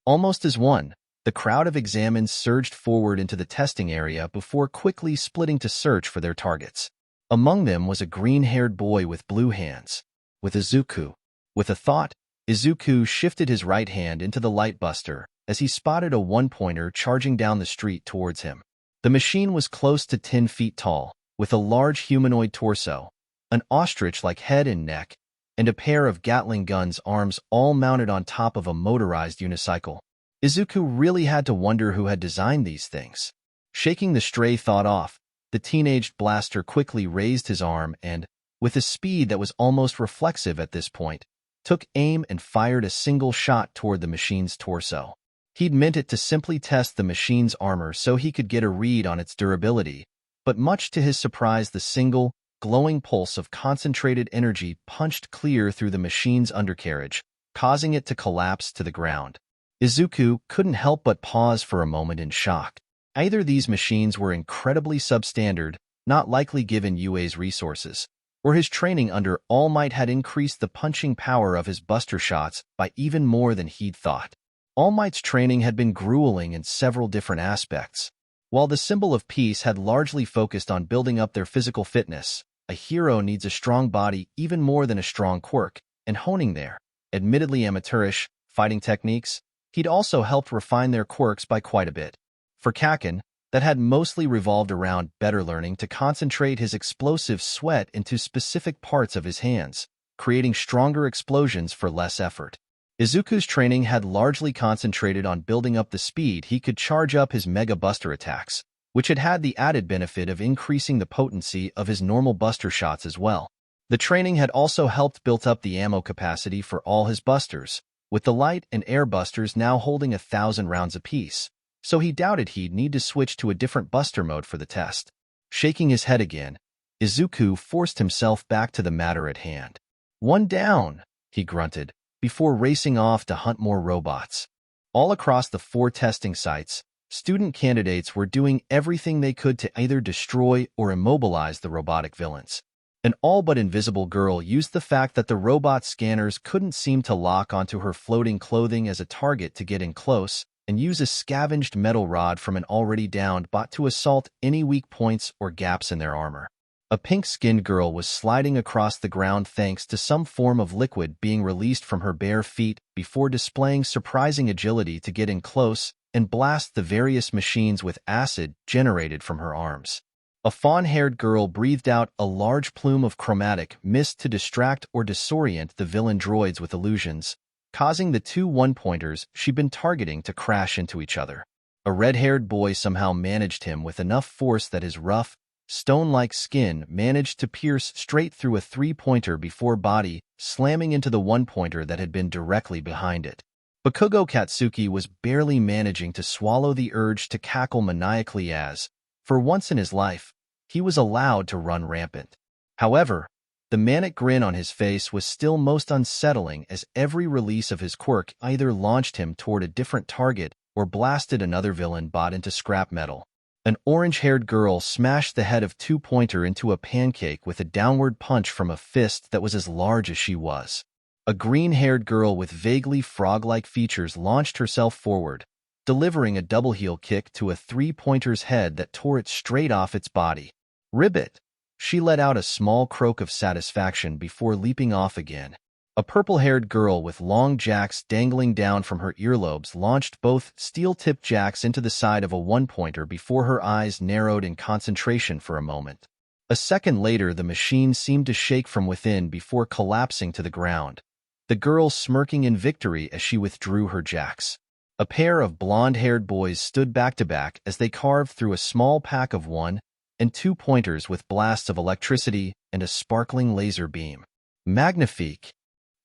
Almost as one, the crowd of examines surged forward into the testing area before quickly splitting to search for their targets. Among them was a green-haired boy with blue hands, with Izuku. With a thought, Izuku shifted his right hand into the light buster as he spotted a one-pointer charging down the street towards him. The machine was close to 10 feet tall, with a large humanoid torso, an ostrich-like head and neck, and a pair of Gatling guns arms all mounted on top of a motorized unicycle. Izuku really had to wonder who had designed these things. Shaking the stray thought off, the teenaged blaster quickly raised his arm and, with a speed that was almost reflexive at this point, took aim and fired a single shot toward the machine's torso. He'd meant it to simply test the machine's armor so he could get a read on its durability, but much to his surprise, the single, glowing pulse of concentrated energy punched clear through the machine's undercarriage, causing it to collapse to the ground. Izuku couldn't help but pause for a moment in shock. Either these machines were incredibly substandard, not likely given UA's resources, or his training under All Might had increased the punching power of his buster shots by even more than he'd thought. All Might's training had been grueling in several different aspects. While the symbol of peace had largely focused on building up their physical fitness, a hero needs a strong body even more than a strong quirk, and honing their, admittedly amateurish, fighting techniques, he'd also helped refine their quirks by quite a bit. For Kakin, that had mostly revolved around better learning to concentrate his explosive sweat into specific parts of his hands, creating stronger explosions for less effort. Izuku's training had largely concentrated on building up the speed he could charge up his Mega Buster attacks, which had had the added benefit of increasing the potency of his normal buster shots as well. The training had also helped build up the ammo capacity for all his busters, with the light and air busters now holding 1,000 rounds apiece, so he doubted he'd need to switch to a different buster mode for the test. Shaking his head again, Izuku forced himself back to the matter at hand. "One down," he grunted, before racing off to hunt more robots. All across the 4 testing sites, student candidates were doing everything they could to either destroy or immobilize the robotic villains. An all-but-invisible girl used the fact that the robot scanners couldn't seem to lock onto her floating clothing as a target to get in close, and use a scavenged metal rod from an already downed bot to assault any weak points or gaps in their armor. A pink-skinned girl was sliding across the ground thanks to some form of liquid being released from her bare feet before displaying surprising agility to get in close and blast the various machines with acid generated from her arms. A fawn-haired girl breathed out a large plume of chromatic mist to distract or disorient the villain droids with illusions, causing the 2 one-pointers she'd been targeting to crash into each other. A red-haired boy somehow managed him with enough force that his rough, stone-like skin managed to pierce straight through a 3-pointer before body slamming into the 1-pointer that had been directly behind it. Bakugo Katsuki was barely managing to swallow the urge to cackle maniacally as, for once in his life, he was allowed to run rampant. However, the manic grin on his face was still most unsettling as every release of his quirk either launched him toward a different target or blasted another villain bot into scrap metal. An orange-haired girl smashed the head of 2-pointer into a pancake with a downward punch from a fist that was as large as she was. A green-haired girl with vaguely frog-like features launched herself forward, delivering a double heel kick to a 3-pointer's head that tore it straight off its body. "Ribbit!" She let out a small croak of satisfaction before leaping off again. A purple-haired girl with long jacks dangling down from her earlobes launched both steel-tipped jacks into the side of a 1-pointer before her eyes narrowed in concentration for a moment. A second later, the machine seemed to shake from within before collapsing to the ground, the girl smirking in victory as she withdrew her jacks. A pair of blonde-haired boys stood back-to-back as they carved through a small pack of 1- and 2-pointers with blasts of electricity and a sparkling laser beam. Magnifique!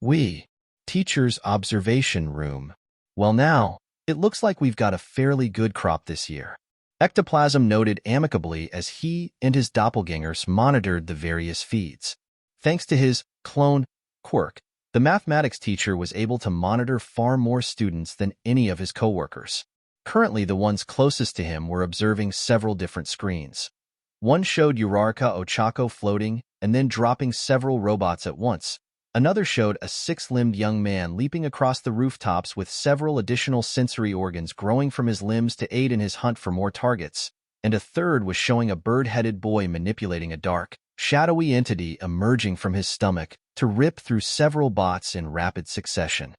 We, teacher's observation room. Well now, it looks like we've got a fairly good crop this year. Ectoplasm noted amicably as he and his doppelgangers monitored the various feeds. Thanks to his clone, Quirk, the mathematics teacher was able to monitor far more students than any of his coworkers. Currently, the ones closest to him were observing several different screens. One showed Uraraka Ochako floating and then dropping several robots at once. Another showed a 6-limbed young man leaping across the rooftops with several additional sensory organs growing from his limbs to aid in his hunt for more targets. And a third was showing a bird-headed boy manipulating a dark, shadowy entity emerging from his stomach to rip through several bots in rapid succession.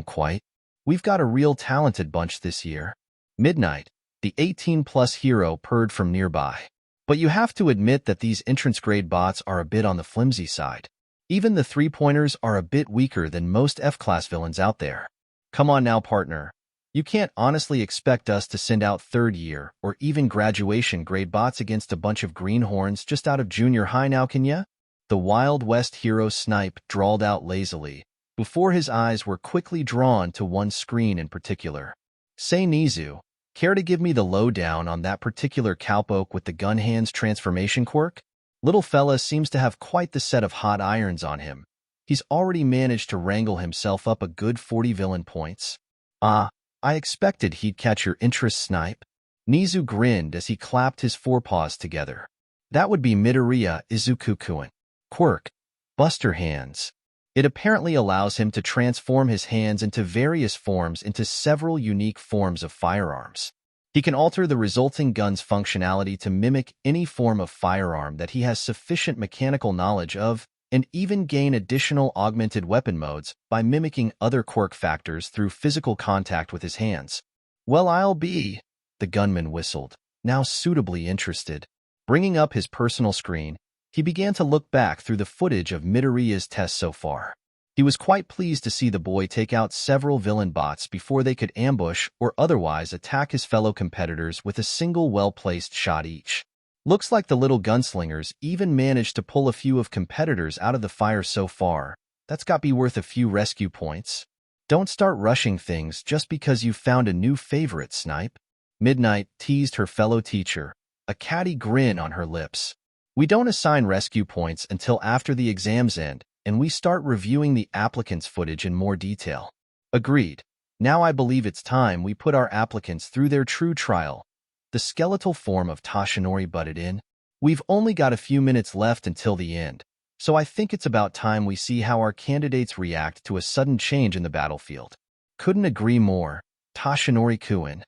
Quite. We've got a real talented bunch this year. Midnight, the 18-plus hero purred from nearby. But you have to admit that these entrance-grade bots are a bit on the flimsy side. Even the 3-pointers are a bit weaker than most F-class villains out there. Come on now, partner. You can't honestly expect us to send out third-year or even graduation-grade bots against a bunch of greenhorns just out of junior high now, can ya? The Wild West hero Snipe drawled out lazily, before his eyes were quickly drawn to one screen in particular. Say, Nizu, care to give me the lowdown on that particular cowpoke with the gun hands transformation quirk? Little fella seems to have quite the set of hot irons on him. He's already managed to wrangle himself up a good 40 villain points. I expected he'd catch your interest, Snipe. Nizu grinned as he clapped his forepaws together. That would be Midoriya Izuku-kun. Quirk, Buster Hands. It apparently allows him to transform his hands into various forms into several unique forms of firearms. He can alter the resulting gun's functionality to mimic any form of firearm that he has sufficient mechanical knowledge of, and even gain additional augmented weapon modes by mimicking other quirk factors through physical contact with his hands. "Well, I'll be," the gunman whistled, now suitably interested. Bringing up his personal screen, he began to look back through the footage of Midoriya's tests so far. He was quite pleased to see the boy take out several villain bots before they could ambush or otherwise attack his fellow competitors with a single well-placed shot each. Looks like the little gunslingers even managed to pull a few of competitors out of the fire so far. That's got to be worth a few rescue points. Don't start rushing things just because you found a new favorite, Snipe. Midnight teased her fellow teacher, a catty grin on her lips. We don't assign rescue points until after the exams end, and we start reviewing the applicants' footage in more detail. Agreed. Now I believe it's time we put our applicants through their true trial. The skeletal form of Toshinori butted in. We've only got a few minutes left until the end, so I think it's about time we see how our candidates react to a sudden change in the battlefield. Couldn't agree more, Toshinori-kun.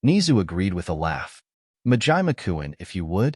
Nizu agreed with a laugh. Majima-kun, if you would.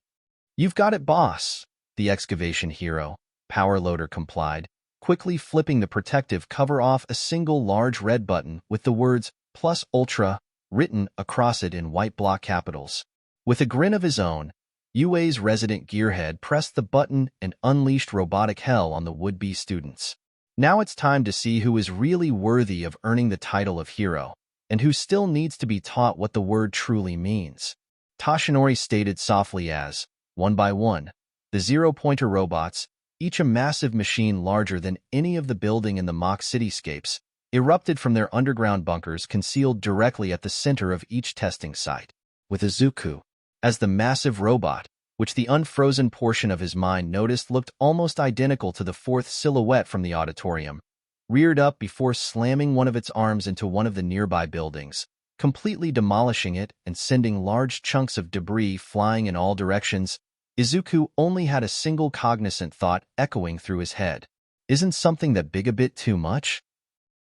You've got it, boss, the excavation hero, Power Loader, complied, quickly flipping the protective cover off a single large red button with the words Plus Ultra written across it in white block capitals. With a grin of his own, UA's resident gearhead pressed the button and unleashed robotic hell on the would-be students. Now it's time to see who is really worthy of earning the title of hero, and who still needs to be taught what the word truly means. Toshinori stated softly as, one by one, the zero-pointer robots, each a massive machine larger than any of the building in the mock cityscapes, erupted from their underground bunkers concealed directly at the center of each testing site. With Izuku as the massive robot, which the unfrozen portion of his mind noticed looked almost identical to the fourth silhouette from the auditorium, reared up before slamming one of its arms into one of the nearby buildings, completely demolishing it and sending large chunks of debris flying in all directions. Izuku only had a single cognizant thought echoing through his head. Isn't something that big a bit too much?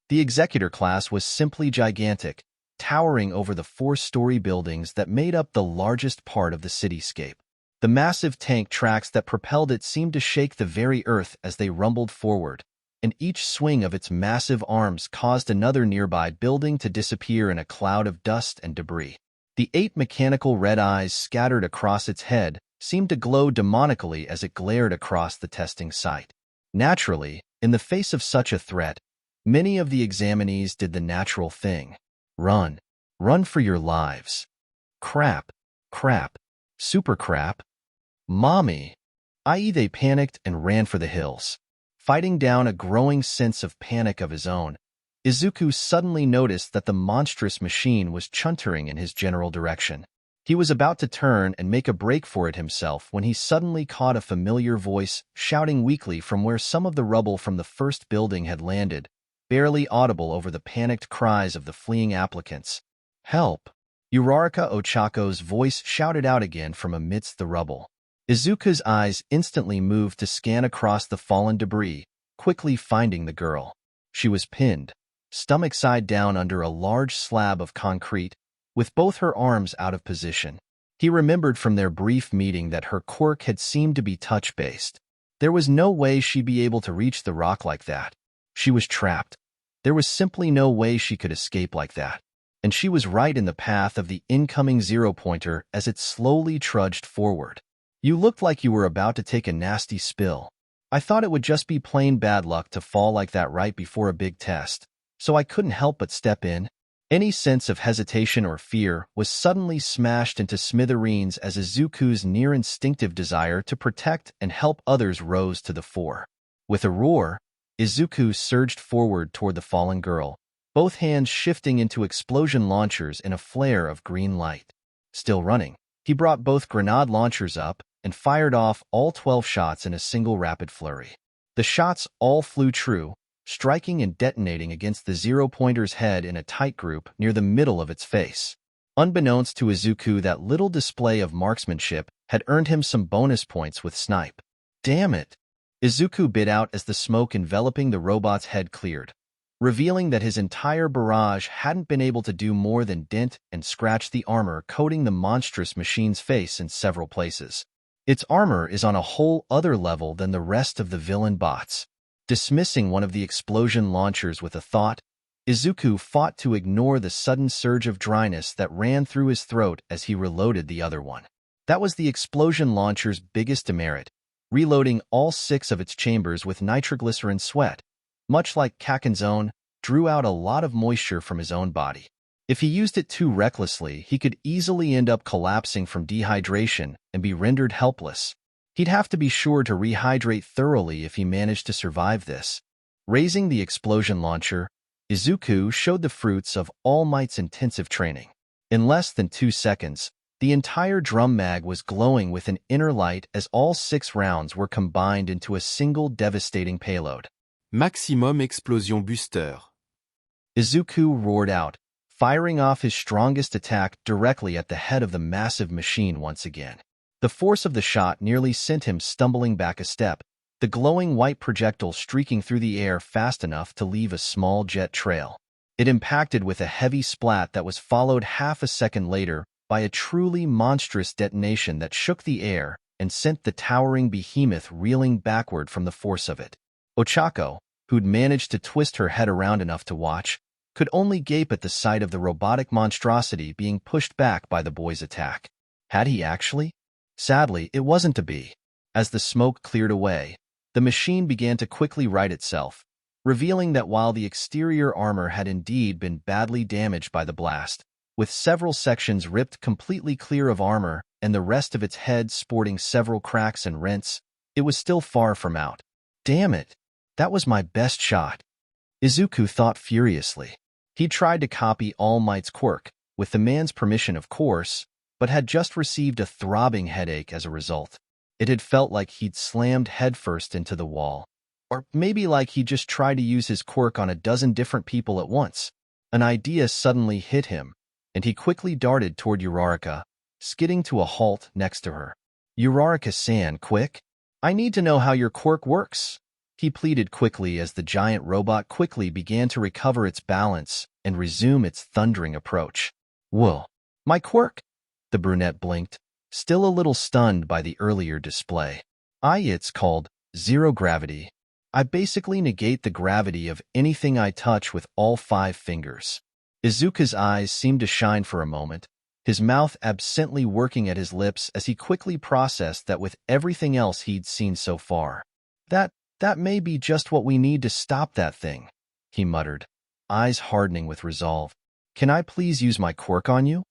The executor class was simply gigantic, towering over the 4-story buildings that made up the largest part of the cityscape. The massive tank tracks that propelled it seemed to shake the very earth as they rumbled forward, and each swing of its massive arms caused another nearby building to disappear in a cloud of dust and debris. The 8 mechanical red eyes scattered across its head seemed to glow demonically as it glared across the testing site. Naturally, in the face of such a threat, many of the examinees did the natural thing. Run. Run for your lives. Crap. Crap. Super crap. Mommy. I.e. they panicked and ran for the hills. Fighting down a growing sense of panic of his own, Izuku suddenly noticed that the monstrous machine was chuntering in his general direction. He was about to turn and make a break for it himself when he suddenly caught a familiar voice shouting weakly from where some of the rubble from the first building had landed, barely audible over the panicked cries of the fleeing applicants. Help! Uraraka Ochako's voice shouted out again from amidst the rubble. Izuku's eyes instantly moved to scan across the fallen debris, quickly finding the girl. She was pinned, stomach side down under a large slab of concrete, with both her arms out of position. He remembered from their brief meeting that her quirk had seemed to be touch-based. There was no way she'd be able to reach the rock like that. She was trapped. There was simply no way she could escape like that. And she was right in the path of the incoming zero-pointer as it slowly trudged forward. You looked like you were about to take a nasty spill. I thought it would just be plain bad luck to fall like that right before a big test, so I couldn't help but step in. Any sense of hesitation or fear was suddenly smashed into smithereens as Izuku's near-instinctive desire to protect and help others rose to the fore. With a roar, Izuku surged forward toward the fallen girl, both hands shifting into explosion launchers in a flare of green light. Still running, he brought both grenade launchers up and fired off all 12 shots in a single rapid flurry. The shots all flew true, striking and detonating against the zero-pointer's head in a tight group near the middle of its face. Unbeknownst to Izuku, that little display of marksmanship had earned him some bonus points with Snipe. Damn it! Izuku bit out as the smoke enveloping the robot's head cleared. revealing that his entire barrage hadn't been able to do more than dent and scratch the armor coating the monstrous machine's face in several places. Its armor is on a whole other level than the rest of the villain bots. Dismissing one of the explosion launchers with a thought, Izuku fought to ignore the sudden surge of dryness that ran through his throat as he reloaded the other one. That was the explosion launcher's biggest demerit, reloading all 6 of its chambers with nitroglycerin sweat. Much like Kaken's own, drew out a lot of moisture from his own body. If he used it too recklessly, he could easily end up collapsing from dehydration and be rendered helpless. He'd have to be sure to rehydrate thoroughly if he managed to survive this. Raising the explosion launcher, Izuku showed the fruits of All Might's intensive training. In less than 2 seconds, the entire drum mag was glowing with an inner light as all 6 rounds were combined into a single devastating payload. Maximum Explosion Booster. Izuku roared out, firing off his strongest attack directly at the head of the massive machine once again. The force of the shot nearly sent him stumbling back a step, the glowing white projectile streaking through the air fast enough to leave a small jet trail. It impacted with a heavy splat that was followed half a second later by a truly monstrous detonation that shook the air and sent the towering behemoth reeling backward from the force of it. Ochako, who'd managed to twist her head around enough to watch, could only gape at the sight of the robotic monstrosity being pushed back by the boy's attack. Had he actually? Sadly, it wasn't to be. As the smoke cleared away, the machine began to quickly right itself, revealing that while the exterior armor had indeed been badly damaged by the blast, with several sections ripped completely clear of armor and the rest of its head sporting several cracks and rents, it was still far from out. Damn it! That was my best shot. Izuku thought furiously. He tried to copy All Might's quirk, with the man's permission of course, but had just received a throbbing headache as a result. It had felt like he'd slammed headfirst into the wall, or maybe like he just tried to use his quirk on a dozen different people at once. An idea suddenly hit him, and he quickly darted toward Uraraka, skidding to a halt next to her. Uraraka-san, quick! I need to know how your quirk works, he pleaded quickly as the giant robot quickly began to recover its balance and resume its thundering approach. Whoa, my quirk? The brunette blinked, still a little stunned by the earlier display. It's called zero gravity. I basically negate the gravity of anything I touch with all 5 fingers. Izuku's eyes seemed to shine for a moment, his mouth absently working at his lips as he quickly processed that with everything else he'd seen so far. That may be just what we need to stop that thing, he muttered, eyes hardening with resolve. Can I please use my quirk on you?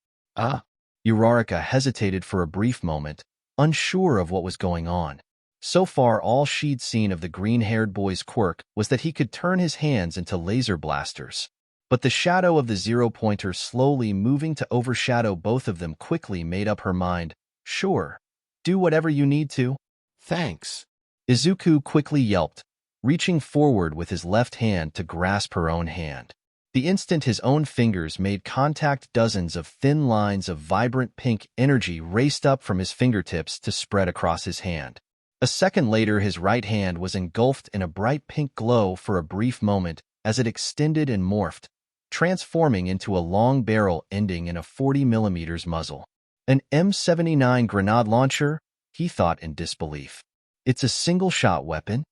Uraraka hesitated for a brief moment, unsure of what was going on. So far, all she'd seen of the green-haired boy's quirk was that he could turn his hands into laser blasters. But the shadow of the zero-pointer slowly moving to overshadow both of them quickly made up her mind. Sure, do whatever you need to. Thanks. Izuku quickly yelped, reaching forward with his left hand to grasp her own hand. The instant his own fingers made contact, dozens of thin lines of vibrant pink energy raced up from his fingertips to spread across his hand. A second later, his right hand was engulfed in a bright pink glow for a brief moment as it extended and morphed, transforming into a long barrel ending in a 40mm muzzle. An M79 grenade launcher? He thought in disbelief. It's a single-shot weapon?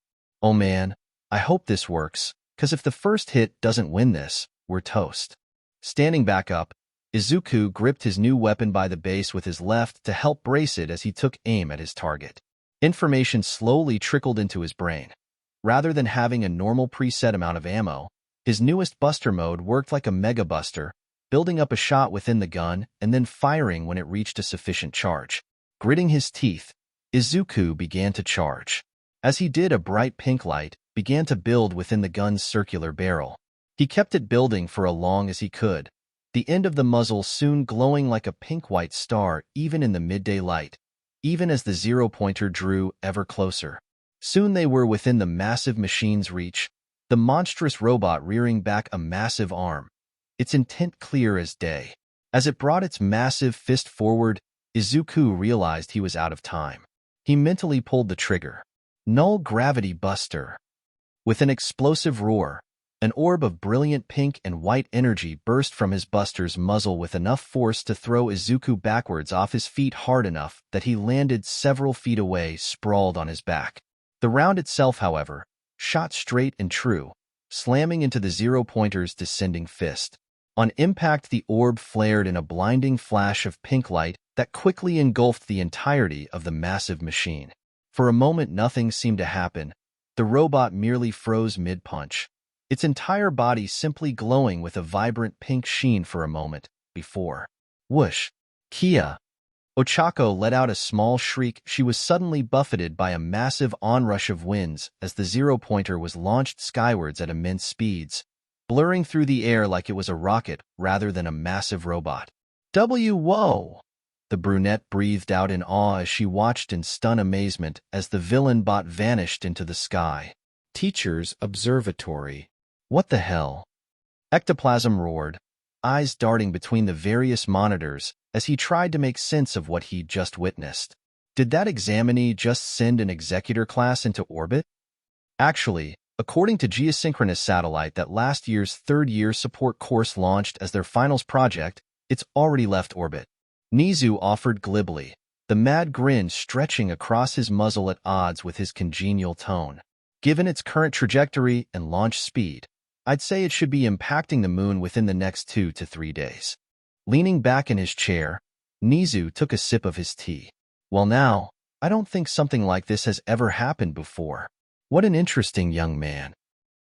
Oh man, I hope this works, 'cause if the first hit doesn't win this, we're toast. Standing back up, Izuku gripped his new weapon by the base with his left to help brace it as he took aim at his target. Information slowly trickled into his brain. Rather than having a normal preset amount of ammo, his newest buster mode worked like a mega buster, building up a shot within the gun and then firing when it reached a sufficient charge. Gritting his teeth, Izuku began to charge. As he did, a bright pink light began to build within the gun's circular barrel. He kept it building for as long as he could, the end of the muzzle soon glowing like a pink-white star even in the midday light, even as the zero-pointer drew ever closer. Soon they were within the massive machine's reach, the monstrous robot rearing back a massive arm, its intent clear as day. As it brought its massive fist forward, Izuku realized he was out of time. He mentally pulled the trigger. Null gravity buster. With an explosive roar, An orb of brilliant pink and white energy burst from his buster's muzzle with enough force to throw Izuku backwards off his feet hard enough that he landed several feet away, sprawled on his back. The round itself, however, shot straight and true, slamming into the zero-pointer's descending fist. On impact, the orb flared in a blinding flash of pink light that quickly engulfed the entirety of the massive machine. For a moment, nothing seemed to happen. The robot merely froze mid-punch, its entire body simply glowing with a vibrant pink sheen for a moment before. Whoosh! Kia! Ochako let out a small shriek. She was suddenly buffeted by a massive onrush of winds as the zero-pointer was launched skywards at immense speeds, blurring through the air like it was a rocket rather than a massive robot. Whoa! The brunette breathed out in awe as she watched in stunned amazement as the villain bot vanished into the sky. Teacher's observatory. What the hell? Ectoplasm roared, eyes darting between the various monitors as he tried to make sense of what he'd just witnessed. Did that examinee just send an executor class into orbit? Actually, according to Geosynchronous Satellite that last year's third-year support course launched as their finals project, it's already left orbit. Nizu offered glibly, the mad grin stretching across his muzzle at odds with his congenial tone. Given its current trajectory and launch speed, I'd say it should be impacting the moon within the next 2 to 3 days. Leaning back in his chair, Nizu took a sip of his tea. Well now, I don't think something like this has ever happened before. What an interesting young man.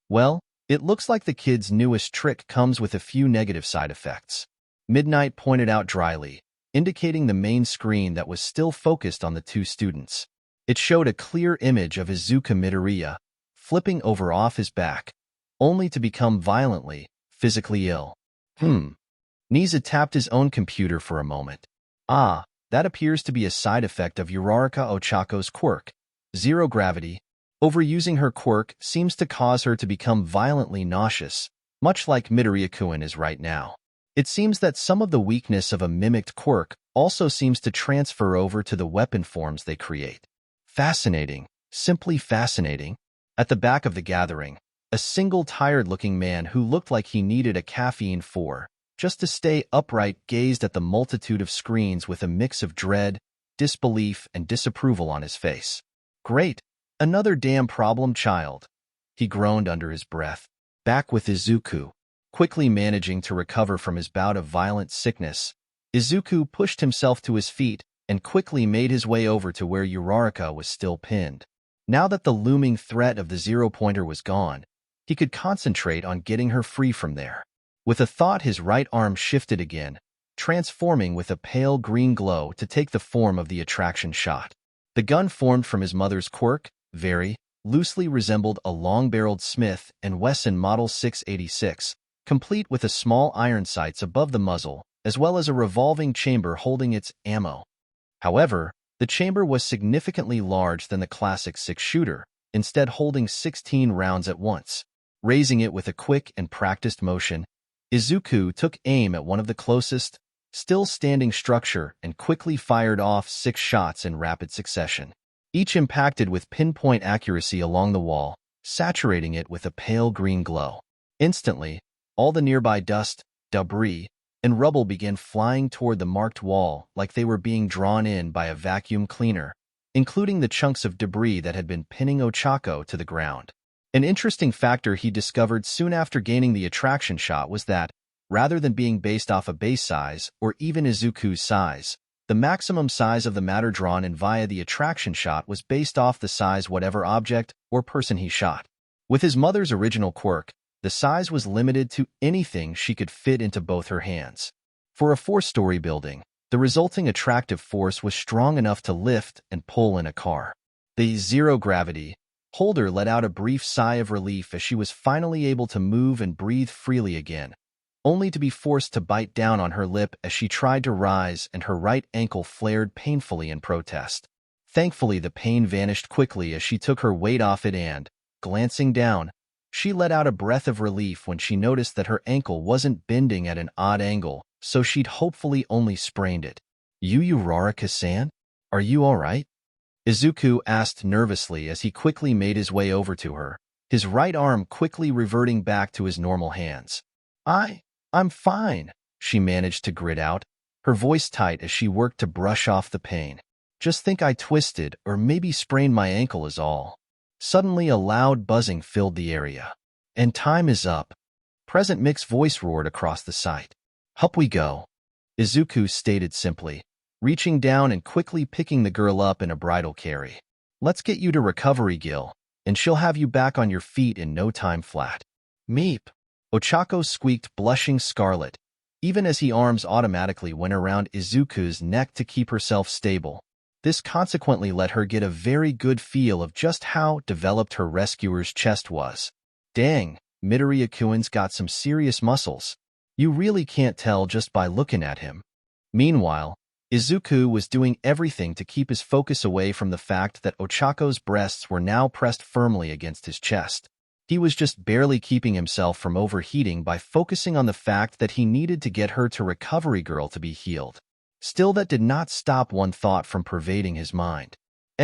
Well, it looks like the kid's newest trick comes with a few negative side effects. Midnight pointed out dryly, indicating the main screen that was still focused on the two students. It showed a clear image of Izuku Midoriya, flipping over off his back, only to become violently, physically ill. Nizu tapped his own computer for a moment. Ah, that appears to be a side effect of Uraraka Ochako's quirk, zero gravity. Overusing her quirk seems to cause her to become violently nauseous, much like Midoriya-kun is right now. It seems that some of the weakness of a mimicked quirk also seems to transfer over to the weapon forms they create. Fascinating, simply fascinating. At the back of the gathering, a single tired-looking man who looked like he needed a caffeine just to stay upright gazed at the multitude of screens with a mix of dread, disbelief, and disapproval on his face. Great, another damn problem child, he groaned under his breath. Back with Izuku, quickly managing to recover from his bout of violent sickness, Izuku pushed himself to his feet and quickly made his way over to where Uraraka was still pinned. Now that the looming threat of the zero-pointer was gone, he could concentrate on getting her free from there. With a thought, his right arm shifted again, transforming with a pale green glow to take the form of the attraction shot. The gun formed from his mother's quirk, very loosely resembled a long-barreled Smith & Wesson Model 686, complete with a small iron sights above the muzzle, as well as a revolving chamber holding its ammo. However, the chamber was significantly larger than the classic six-shooter, instead holding 16 rounds at once. Raising it with a quick and practiced motion, Izuku took aim at one of the closest, still standing structure and quickly fired off 6 shots in rapid succession. Each impacted with pinpoint accuracy along the wall, saturating it with a pale green glow. Instantly, all the nearby dust, debris, and rubble began flying toward the marked wall like they were being drawn in by a vacuum cleaner, including the chunks of debris that had been pinning Ochako to the ground. An interesting factor he discovered soon after gaining the attraction shot was that, rather than being based off a base size or even Izuku's size, the maximum size of the matter drawn in via the attraction shot was based off the size whatever object or person he shot. With his mother's original quirk, the size was limited to anything she could fit into both her hands. For a 4-story building, the resulting attractive force was strong enough to lift and pull in a car. The zero-gravity holder let out a brief sigh of relief as she was finally able to move and breathe freely again, only to be forced to bite down on her lip as she tried to rise and her right ankle flared painfully in protest. Thankfully, the pain vanished quickly as she took her weight off it and, glancing down, she let out a breath of relief when she noticed that her ankle wasn't bending at an odd angle, so she'd hopefully only sprained it. Uraraka-san? Are you all right? Izuku asked nervously as he quickly made his way over to her, his right arm quickly reverting back to his normal hands. I'm fine, she managed to grit out, her voice tight as she worked to brush off the pain. Just think I twisted or maybe sprained my ankle is all. Suddenly a loud buzzing filled the area. And time is up. Present Mick's voice roared across the site. Up we go, Izuku stated simply, reaching down and quickly picking the girl up in a bridal carry. Let's get you to recovery, Gil, and she'll have you back on your feet in no time flat. Meep. Ochako squeaked, blushing scarlet, even as his arms automatically went around Izuku's neck to keep herself stable. This consequently let her get a very good feel of just how developed her rescuer's chest was. Dang, Midoriya-kun's got some serious muscles. You really can't tell just by looking at him. Meanwhile, Izuku was doing everything to keep his focus away from the fact that Ochako's breasts were now pressed firmly against his chest. He was just barely keeping himself from overheating by focusing on the fact that he needed to get her to Recovery Girl to be healed. Still, that did not stop one thought from pervading his mind.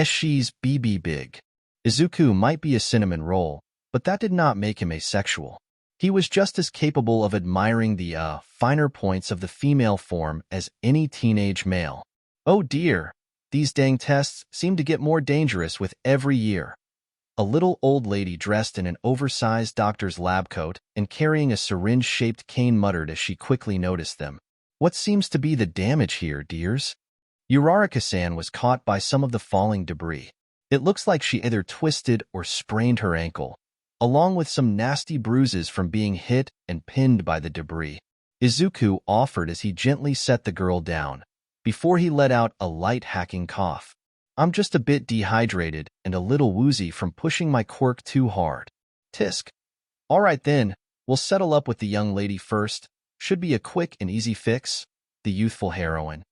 She's BB big. Izuku might be a cinnamon roll, but that did not make him asexual. He was just as capable of admiring the finer points of the female form as any teenage male. Oh dear, these dang tests seem to get more dangerous with every year. A little old lady dressed in an oversized doctor's lab coat and carrying a syringe-shaped cane muttered as she quickly noticed them. What seems to be the damage here, dears? Uraraka-san was caught by some of the falling debris. It looks like she either twisted or sprained her ankle, along with some nasty bruises from being hit and pinned by the debris. Izuku offered as he gently set the girl down, before he let out a light hacking cough. I'm just a bit dehydrated and a little woozy from pushing my quirk too hard. Tisk. All right then, we'll settle up with the young lady first. Should be a quick and easy fix, the youthful heroine.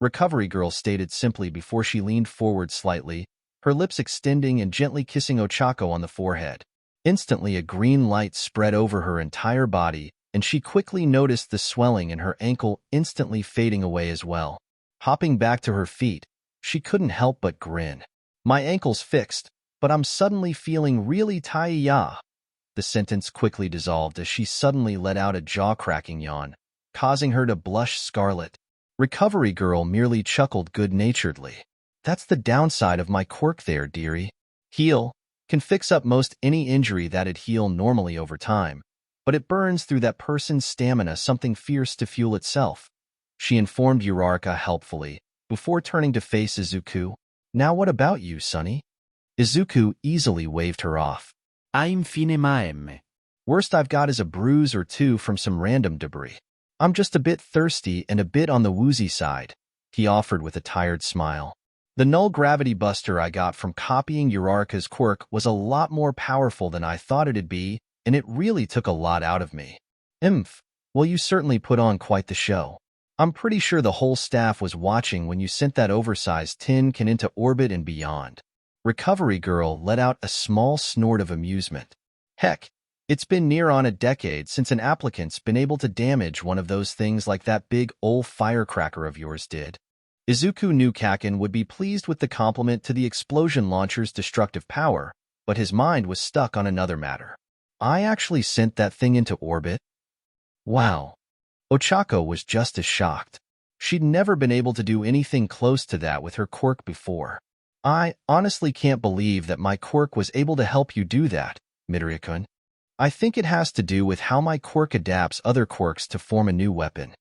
Recovery Girl stated simply before she leaned forward slightly, her lips extending and gently kissing Ochako on the forehead. Instantly a green light spread over her entire body, and she quickly noticed the swelling in her ankle instantly fading away as well. Hopping back to her feet, she couldn't help but grin. My ankle's fixed, but I'm suddenly feeling really tired. The sentence quickly dissolved as she suddenly let out a jaw-cracking yawn, causing her to blush scarlet. Recovery Girl merely chuckled good-naturedly. That's the downside of my quirk there, dearie. Heal can fix up most any injury that'd heal normally over time, but it burns through that person's stamina something fierce to fuel itself, she informed Uraraka helpfully, before turning to face Izuku. Now what about you, Sonny? Izuku easily waved her off. I'm fine maemme. Worst I've got is a bruise or two from some random debris. I'm just a bit thirsty and a bit on the woozy side, he offered with a tired smile. The null gravity buster I got from copying Uraraka's quirk was a lot more powerful than I thought it'd be, and it really took a lot out of me. Well, you certainly put on quite the show. I'm pretty sure the whole staff was watching when you sent that oversized tin can into orbit and beyond. Recovery Girl let out a small snort of amusement. Heck, it's been near on a decade since an applicant's been able to damage one of those things like that big old firecracker of yours did. Izuku knew Kaken would be pleased with the compliment to the explosion launcher's destructive power, but his mind was stuck on another matter. I actually sent that thing into orbit? Wow. Ochako was just as shocked. She'd never been able to do anything close to that with her quirk before. I honestly can't believe that my quirk was able to help you do that, Midoriya-kun. I think it has to do with how my quirk adapts other quirks to form a new weapon.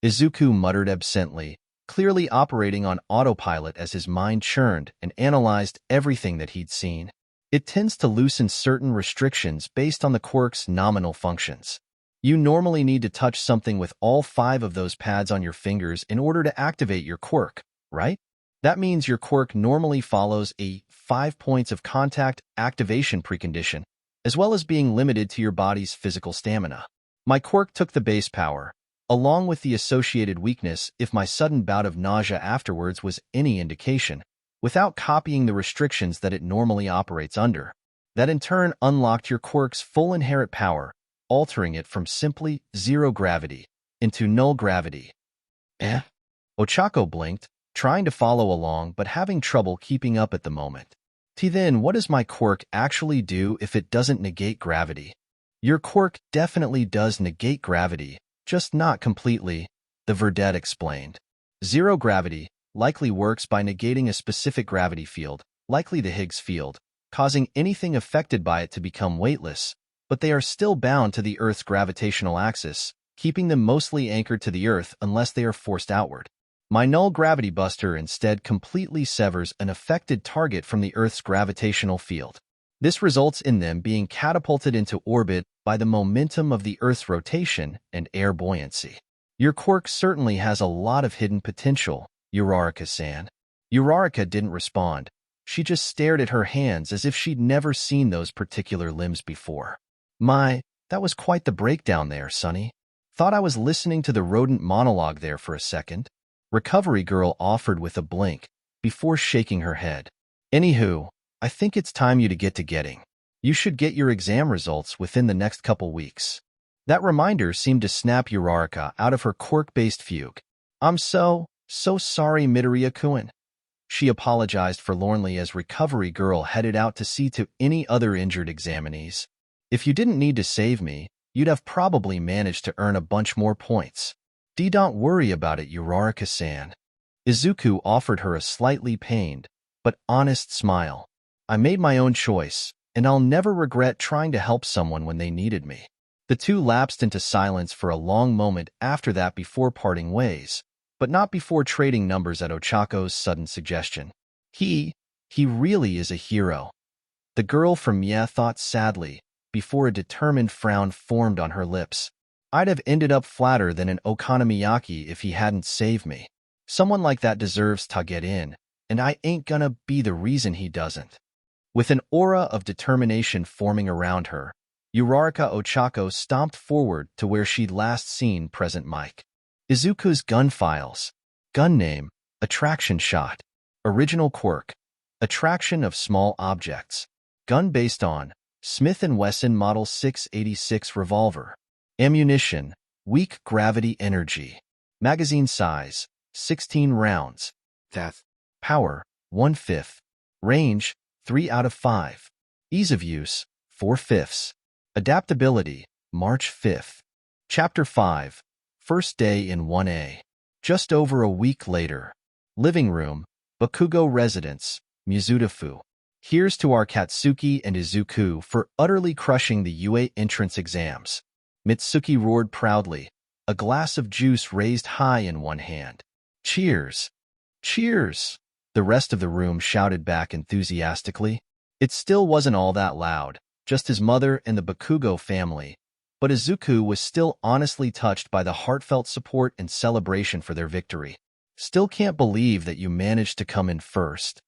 Izuku muttered absently, clearly operating on autopilot as his mind churned and analyzed everything that he'd seen. It tends to loosen certain restrictions based on the quirk's nominal functions. You normally need to touch something with all 5 of those pads on your fingers in order to activate your quirk, right? That means your quirk normally follows a 5 points of contact activation precondition, as well as being limited to your body's physical stamina. My quirk took the base power, along with the associated weakness if my sudden bout of nausea afterwards was any indication, without copying the restrictions that it normally operates under. That in turn unlocked your quirk's full inherent power, altering it from simply zero gravity into null gravity. Ochako blinked, trying to follow along but having trouble keeping up at the moment. Then what does my quirk actually do if it doesn't negate gravity? Your quirk definitely does negate gravity, just not completely, the verdette explained. Zero gravity likely works by negating a specific gravity field, likely the Higgs field, causing anything affected by it to become weightless, but they are still bound to the Earth's gravitational axis, keeping them mostly anchored to the Earth unless they are forced outward. My null gravity buster instead completely severs an affected target from the Earth's gravitational field. This results in them being catapulted into orbit by the momentum of the Earth's rotation and air buoyancy. Your quirk certainly has a lot of hidden potential, Uraraka-san. Uraraka didn't respond. She just stared at her hands as if she'd never seen those particular limbs before. My, that was quite the breakdown there, Sonny. Thought I was listening to the rodent monologue there for a second. Recovery Girl offered with a blink, before shaking her head. Anywho, I think it's time you to get to getting. You should get your exam results within the next couple weeks. That reminder seemed to snap Uraraka out of her quirk-based fugue. I'm so sorry, Midoriya-kun. She apologized forlornly as Recovery Girl headed out to see to any other injured examinees. If you didn't need to save me, you'd have probably managed to earn a bunch more points. Don't worry about it, Uraraka-san. Izuku offered her a slightly pained, but honest smile. I made my own choice, and I'll never regret trying to help someone when they needed me. The two lapsed into silence for a long moment after that before parting ways, but not before trading numbers at Ochako's sudden suggestion. He really is a hero. The girl from Mie thought sadly, before a determined frown formed on her lips. I'd have ended up flatter than an okonomiyaki if he hadn't saved me. Someone like that deserves to get in, and I ain't gonna be the reason he doesn't. With an aura of determination forming around her, Uraraka Ochako stomped forward to where she'd last seen Present Mike. Izuku's gun files. Gun name, attraction shot. Original quirk, attraction of small objects. Gun based on Smith & Wesson Model 686 revolver. Ammunition, weak gravity energy. Magazine size, 16 rounds. Death. Power, 1/5. Range, 3 out of 5. Ease of use, 4/5. Adaptability, March 5th. Chapter 5. First day in 1A. Just over a week later. Living room, Bakugo Residence, Mizudafu. Here's to our Katsuki and Izuku for utterly crushing the UA entrance exams. Mitsuki roared proudly, a glass of juice raised high in one hand. Cheers! Cheers! The rest of the room shouted back enthusiastically. It still wasn't all that loud, just his mother and the Bakugo family, but Izuku was still honestly touched by the heartfelt support and celebration for their victory. Still can't believe that you managed to come in first.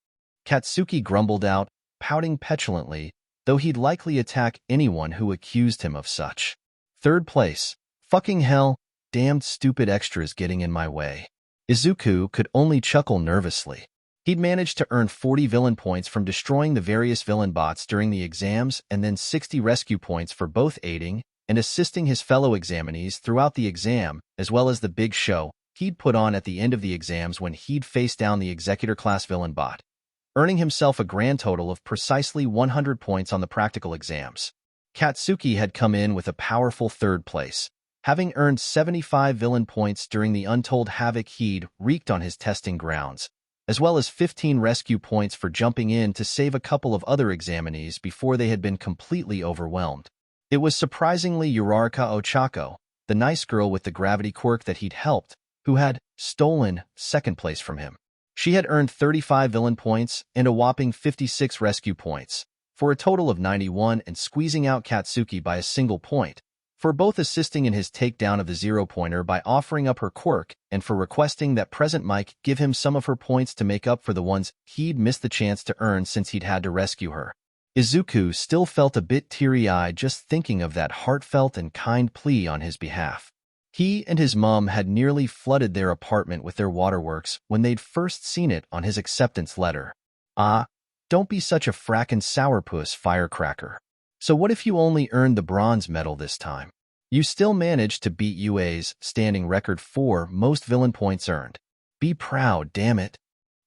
Katsuki grumbled out, pouting petulantly, though he'd likely attack anyone who accused him of such. Third place. Fucking hell, damned stupid extras getting in my way. Izuku could only chuckle nervously. He'd managed to earn 40 villain points from destroying the various villain bots during the exams and then 60 rescue points for both aiding and assisting his fellow examinees throughout the exam, as well as the big show he'd put on at the end of the exams when he'd face down the executor-class villain bot, earning himself a grand total of precisely 100 points on the practical exams. Katsuki had come in with a powerful third place, having earned 75 villain points during the untold havoc he'd wreaked on his testing grounds, as well as 15 rescue points for jumping in to save a couple of other examinees before they had been completely overwhelmed. It was surprisingly Uraraka Ochako, the nice girl with the gravity quirk that he'd helped, who had stolen second place from him. She had earned 35 villain points and a whopping 56 rescue points, for a total of 91 and squeezing out Katsuki by a single point, for both assisting in his takedown of the zero-pointer by offering up her quirk and for requesting that Present Mike give him some of her points to make up for the ones he'd missed the chance to earn since he'd had to rescue her. Izuku still felt a bit teary-eyed just thinking of that heartfelt and kind plea on his behalf. He and his mom had nearly flooded their apartment with their waterworks when they'd first seen it on his acceptance letter. Ah, don't be such a frackin' sourpuss, firecracker. So what if you only earned the bronze medal this time? You still managed to beat UA's standing record for most villain points earned. Be proud, damn it,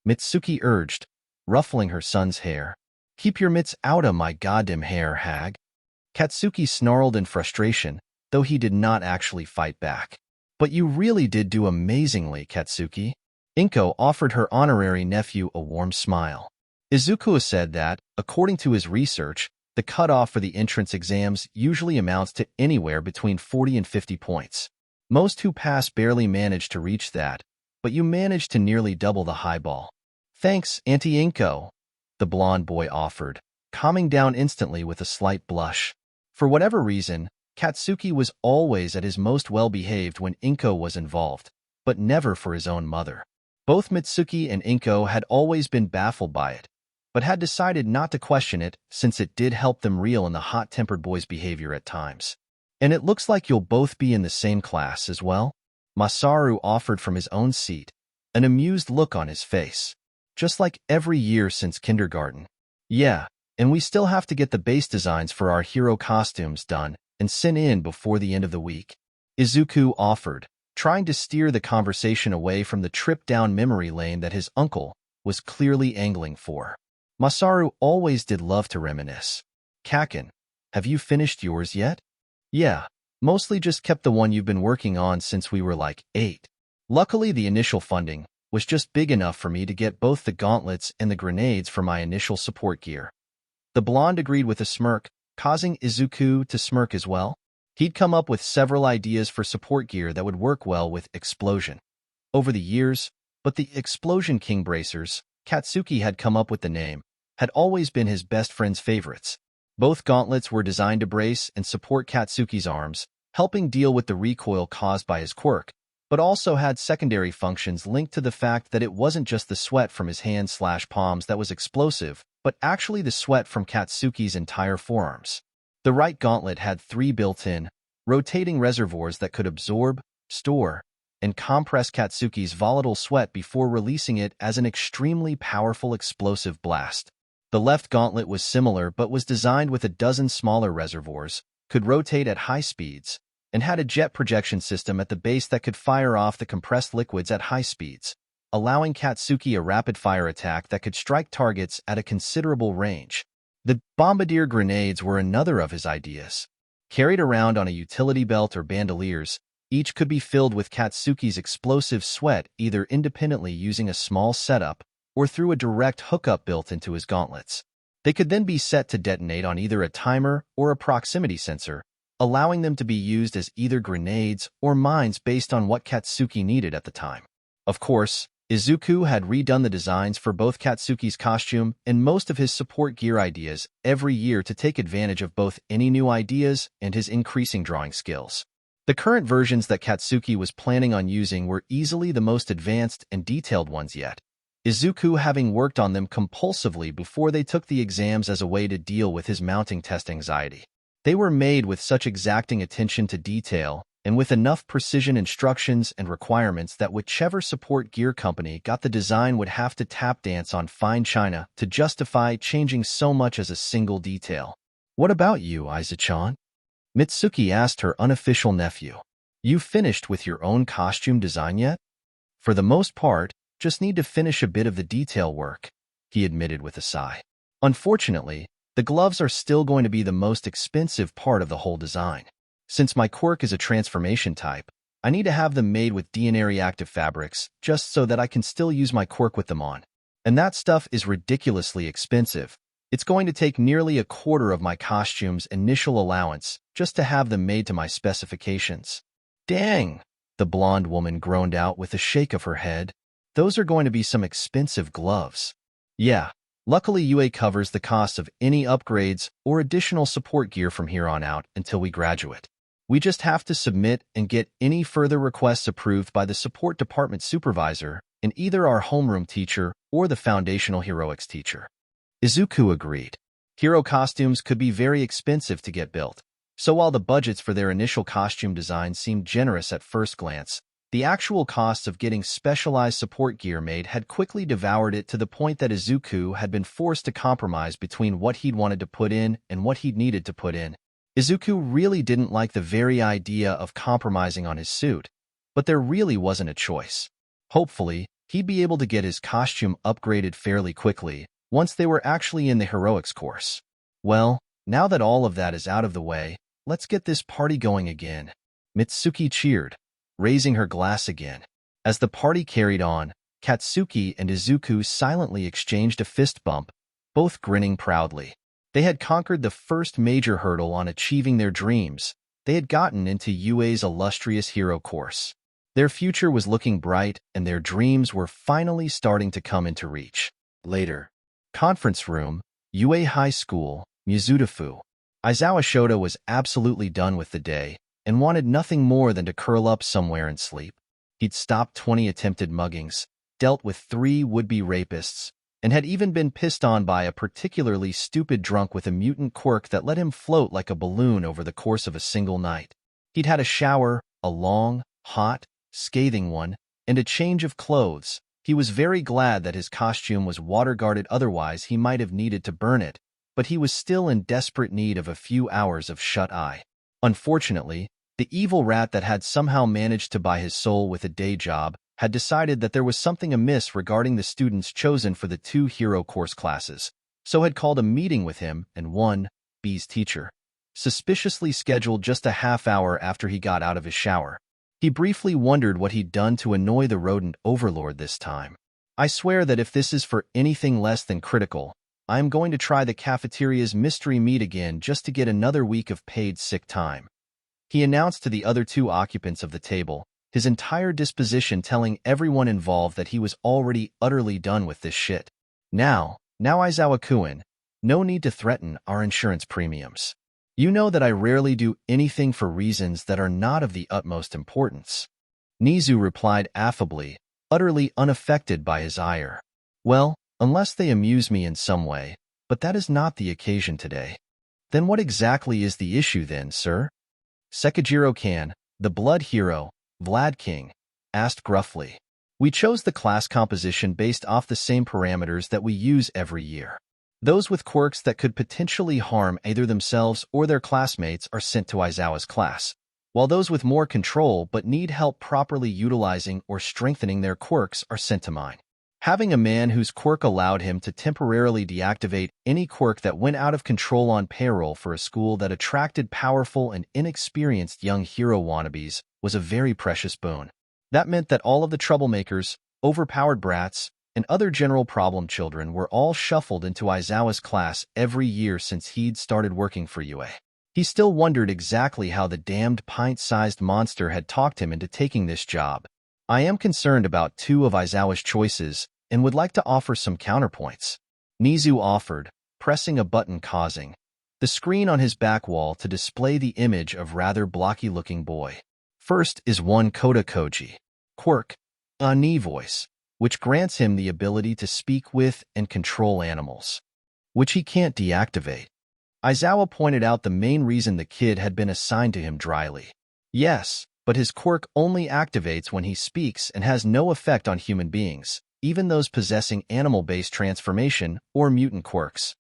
Mitsuki urged, ruffling her son's hair. Keep your mitts outta my goddamn hair, hag. Katsuki snarled in frustration, though he did not actually fight back. But you really did do amazingly, Katsuki. Inko offered her honorary nephew a warm smile. Izuku said that, according to his research, the cutoff for the entrance exams usually amounts to anywhere between 40 and 50 points. Most who pass barely manage to reach that, but you managed to nearly double the highball. Thanks, Auntie Inko, the blonde boy offered, calming down instantly with a slight blush. For whatever reason, Katsuki was always at his most well-behaved when Inko was involved, but never for his own mother. Both Mitsuki and Inko had always been baffled by it, but had decided not to question it since it did help them reel in the hot-tempered boy's behavior at times. And it looks like you'll both be in the same class as well? Masaru offered from his own seat, an amused look on his face. Just like every year since kindergarten. Yeah, and we still have to get the base designs for our hero costumes done and sent in before the end of the week. Izuku offered, trying to steer the conversation away from the trip down memory lane that his uncle was clearly angling for. Masaru always did love to reminisce. Kaken, have you finished yours yet? Yeah, mostly just kept the one you've been working on since we were like 8. Luckily, the initial funding was just big enough for me to get both the gauntlets and the grenades for my initial support gear. The blonde agreed with a smirk, causing Izuku to smirk as well. He'd come up with several ideas for support gear that would work well with Explosion over the years, but the Explosion King bracers, Katsuki had come up with the name, had always been his best friend's favorites. Both gauntlets were designed to brace and support Katsuki's arms, helping deal with the recoil caused by his quirk, but also had secondary functions linked to the fact that it wasn't just the sweat from his hands/palms that was explosive, but actually the sweat from Katsuki's entire forearms. The right gauntlet had 3 built-in, rotating reservoirs that could absorb, store, and compress Katsuki's volatile sweat before releasing it as an extremely powerful explosive blast. The left gauntlet was similar but was designed with a dozen smaller reservoirs, could rotate at high speeds, and had a jet projection system at the base that could fire off the compressed liquids at high speeds, allowing Katsuki a rapid-fire attack that could strike targets at a considerable range. The bombardier grenades were another of his ideas. Carried around on a utility belt or bandoliers, each could be filled with Katsuki's explosive sweat either independently using a small setup or through a direct hookup built into his gauntlets. They could then be set to detonate on either a timer or a proximity sensor, allowing them to be used as either grenades or mines based on what Katsuki needed at the time. Of course, Izuku had redone the designs for both Katsuki's costume and most of his support gear ideas every year to take advantage of both any new ideas and his increasing drawing skills. The current versions that Katsuki was planning on using were easily the most advanced and detailed ones yet, Izuku having worked on them compulsively before they took the exams as a way to deal with his mounting test anxiety. They were made with such exacting attention to detail and with enough precision instructions and requirements that whichever support gear company got the design would have to tap dance on fine china to justify changing so much as a single detail. What about you, Aizachan? Mitsuki asked her unofficial nephew. You finished with your own costume design yet? For the most part, just need to finish a bit of the detail work, he admitted with a sigh. Unfortunately, the gloves are still going to be the most expensive part of the whole design. Since my quirk is a transformation type, I need to have them made with DNA-reactive fabrics just so that I can still use my quirk with them on. And that stuff is ridiculously expensive. It's going to take nearly a quarter of my costume's initial allowance just to have them made to my specifications. Dang, the blonde woman groaned out with a shake of her head. Those are going to be some expensive gloves. Yeah, luckily UA covers the cost of any upgrades or additional support gear from here on out until we graduate. We just have to submit and get any further requests approved by the support department supervisor and either our homeroom teacher or the foundational heroics teacher. Izuku agreed. Hero costumes could be very expensive to get built, so while the budgets for their initial costume designs seemed generous at first glance, the actual costs of getting specialized support gear made had quickly devoured it to the point that Izuku had been forced to compromise between what he'd wanted to put in and what he'd needed to put in. Izuku really didn't like the very idea of compromising on his suit, but there really wasn't a choice. Hopefully, he'd be able to get his costume upgraded fairly quickly, once they were actually in the heroics course. Well, now that all of that is out of the way, let's get this party going again. Mitsuki cheered, raising her glass again. As the party carried on, Katsuki and Izuku silently exchanged a fist bump, both grinning proudly. They had conquered the first major hurdle on achieving their dreams. They had gotten into UA's illustrious hero course. Their future was looking bright, and their dreams were finally starting to come into reach. Later. Conference room, UA High School, Mizudafu. Aizawa Shota was absolutely done with the day and wanted nothing more than to curl up somewhere and sleep. He'd stopped 20 attempted muggings, dealt with 3 would-be rapists, and had even been pissed on by a particularly stupid drunk with a mutant quirk that let him float like a balloon over the course of a single night. He'd had a shower, a long, hot, scathing one, and a change of clothes. He was very glad that his costume was water-guarded, otherwise he might have needed to burn it, but he was still in desperate need of a few hours of shut-eye. Unfortunately, the evil rat that had somehow managed to buy his soul with a day job had decided that there was something amiss regarding the students chosen for the 2 hero course classes, so had called a meeting with him and 1B's teacher, suspiciously scheduled just a half hour after he got out of his shower. He briefly wondered what he'd done to annoy the rodent overlord this time. I swear that if this is for anything less than critical, I am going to try the cafeteria's mystery meat again just to get another week of paid sick time. He announced to the other 2 occupants of the table, his entire disposition telling everyone involved that he was already utterly done with this shit. Now Aizawa-kun, no need to threaten our insurance premiums. You know that I rarely do anything for reasons that are not of the utmost importance. Nizu replied affably, utterly unaffected by his ire. Well, unless they amuse me in some way, but that is not the occasion today. Then what exactly is the issue then, sir? Sekijiro-kan, the blood hero, Vlad King, asked gruffly. We chose the class composition based off the same parameters that we use every year. Those with quirks that could potentially harm either themselves or their classmates are sent to Aizawa's class, while those with more control but need help properly utilizing or strengthening their quirks are sent to mine. Having a man whose quirk allowed him to temporarily deactivate any quirk that went out of control on payroll for a school that attracted powerful and inexperienced young hero wannabes was a very precious boon. That meant that all of the troublemakers, overpowered brats, and other general problem children were all shuffled into Aizawa's class every year since he'd started working for UA. He still wondered exactly how the damned pint-sized monster had talked him into taking this job. I am concerned about 2 of Aizawa's choices and would like to offer some counterpoints. Nizu offered, pressing a button causing the screen on his back wall to display the image of rather blocky-looking boy. First is one Koda Koji, Quirk, a knee voice, which grants him the ability to speak with and control animals, which he can't deactivate. Aizawa pointed out the main reason the kid had been assigned to him dryly. Yes, but his quirk only activates when he speaks and has no effect on human beings, even those possessing animal-based transformation or mutant quirks.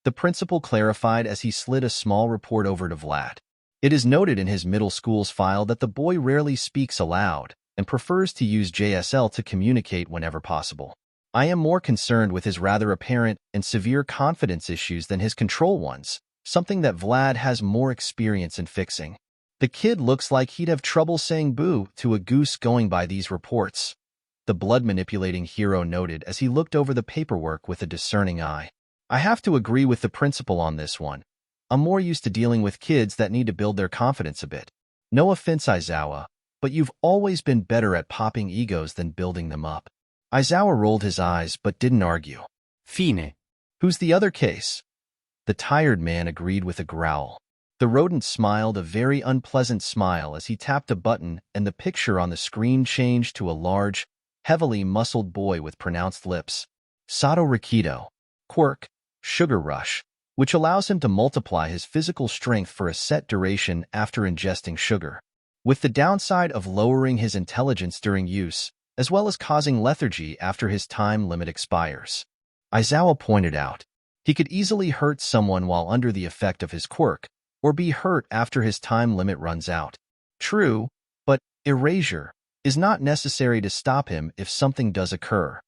The principal clarified as he slid a small report over to Vlad. It is noted in his middle school's file that the boy rarely speaks aloud and prefers to use JSL to communicate whenever possible. I am more concerned with his rather apparent and severe confidence issues than his control ones, something that Vlad has more experience in fixing. The kid looks like he'd have trouble saying boo to a goose going by these reports, the blood-manipulating hero noted as he looked over the paperwork with a discerning eye. I have to agree with the principal on this one. I'm more used to dealing with kids that need to build their confidence a bit. No offense, Aizawa, but you've always been better at popping egos than building them up. Aizawa rolled his eyes but didn't argue. Fine. Who's the other case? The tired man agreed with a growl. The rodent smiled a very unpleasant smile as he tapped a button and the picture on the screen changed to a large, heavily muscled boy with pronounced lips. Sato Rikido, Quirk, Sugar Rush, which allows him to multiply his physical strength for a set duration after ingesting sugar, with the downside of lowering his intelligence during use, as well as causing lethargy after his time limit expires. Aizawa pointed out, he could easily hurt someone while under the effect of his quirk, or be hurt after his time limit runs out. True, but erasure is not necessary to stop him if something does occur.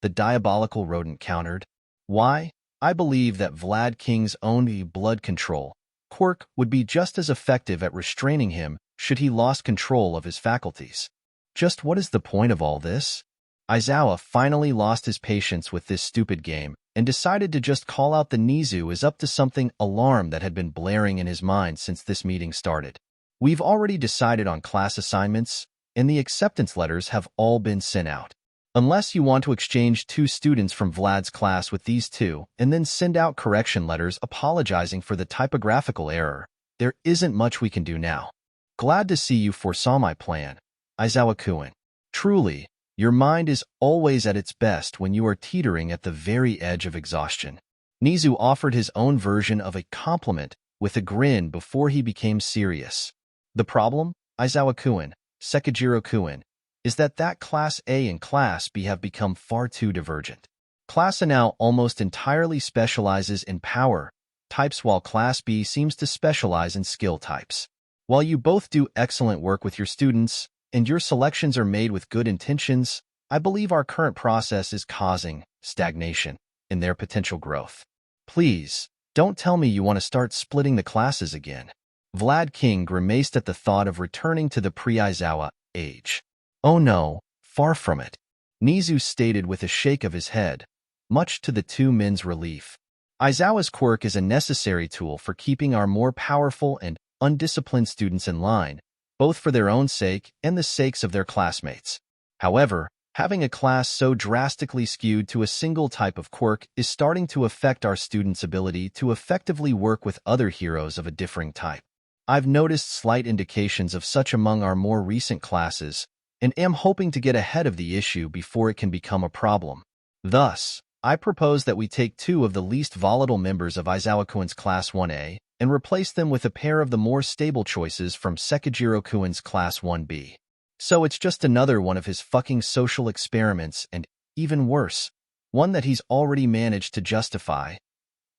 The diabolical rodent countered. Why? I believe that Vlad King's own blood control, Quirk, would be just as effective at restraining him should he lost control of his faculties. Just what is the point of all this? Aizawa finally lost his patience with this stupid game and decided to just call out the Nizu as up to something alarm that had been blaring in his mind since this meeting started. We've already decided on class assignments, and the acceptance letters have all been sent out. Unless you want to exchange 2 students from Vlad's class with these 2 and then send out correction letters apologizing for the typographical error, there isn't much we can do now. Glad to see you foresaw my plan, Aizawa-kun. Truly, your mind is always at its best when you are teetering at the very edge of exhaustion. Nizu offered his own version of a compliment with a grin before he became serious. The problem, Aizawa-kun, Sekijiro-kun, is that Class A and Class B have become far too divergent. Class A now almost entirely specializes in power types while Class B seems to specialize in skill types. While you both do excellent work with your students, and your selections are made with good intentions, I believe our current process is causing stagnation in their potential growth. Please, don't tell me you want to start splitting the classes again. Vlad King grimaced at the thought of returning to the pre-Aizawa age. Oh no, far from it, Nizu stated with a shake of his head, much to the 2 men's relief. Aizawa's quirk is a necessary tool for keeping our more powerful and undisciplined students in line, both for their own sake and the sakes of their classmates. However, having a class so drastically skewed to a single type of quirk is starting to affect our students' ability to effectively work with other heroes of a differing type. I've noticed slight indications of such among our more recent classes, and am hoping to get ahead of the issue before it can become a problem. Thus, I propose that we take 2 of the least volatile members of Aizawa-kun's Class 1A and replace them with a pair of the more stable choices from Sekijiro-kun's Class 1B. So it's just another one of his fucking social experiments and, even worse, one that he's already managed to justify.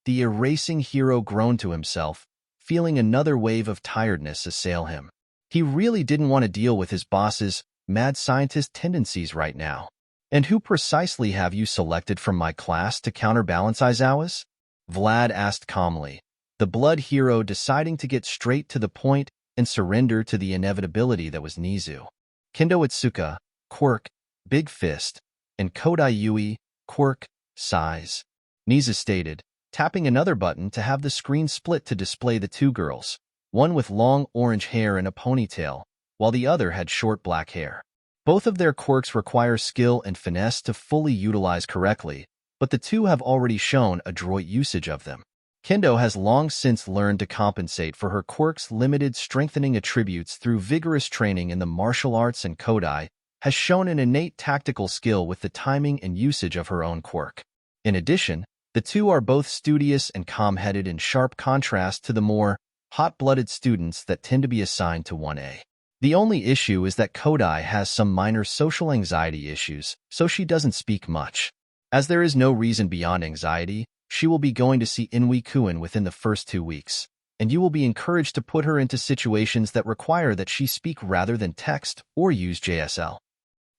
The erasing hero groaned to himself, feeling another wave of tiredness assail him. He really didn't want to deal with his boss's mad scientist tendencies right now. And who precisely have you selected from my class to counterbalance Aizawa's? Vlad asked calmly, the blood hero deciding to get straight to the point and surrender to the inevitability that was Nizu. Kendo Itsuka, Quirk, Big Fist, and Kodai Yui, Quirk, Size. Nizu stated, tapping another button to have the screen split to display the 2 girls, one with long orange hair and a ponytail, while the other had short black hair. Both of their quirks require skill and finesse to fully utilize correctly, but the 2 have already shown adroit usage of them. Kendo has long since learned to compensate for her quirk's limited strengthening attributes through vigorous training in the martial arts, and Kodai has shown an innate tactical skill with the timing and usage of her own quirk. In addition, the 2 are both studious and calm-headed, in sharp contrast to the more hot-blooded students that tend to be assigned to 1A. The only issue is that Kodai has some minor social anxiety issues, so she doesn't speak much. As there is no reason beyond anxiety, she will be going to see Inui-kun within the first 2 weeks, and you will be encouraged to put her into situations that require that she speak rather than text or use JSL.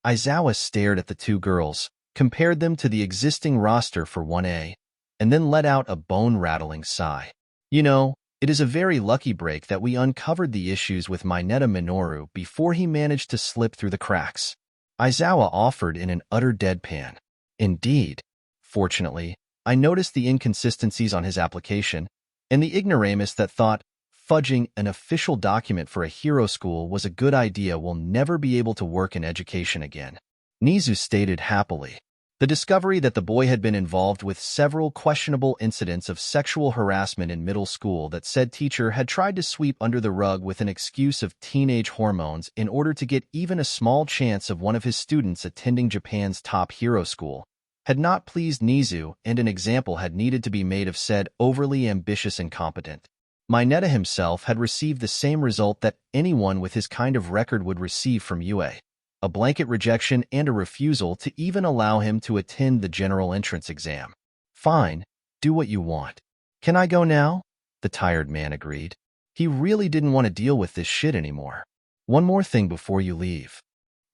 Aizawa stared at the 2 girls, compared them to the existing roster for 1A, and then let out a bone-rattling sigh. You know, it is a very lucky break that we uncovered the issues with Mineta Minoru before he managed to slip through the cracks. Aizawa offered in an utter deadpan. Indeed. Fortunately, I noticed the inconsistencies on his application, and the ignoramus that thought fudging an official document for a hero school was a good idea will never be able to work in education again. Nizu stated happily. The discovery that the boy had been involved with several questionable incidents of sexual harassment in middle school that said teacher had tried to sweep under the rug with an excuse of teenage hormones in order to get even a small chance of one of his students attending Japan's top hero school had not pleased Nizu, and an example had needed to be made of said overly ambitious incompetent. Mineta himself had received the same result that anyone with his kind of record would receive from UA. A blanket rejection and a refusal to even allow him to attend the general entrance exam. Fine, do what you want. Can I go now? The tired man agreed. He really didn't want to deal with this shit anymore. One more thing before you leave.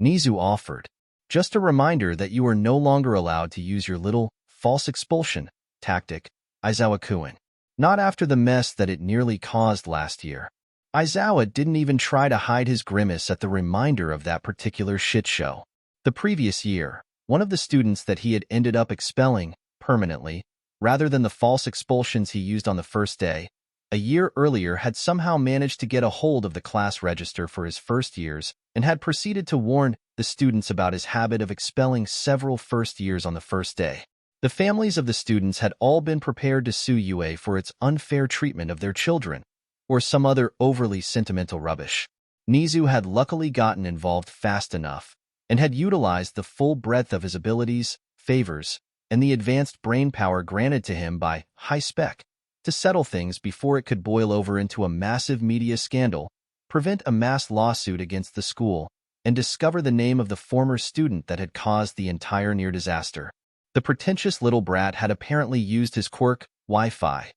Nizu offered. Just a reminder that you are no longer allowed to use your little false expulsion tactic, Izawa-kun. Not after the mess that it nearly caused last year. Izawa didn't even try to hide his grimace at the reminder of that particular shit show. The previous year, one of the students that he had ended up expelling permanently, rather than the false expulsions he used on the first day, a year earlier had somehow managed to get a hold of the class register for his first years and had proceeded to warn the students about his habit of expelling several first years on the first day. The families of the students had all been prepared to sue UA for its unfair treatment of their children, or some other overly sentimental rubbish. Nizu had luckily gotten involved fast enough and had utilized the full breadth of his abilities, favors, and the advanced brain power granted to him by High Spec to settle things before it could boil over into a massive media scandal, prevent a mass lawsuit against the school, and discover the name of the former student that had caused the entire near disaster. The pretentious little brat had apparently used his Quirk Wi-Fi,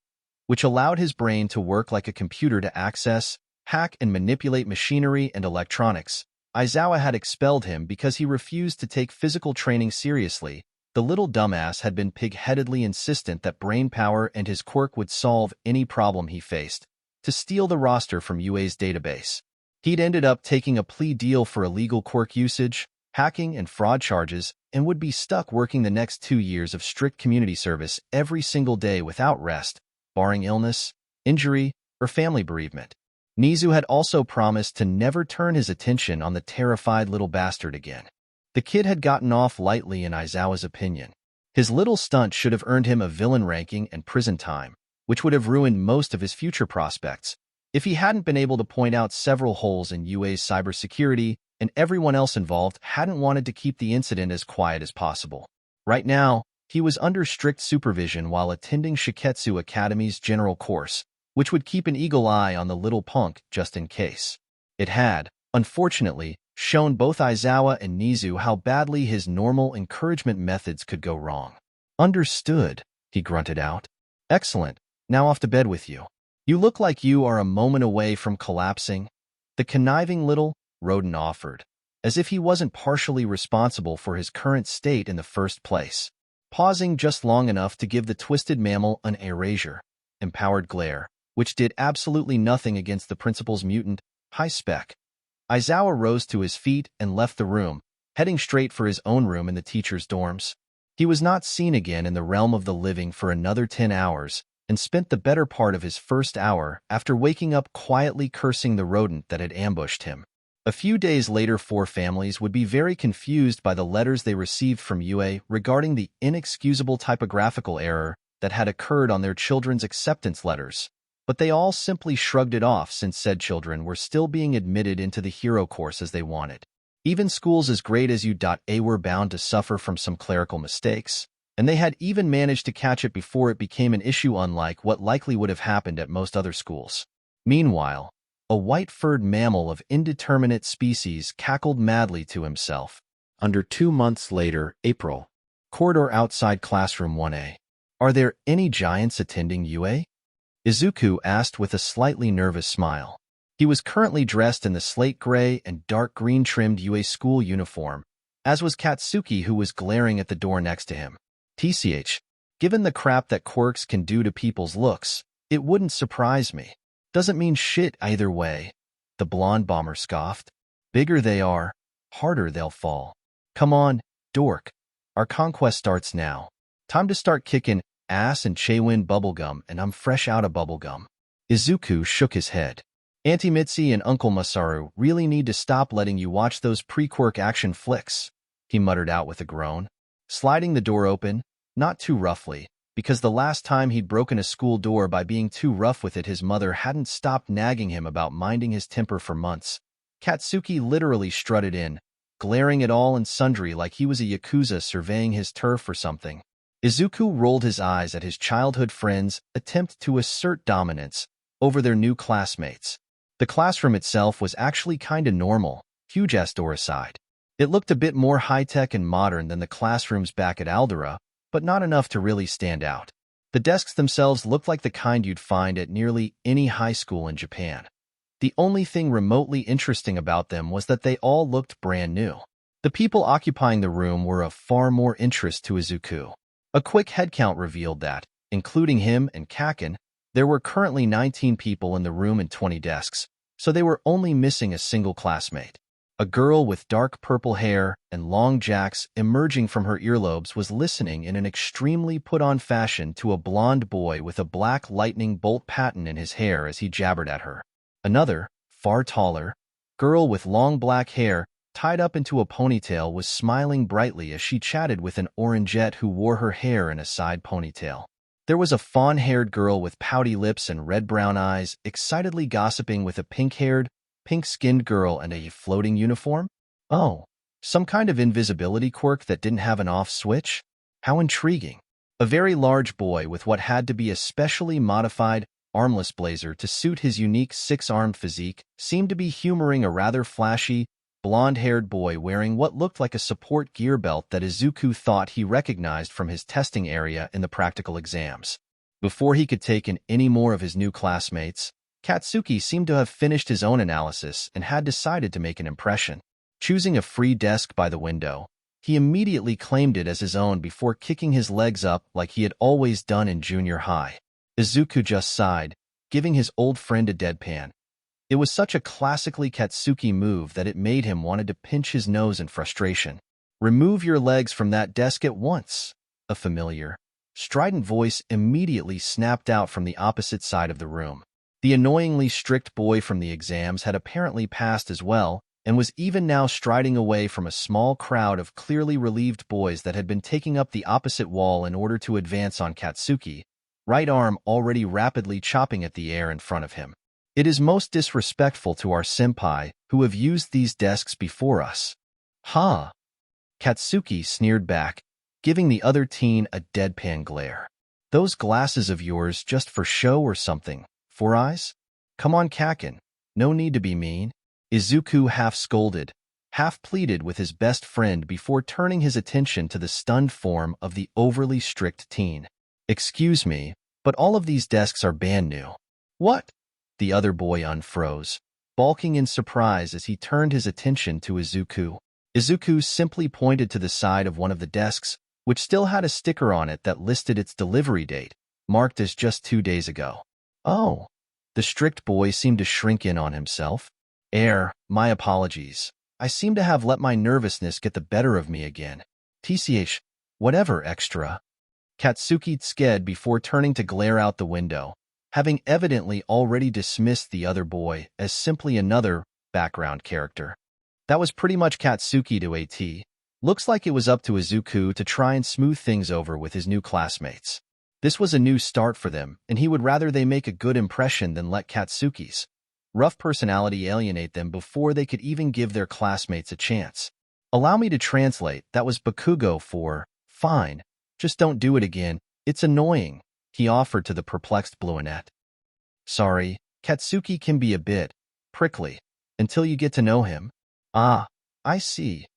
which allowed his brain to work like a computer to access, hack, and manipulate machinery and electronics. Izawa had expelled him because he refused to take physical training seriously. The little dumbass had been pig-headedly insistent that brain power and his Quirk would solve any problem he faced, to steal the roster from UA's database. He'd ended up taking a plea deal for illegal Quirk usage, hacking, and fraud charges, and would be stuck working the next 2 years of strict community service every single day without rest, barring illness, injury, or family bereavement. Nizu had also promised to never turn his attention on the terrified little bastard again. The kid had gotten off lightly in Izawa's opinion. His little stunt should have earned him a villain ranking and prison time, which would have ruined most of his future prospects, if he hadn't been able to point out several holes in UA's cybersecurity, and everyone else involved hadn't wanted to keep the incident as quiet as possible. Right now, he was under strict supervision while attending Shiketsu Academy's general course, which would keep an eagle eye on the little punk just in case. It had, unfortunately, shown both Izawa and Nizu how badly his normal encouragement methods could go wrong. "Understood," he grunted out. "Excellent. Now off to bed with you. You look like you are a moment away from collapsing." The conniving little rodent offered, as if he wasn't partially responsible for his current state in the first place, pausing just long enough to give the twisted mammal an erasure, empowered glare, which did absolutely nothing against the principal's mutant, High Spec. Izawa rose to his feet and left the room, heading straight for his own room in the teacher's dorms. He was not seen again in the realm of the living for another 10 hours, and spent the better part of his first hour after waking up quietly cursing the rodent that had ambushed him. A few days later, 4 families would be very confused by the letters they received from UA regarding the inexcusable typographical error that had occurred on their children's acceptance letters, but they all simply shrugged it off since said children were still being admitted into the hero course as they wanted. Even schools as great as UA were bound to suffer from some clerical mistakes, and they had even managed to catch it before it became an issue, unlike what likely would have happened at most other schools. Meanwhile, a white-furred mammal of indeterminate species cackled madly to himself. Under 2 months later, April. Corridor outside classroom 1A. "Are there any giants attending UA?" Izuku asked with a slightly nervous smile. He was currently dressed in the slate gray and dark green trimmed UA school uniform, as was Katsuki, who was glaring at the door next to him. "TCH, given the crap that Quirks can do to people's looks, it wouldn't surprise me. Doesn't mean shit either way," the blonde bomber scoffed. "Bigger they are, harder they'll fall. Come on, dork. Our conquest starts now. Time to start kicking ass and Chaewin bubblegum, and I'm fresh out of bubblegum." Izuku shook his head. "Auntie Mitzi and Uncle Masaru really need to stop letting you watch those pre-Quirk action flicks," he muttered out with a groan, sliding the door open, not too roughly, because the last time he'd broken a school door by being too rough with it, his mother hadn't stopped nagging him about minding his temper for months. Katsuki literally strutted in, glaring at all and sundry like he was a yakuza surveying his turf or something. Izuku rolled his eyes at his childhood friend's attempt to assert dominance over their new classmates. The classroom itself was actually kinda normal, huge-ass door aside. It looked a bit more high-tech and modern than the classrooms back at Aldera, but not enough to really stand out. The desks themselves looked like the kind you'd find at nearly any high school in Japan. The only thing remotely interesting about them was that they all looked brand new. The people occupying the room were of far more interest to Izuku. A quick headcount revealed that, including him and Kakin. There were currently 19 people in the room and 20 desks, so they were only missing a single classmate. A girl with dark purple hair and long jacks emerging from her earlobes was listening in an extremely put-on fashion to a blonde boy with a black lightning bolt pattern in his hair as he jabbered at her. Another, far taller, girl with long black hair tied up into a ponytail was smiling brightly as she chatted with an orangette who wore her hair in a side ponytail. There was a fawn-haired girl with pouty lips and red-brown eyes excitedly gossiping with a pink-haired, pink-skinned girl and a floating uniform? Oh, some kind of invisibility quirk that didn't have an off switch? How intriguing. A very large boy with what had to be a specially modified, armless blazer to suit his unique six-armed physique seemed to be humoring a rather flashy, blonde-haired boy wearing what looked like a support gear belt that Izuku thought he recognized from his testing area in the practical exams. Before he could take in any more of his new classmates, Katsuki seemed to have finished his own analysis and had decided to make an impression. Choosing a free desk by the window, he immediately claimed it as his own before kicking his legs up like he had always done in junior high. Izuku just sighed, giving his old friend a deadpan. It was such a classically Katsuki move that it made him wanted to pinch his nose in frustration. "Remove your legs from that desk at once," a familiar, strident voice immediately snapped out from the opposite side of the room. The annoyingly strict boy from the exams had apparently passed as well and was even now striding away from a small crowd of clearly relieved boys that had been taking up the opposite wall in order to advance on Katsuki, right arm already rapidly chopping at the air in front of him. "It is most disrespectful to our senpai, who have used these desks before us." "Huh?" Katsuki sneered back, giving the other teen a deadpan glare. "Those glasses of yours just for show or something? Four eyes? Come on, Kakin. No need to be mean." Izuku half scolded, half pleaded with his best friend before turning his attention to the stunned form of the overly strict teen. "Excuse me, but all of these desks are brand new." "What?" The other boy unfroze, balking in surprise as he turned his attention to Izuku. Izuku simply pointed to the side of one of the desks, which still had a sticker on it that listed its delivery date, marked as just 2 days ago. "Oh." The strict boy seemed to shrink in on himself. My apologies. I seem to have let my nervousness get the better of me again. TCH, whatever extra." Katsuki sked before turning to glare out the window, having evidently already dismissed the other boy as simply another background character. That was pretty much Katsuki to a T. Looks like it was up to Izuku to try and smooth things over with his new classmates. This was a new start for them, and he would rather they make a good impression than let Katsuki's rough personality alienate them before they could even give their classmates a chance. "Allow me to translate, that was Bakugo for, fine, just don't do it again, it's annoying," he offered to the perplexed Bluinette. "Sorry, Katsuki can be a bit prickly until you get to know him." "Ah, I see."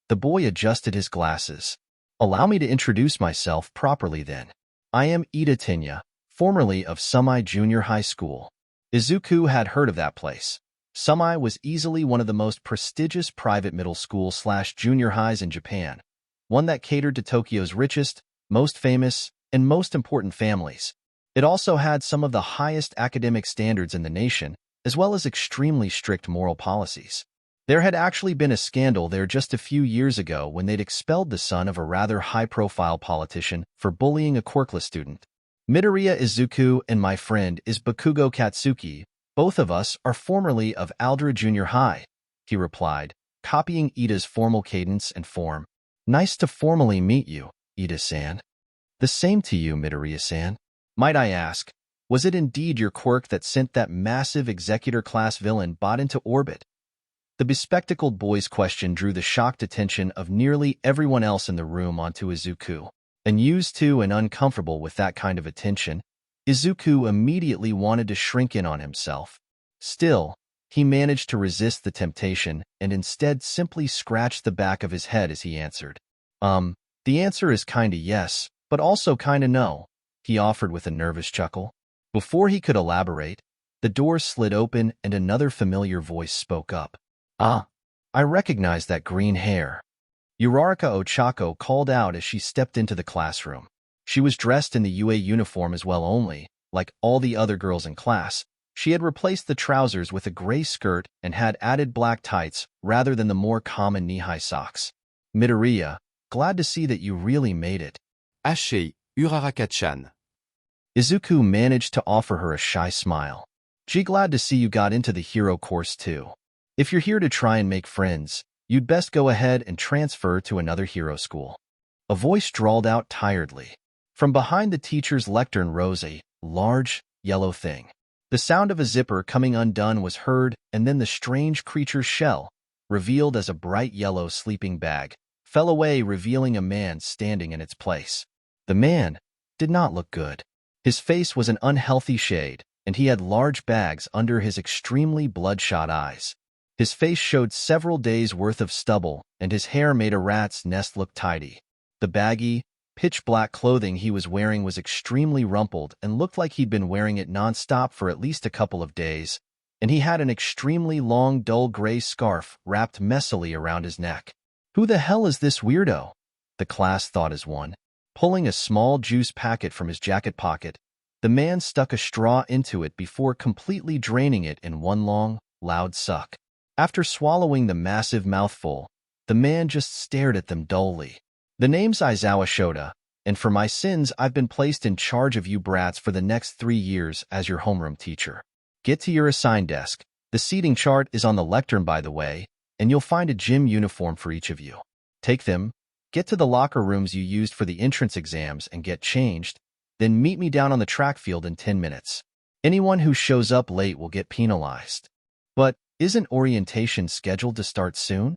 The boy adjusted his glasses. "Allow me to introduce myself properly then. I am Ida Tinya, formerly of Sumai Junior High School." Izuku had heard of that place. Sumai was easily one of the most prestigious private middle school/junior highs in Japan, one that catered to Tokyo's richest, most famous, and most important families. It also had some of the highest academic standards in the nation, as well as extremely strict moral policies. There had actually been a scandal there just a few years ago when they'd expelled the son of a rather high-profile politician for bullying a quirkless student. "Midoriya Izuku and my friend is Bakugo Katsuki. Both of us are formerly of Aldera Junior High," he replied, copying Ida's formal cadence and form. "Nice to formally meet you, Ida-san." "The same to you, Midoriya-san. Might I ask, was it indeed your quirk that sent that massive executor-class villain bot into orbit?" The bespectacled boy's question drew the shocked attention of nearly everyone else in the room onto Izuku. Unused to and uncomfortable with that kind of attention, Izuku immediately wanted to shrink in on himself. Still, he managed to resist the temptation and instead simply scratched the back of his head as he answered. The answer is kinda yes, but also kinda no," he offered with a nervous chuckle. Before he could elaborate, the door slid open and another familiar voice spoke up. "Ah, I recognize that green hair." Uraraka Ochako called out as she stepped into the classroom. She was dressed in the UA uniform as well only, like all the other girls in class. She had replaced the trousers with a gray skirt and had added black tights rather than the more common knee-high socks. Midoriya, glad to see that you really made it. Achei, Uraraka-chan. Izuku managed to offer her a shy smile. Gee, glad to see you got into the hero course too. If you're here to try and make friends, you'd best go ahead and transfer to another hero school. A voice drawled out tiredly. From behind the teacher's lectern rose a large, yellow thing. The sound of a zipper coming undone was heard, and then the strange creature's shell, revealed as a bright yellow sleeping bag, fell away, revealing a man standing in its place. The man did not look good. His face was an unhealthy shade, and he had large bags under his extremely bloodshot eyes. His face showed several days' worth of stubble, and his hair made a rat's nest look tidy. The baggy, pitch-black clothing he was wearing was extremely rumpled and looked like he'd been wearing it non-stop for at least a couple of days, and he had an extremely long, dull gray scarf wrapped messily around his neck. Who the hell is this weirdo? The class thought as one. Pulling a small juice packet from his jacket pocket, the man stuck a straw into it before completely draining it in one long, loud suck. After swallowing the massive mouthful, the man just stared at them dully. The name's Aizawa Shota, and for my sins I've been placed in charge of you brats for the next 3 years as your homeroom teacher. Get to your assigned desk. The seating chart is on the lectern, by the way, and you'll find a gym uniform for each of you. Take them, get to the locker rooms you used for the entrance exams and get changed, then meet me down on the track field in 10 minutes. Anyone who shows up late will get penalized. But isn't orientation scheduled to start soon?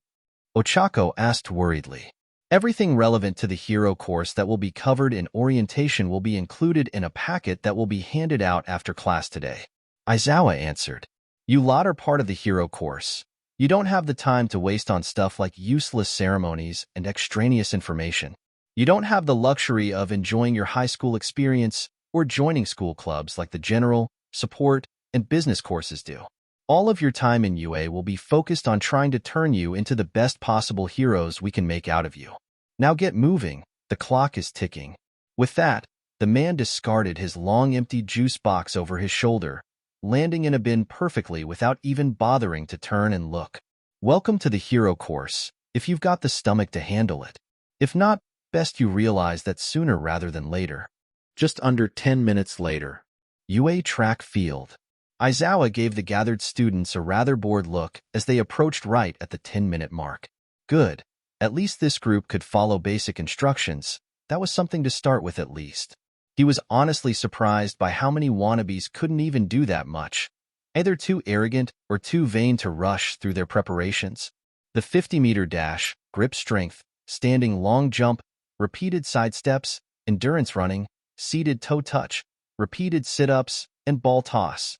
Ochako asked worriedly. Everything relevant to the hero course that will be covered in orientation will be included in a packet that will be handed out after class today. Aizawa answered. You lot are part of the hero course. You don't have the time to waste on stuff like useless ceremonies and extraneous information. You don't have the luxury of enjoying your high school experience or joining school clubs like the general, support, and business courses do. All of your time in UA will be focused on trying to turn you into the best possible heroes we can make out of you. Now get moving, the clock is ticking. With that, the man discarded his long empty juice box over his shoulder, landing in a bin perfectly without even bothering to turn and look. Welcome to the hero course, if you've got the stomach to handle it. If not, best you realize that sooner rather than later. Just under 10 minutes later. UA track field. Aizawa gave the gathered students a rather bored look as they approached right at the 10-minute mark. Good. At least this group could follow basic instructions. That was something to start with at least. He was honestly surprised by how many wannabes couldn't even do that much, either too arrogant or too vain to rush through their preparations. The 50-meter dash, grip strength, standing long jump, repeated side steps, endurance running, seated toe touch, repeated sit-ups, and ball toss.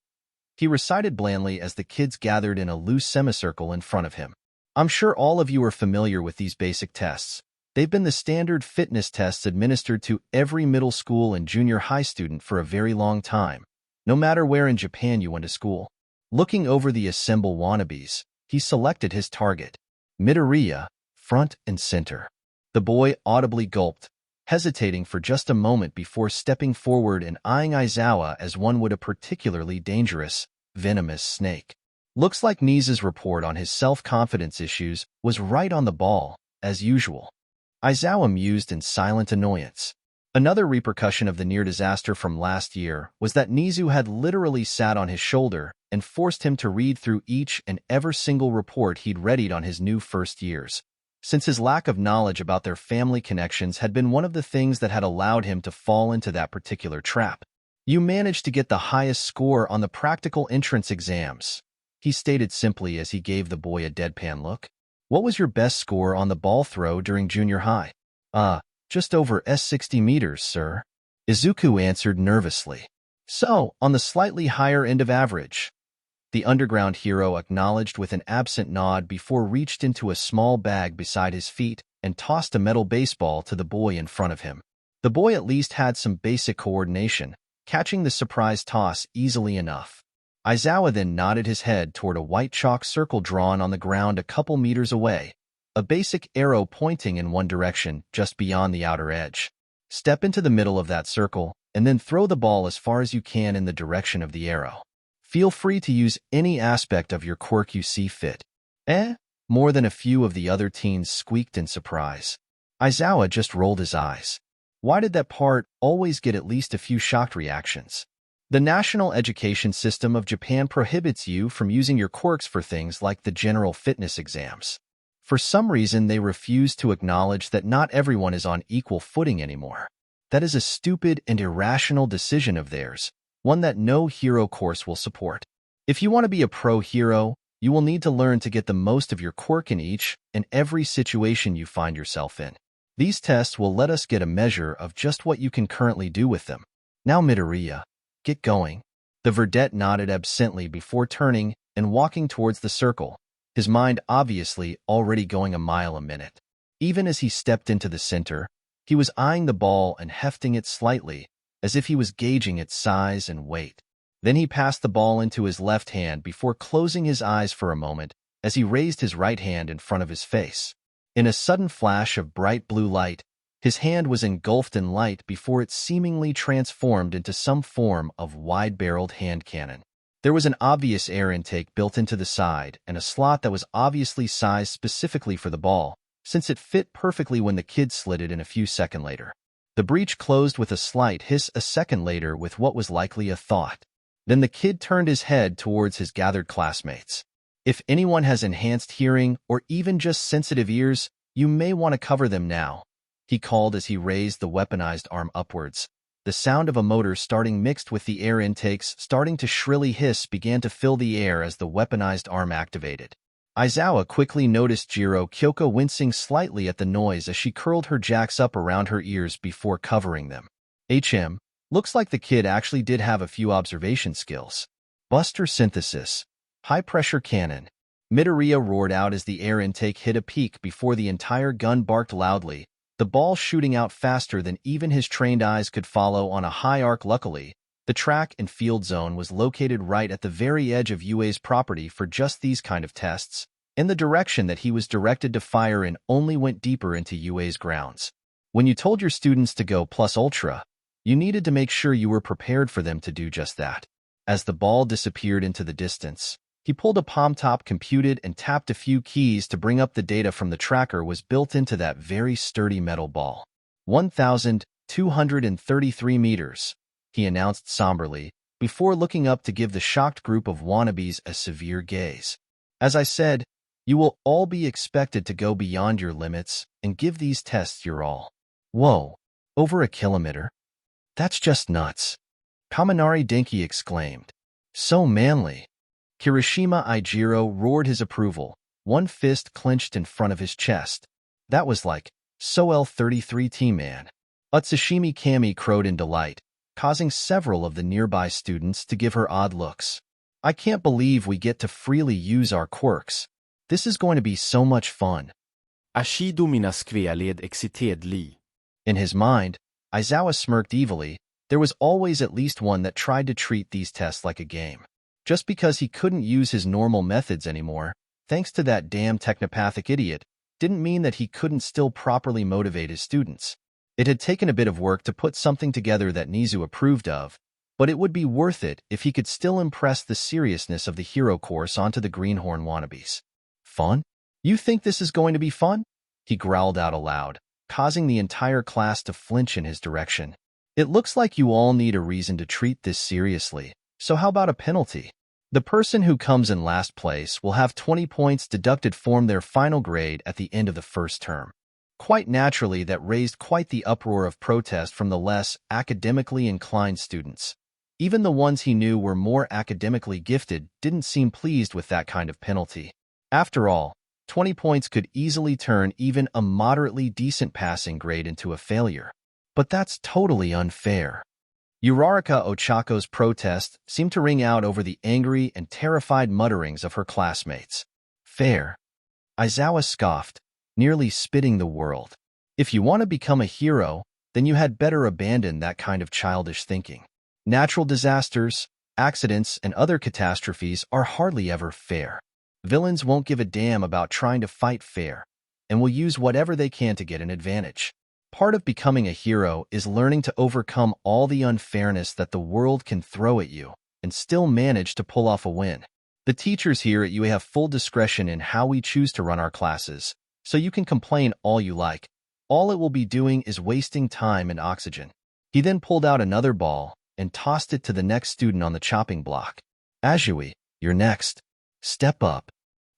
He recited blandly as the kids gathered in a loose semicircle in front of him. I'm sure all of you are familiar with these basic tests. They've been the standard fitness tests administered to every middle school and junior high student for a very long time, no matter where in Japan you went to school. Looking over the assemble wannabes, he selected his target, Midoriya, front and center. The boy audibly gulped, hesitating for just a moment before stepping forward and eyeing Aizawa as one would a particularly dangerous, venomous snake. Looks like Nisa's report on his self-confidence issues was right on the ball, as usual. Aizawa mused in silent annoyance. Another repercussion of the near disaster from last year was that Nizu had literally sat on his shoulder and forced him to read through each and every single report he'd readied on his new first years, since his lack of knowledge about their family connections had been one of the things that had allowed him to fall into that particular trap. You managed to get the highest score on the practical entrance exams, he stated simply as he gave the boy a deadpan look. What was your best score on the ball throw during junior high? Just over 60 meters, sir. Izuku answered nervously. So, on the slightly higher end of average. The underground hero acknowledged with an absent nod before reached into a small bag beside his feet and tossed a metal baseball to the boy in front of him. The boy at least had some basic coordination, catching the surprise toss easily enough. Aizawa then nodded his head toward a white chalk circle drawn on the ground a couple meters away, a basic arrow pointing in one direction just beyond the outer edge. Step into the middle of that circle, and then throw the ball as far as you can in the direction of the arrow. Feel free to use any aspect of your quirk you see fit. More than a few of the other teens squeaked in surprise. Aizawa just rolled his eyes. Why did that part always get at least a few shocked reactions? The national education system of Japan prohibits you from using your quirks for things like the general fitness exams. For some reason, they refuse to acknowledge that not everyone is on equal footing anymore. That is a stupid and irrational decision of theirs, one that no hero course will support. If you want to be a pro hero, you will need to learn to get the most of your quirk in each and every situation you find yourself in. These tests will let us get a measure of just what you can currently do with them. Now, Midoriya, get going. The verdette nodded absently before turning and walking towards the circle, his mind obviously already going a mile a minute. Even as he stepped into the center, he was eyeing the ball and hefting it slightly, as if he was gauging its size and weight. Then he passed the ball into his left hand before closing his eyes for a moment as he raised his right hand in front of his face. In a sudden flash of bright blue light, his hand was engulfed in light before it seemingly transformed into some form of wide-barreled hand cannon. There was an obvious air intake built into the side and a slot that was obviously sized specifically for the ball, since it fit perfectly when the kid slid it in a few seconds later. The breech closed with a slight hiss a second later with what was likely a thought. Then the kid turned his head towards his gathered classmates. If anyone has enhanced hearing or even just sensitive ears, you may want to cover them now, he called as he raised the weaponized arm upwards. The sound of a motor starting mixed with the air intakes starting to shrilly hiss began to fill the air as the weaponized arm activated. Aizawa quickly noticed Jiro Kyoko wincing slightly at the noise as she curled her jacks up around her ears before covering them. Looks like the kid actually did have a few observation skills. Buster synthesis. High-pressure cannon. Midoriya roared out as the air intake hit a peak before the entire gun barked loudly, the ball shooting out faster than even his trained eyes could follow on a high arc. Luckily, the track and field zone was located right at the very edge of UA's property for just these kind of tests, and the direction that he was directed to fire in only went deeper into UA's grounds. When you told your students to go plus ultra, you needed to make sure you were prepared for them to do just that. As the ball disappeared into the distance, he pulled a palm-top computed and tapped a few keys to bring up the data from the tracker was built into that very sturdy metal ball. 1,233 meters, he announced somberly, before looking up to give the shocked group of wannabes a severe gaze. As I said, you will all be expected to go beyond your limits and give these tests your all. Whoa, over a kilometer? That's just nuts. Kaminari Denki exclaimed. So manly. Kirishima Ijiro roared his approval, one fist clenched in front of his chest. That was like, so L33 T-man. Utsushimi Kami crowed in delight, causing several of the nearby students to give her odd looks. I can't believe we get to freely use our quirks. This is going to be so much fun. Ashido minaskvealed excitedly. In his mind, Aizawa smirked evilly. There was always at least one that tried to treat these tests like a game. Just because he couldn't use his normal methods anymore, thanks to that damn technopathic idiot, didn't mean that he couldn't still properly motivate his students. It had taken a bit of work to put something together that Nizu approved of, but it would be worth it if he could still impress the seriousness of the hero course onto the greenhorn wannabes. Fun? You think this is going to be fun? He growled out aloud, causing the entire class to flinch in his direction. It looks like you all need a reason to treat this seriously, so how about a penalty? The person who comes in last place will have 20 points deducted from their final grade at the end of the first term. Quite naturally, that raised quite the uproar of protest from the less academically inclined students. Even the ones he knew were more academically gifted didn't seem pleased with that kind of penalty. After all, 20 points could easily turn even a moderately decent passing grade into a failure. But that's totally unfair. Uraraka Ochako's protest seemed to ring out over the angry and terrified mutterings of her classmates. Fair. Aizawa scoffed, nearly spitting the world. If you want to become a hero, then you had better abandon that kind of childish thinking. Natural disasters, accidents, and other catastrophes are hardly ever fair. Villains won't give a damn about trying to fight fair, and will use whatever they can to get an advantage. Part of becoming a hero is learning to overcome all the unfairness that the world can throw at you and still manage to pull off a win. The teachers here at UA have full discretion in how we choose to run our classes, so you can complain all you like. All it will be doing is wasting time and oxygen. He then pulled out another ball and tossed it to the next student on the chopping block. Azui, you're next. Step up.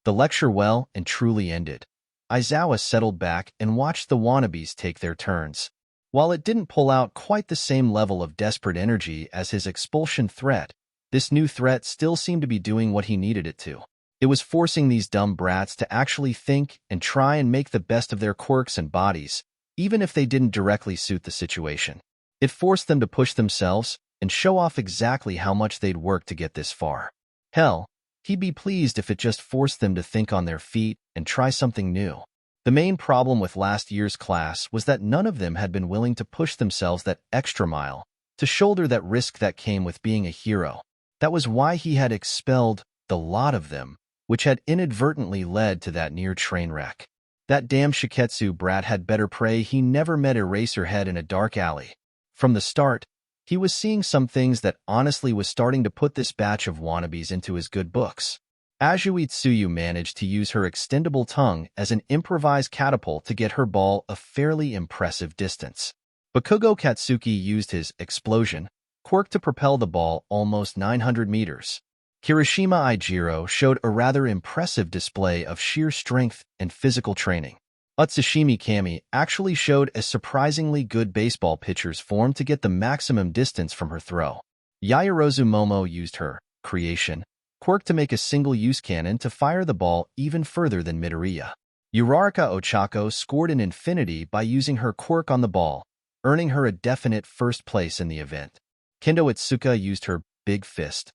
The lecture well and truly ended. Aizawa settled back and watched the wannabes take their turns. While it didn't pull out quite the same level of desperate energy as his expulsion threat, this new threat still seemed to be doing what he needed it to. It was forcing these dumb brats to actually think and try and make the best of their quirks and bodies, even if they didn't directly suit the situation. It forced them to push themselves and show off exactly how much they'd worked to get this far. Hell, he'd be pleased if it just forced them to think on their feet and try something new. The main problem with last year's class was that none of them had been willing to push themselves that extra mile to shoulder that risk that came with being a hero. That was why he had expelled the lot of them, which had inadvertently led to that near train wreck. That damn Shiketsu brat had better pray he never met Eraserhead in a dark alley. From the start, he was seeing some things that honestly was starting to put this batch of wannabes into his good books. Azui Tsuyu managed to use her extendable tongue as an improvised catapult to get her ball a fairly impressive distance. Bakugo Katsuki used his explosion quirk to propel the ball almost 900 meters. Kirishima Ijiro showed a rather impressive display of sheer strength and physical training. Utsushimi Kami actually showed a surprisingly good baseball pitcher's form to get the maximum distance from her throw. Yaoyorozu Momo used her creation quirk to make a single-use cannon to fire the ball even further than Midoriya. Uraraka Ochako scored an infinity by using her quirk on the ball, earning her a definite first place in the event. Kendo Itsuka used her big fist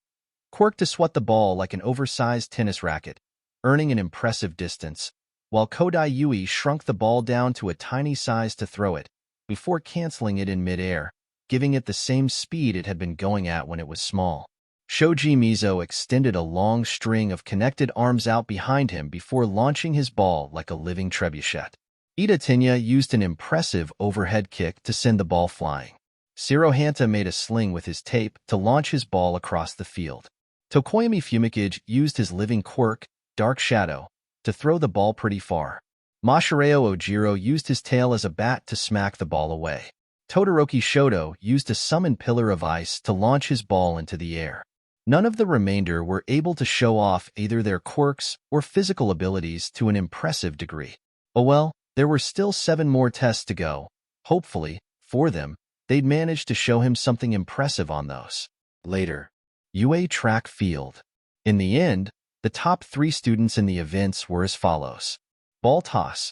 quirk to swat the ball like an oversized tennis racket, earning an impressive distance, while Kodai Yui shrunk the ball down to a tiny size to throw it, before canceling it in mid-air, giving it the same speed it had been going at when it was small. Shoji Mizo extended a long string of connected arms out behind him before launching his ball like a living trebuchet. Ida Tenya used an impressive overhead kick to send the ball flying. Shirohanta made a sling with his tape to launch his ball across the field. Tokoyami Fumikage used his living quirk, Dark Shadow, to throw the ball pretty far. Masahiro Ojiro used his tail as a bat to smack the ball away. Todoroki Shoto used a summoned pillar of ice to launch his ball into the air. None of the remainder were able to show off either their quirks or physical abilities to an impressive degree. Oh well, there were still 7 more tests to go. Hopefully, for them, they'd manage to show him something impressive on those. Later, UA track field. In the end, the top 3 students in the events were as follows. Ball toss.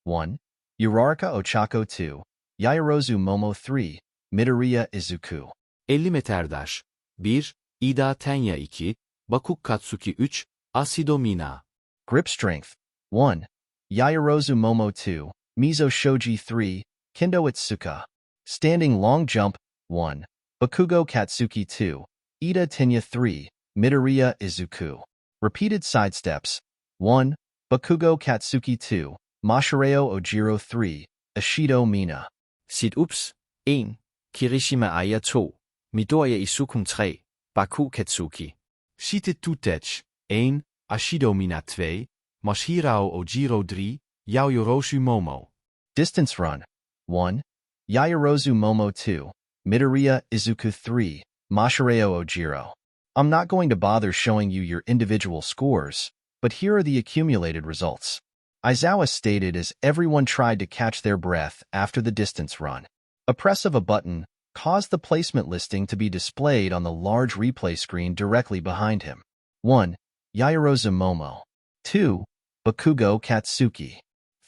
1. Uraraka Ochako 2. Yaoyorozu Momo 3. Midoriya Izuku. 50 metre dash. 1. Ida Tenya 2. Bakuk Katsuki 3. Asido Mina. Grip strength. 1. Yaoyorozu Momo 2. Mizo Shoji 3. Kendo Itsuka. Standing long jump. 1. Bakugo Katsuki 2. Ida Tenya 3. Midoriya Izuku. Repeated sidesteps. 1. Bakugo Katsuki 2. Masahiro Ojiro 3. Ashido Mina. Sit-ups. 1. Kirishima Aya 2. Midoriya Izuku 3. Baku Katsuki. Seated to touch. 1. Ashido Mina 2. Masahiro Ojiro 3. Yaoyorozu Momo. Distance run. 1. Yaoyorozu Momo 2. Midoriya Izuku 3. Masahiro Ojiro. I'm not going to bother showing you your individual scores, but here are the accumulated results. Aizawa stated as everyone tried to catch their breath after the distance run. A press of a button caused the placement listing to be displayed on the large replay screen directly behind him. 1. Yaoyorozu Momo. 2. Bakugo Katsuki.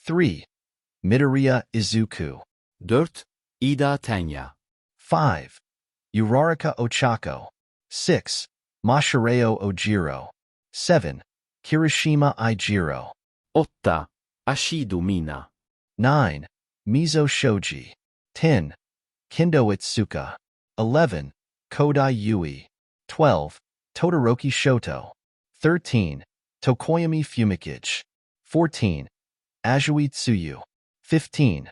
3. Midoriya Izuku. 4. Ida Tenya. 5. Uraraka Ochako. 6. Masahiro Ojiro. 7. Kirishima Ijiro. 8. Ashido Mina. 9. Mizo Shoji. 10. Kendo Itsuka. 11. Kodai Yui. 12. Todoroki Shoto. 13. Tokoyami Fumikage. 14. Azui Tsuyu. 15.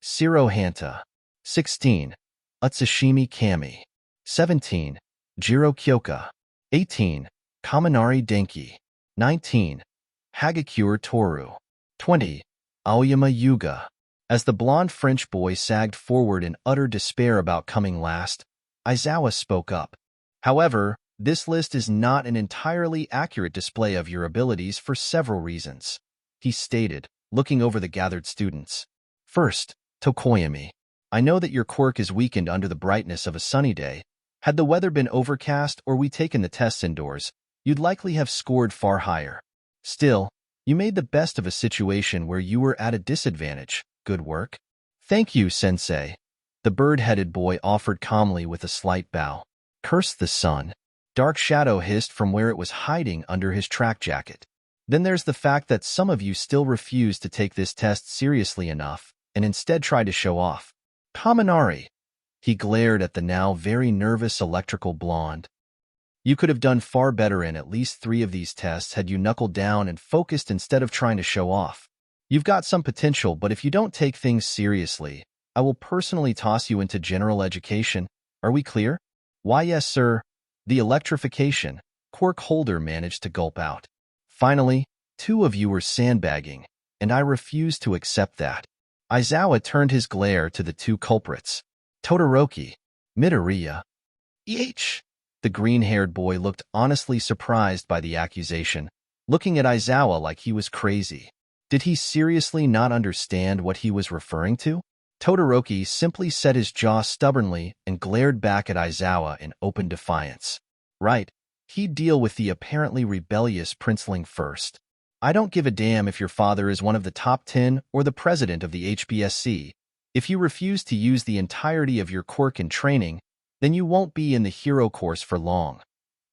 Hanta. 16. Utsushimi Kami. 17. Jiro Kyoka. 18. Kaminari Denki. 19. Hagakure Toru. 20. Aoyama Yuga. As the blonde French boy sagged forward in utter despair about coming last, Aizawa spoke up. However, this list is not an entirely accurate display of your abilities for several reasons, he stated, looking over the gathered students. First, Tokoyami. I know that your quirk is weakened under the brightness of a sunny day. Had the weather been overcast or we taken the tests indoors, you'd likely have scored far higher. Still, you made the best of a situation where you were at a disadvantage. Good work. Thank you, Sensei. The bird-headed boy offered calmly with a slight bow. Curse the sun. Dark shadow hissed from where it was hiding under his track jacket. Then there's the fact that some of you still refuse to take this test seriously enough and instead try to show off. Kaminari. He glared at the now very nervous electrical blonde. You could have done far better in at least 3 of these tests had you knuckled down and focused instead of trying to show off. You've got some potential, but if you don't take things seriously, I will personally toss you into general education. Are we clear? Why, yes, sir. The electrification, Quirk holder managed to gulp out. Finally, 2 of you were sandbagging, and I refuse to accept that. Aizawa turned his glare to the 2 culprits. Todoroki. Midoriya. The green-haired boy looked honestly surprised by the accusation, looking at Aizawa like he was crazy. Did he seriously not understand what he was referring to? Todoroki simply set his jaw stubbornly and glared back at Aizawa in open defiance. Right, he'd deal with the apparently rebellious princeling first. I don't give a damn if your father is one of the top 10 or the president of the HBSC. If you refuse to use the entirety of your quirk in training, then you won't be in the hero course for long.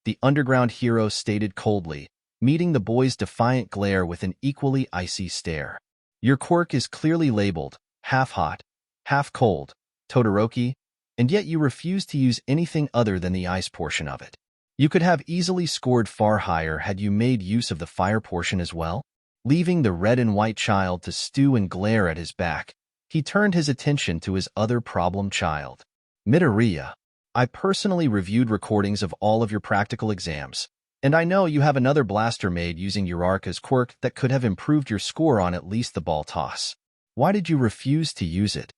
The underground hero stated coldly, meeting the boy's defiant glare with an equally icy stare. Your quirk is clearly labeled, half hot, half cold, Todoroki, and yet you refuse to use anything other than the ice portion of it. You could have easily scored far higher had you made use of the fire portion as well. Leaving the red and white child to stew and glare at his back, he turned his attention to his other problem child. Midoriya. I personally reviewed recordings of all of your practical exams, and I know you have another blaster made using Uraraka's quirk that could have improved your score on at least the ball toss. Why did you refuse to use it?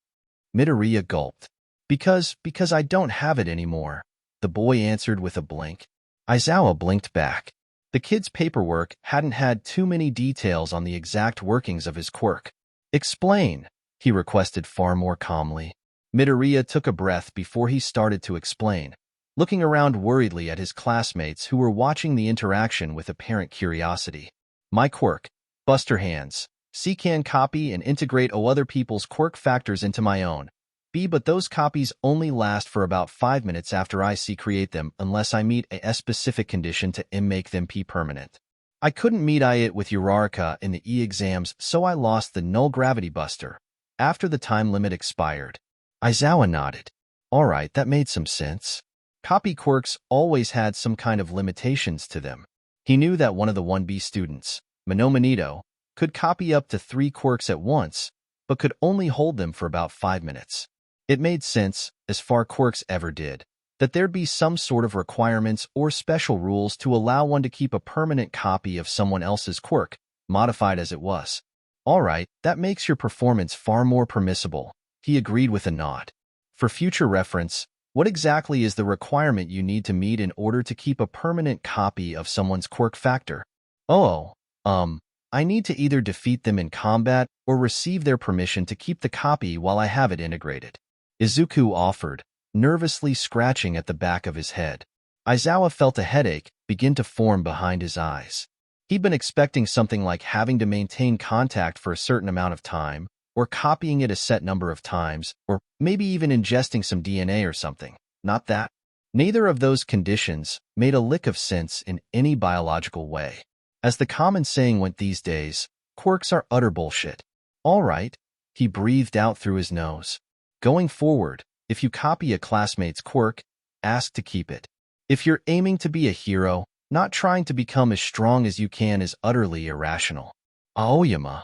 Midoriya gulped. Because I don't have it anymore, the boy answered with a blink. Aizawa blinked back. The kid's paperwork hadn't had too many details on the exact workings of his quirk. Explain, he requested far more calmly. Midoriya took a breath before he started to explain, looking around worriedly at his classmates who were watching the interaction with apparent curiosity. My quirk, Buster Hands, C can copy and integrate other people's quirk factors into my own. B, but those copies only last for about 5 minutes after I C create them unless I meet a specific condition to M make them P permanent. I couldn't meet it with Uraraka in the E exams, so I lost the null gravity buster after the time limit expired. Aizawa nodded. Alright, that made some sense. Copy quirks always had some kind of limitations to them. He knew that one of the 1B students, Minomanito, could copy up to 3 quirks at once, but could only hold them for about 5 minutes. It made sense, as far quirks ever did, that there'd be some sort of requirements or special rules to allow one to keep a permanent copy of someone else's quirk, modified as it was. Alright, that makes your performance far more permissible, he agreed with a nod. For future reference, what exactly is the requirement you need to meet in order to keep a permanent copy of someone's quirk factor? I need to either defeat them in combat or receive their permission to keep the copy while I have it integrated. Izuku offered, nervously scratching at the back of his head. Aizawa felt a headache begin to form behind his eyes. He'd been expecting something like having to maintain contact for a certain amount of time, or copying it a set number of times, or maybe even ingesting some DNA or something. Not that. Neither of those conditions made a lick of sense in any biological way. As the common saying went these days, quirks are utter bullshit. All right, he breathed out through his nose. Going forward, if you copy a classmate's quirk, ask to keep it. If you're aiming to be a hero, not trying to become as strong as you can is utterly irrational. Aoyama.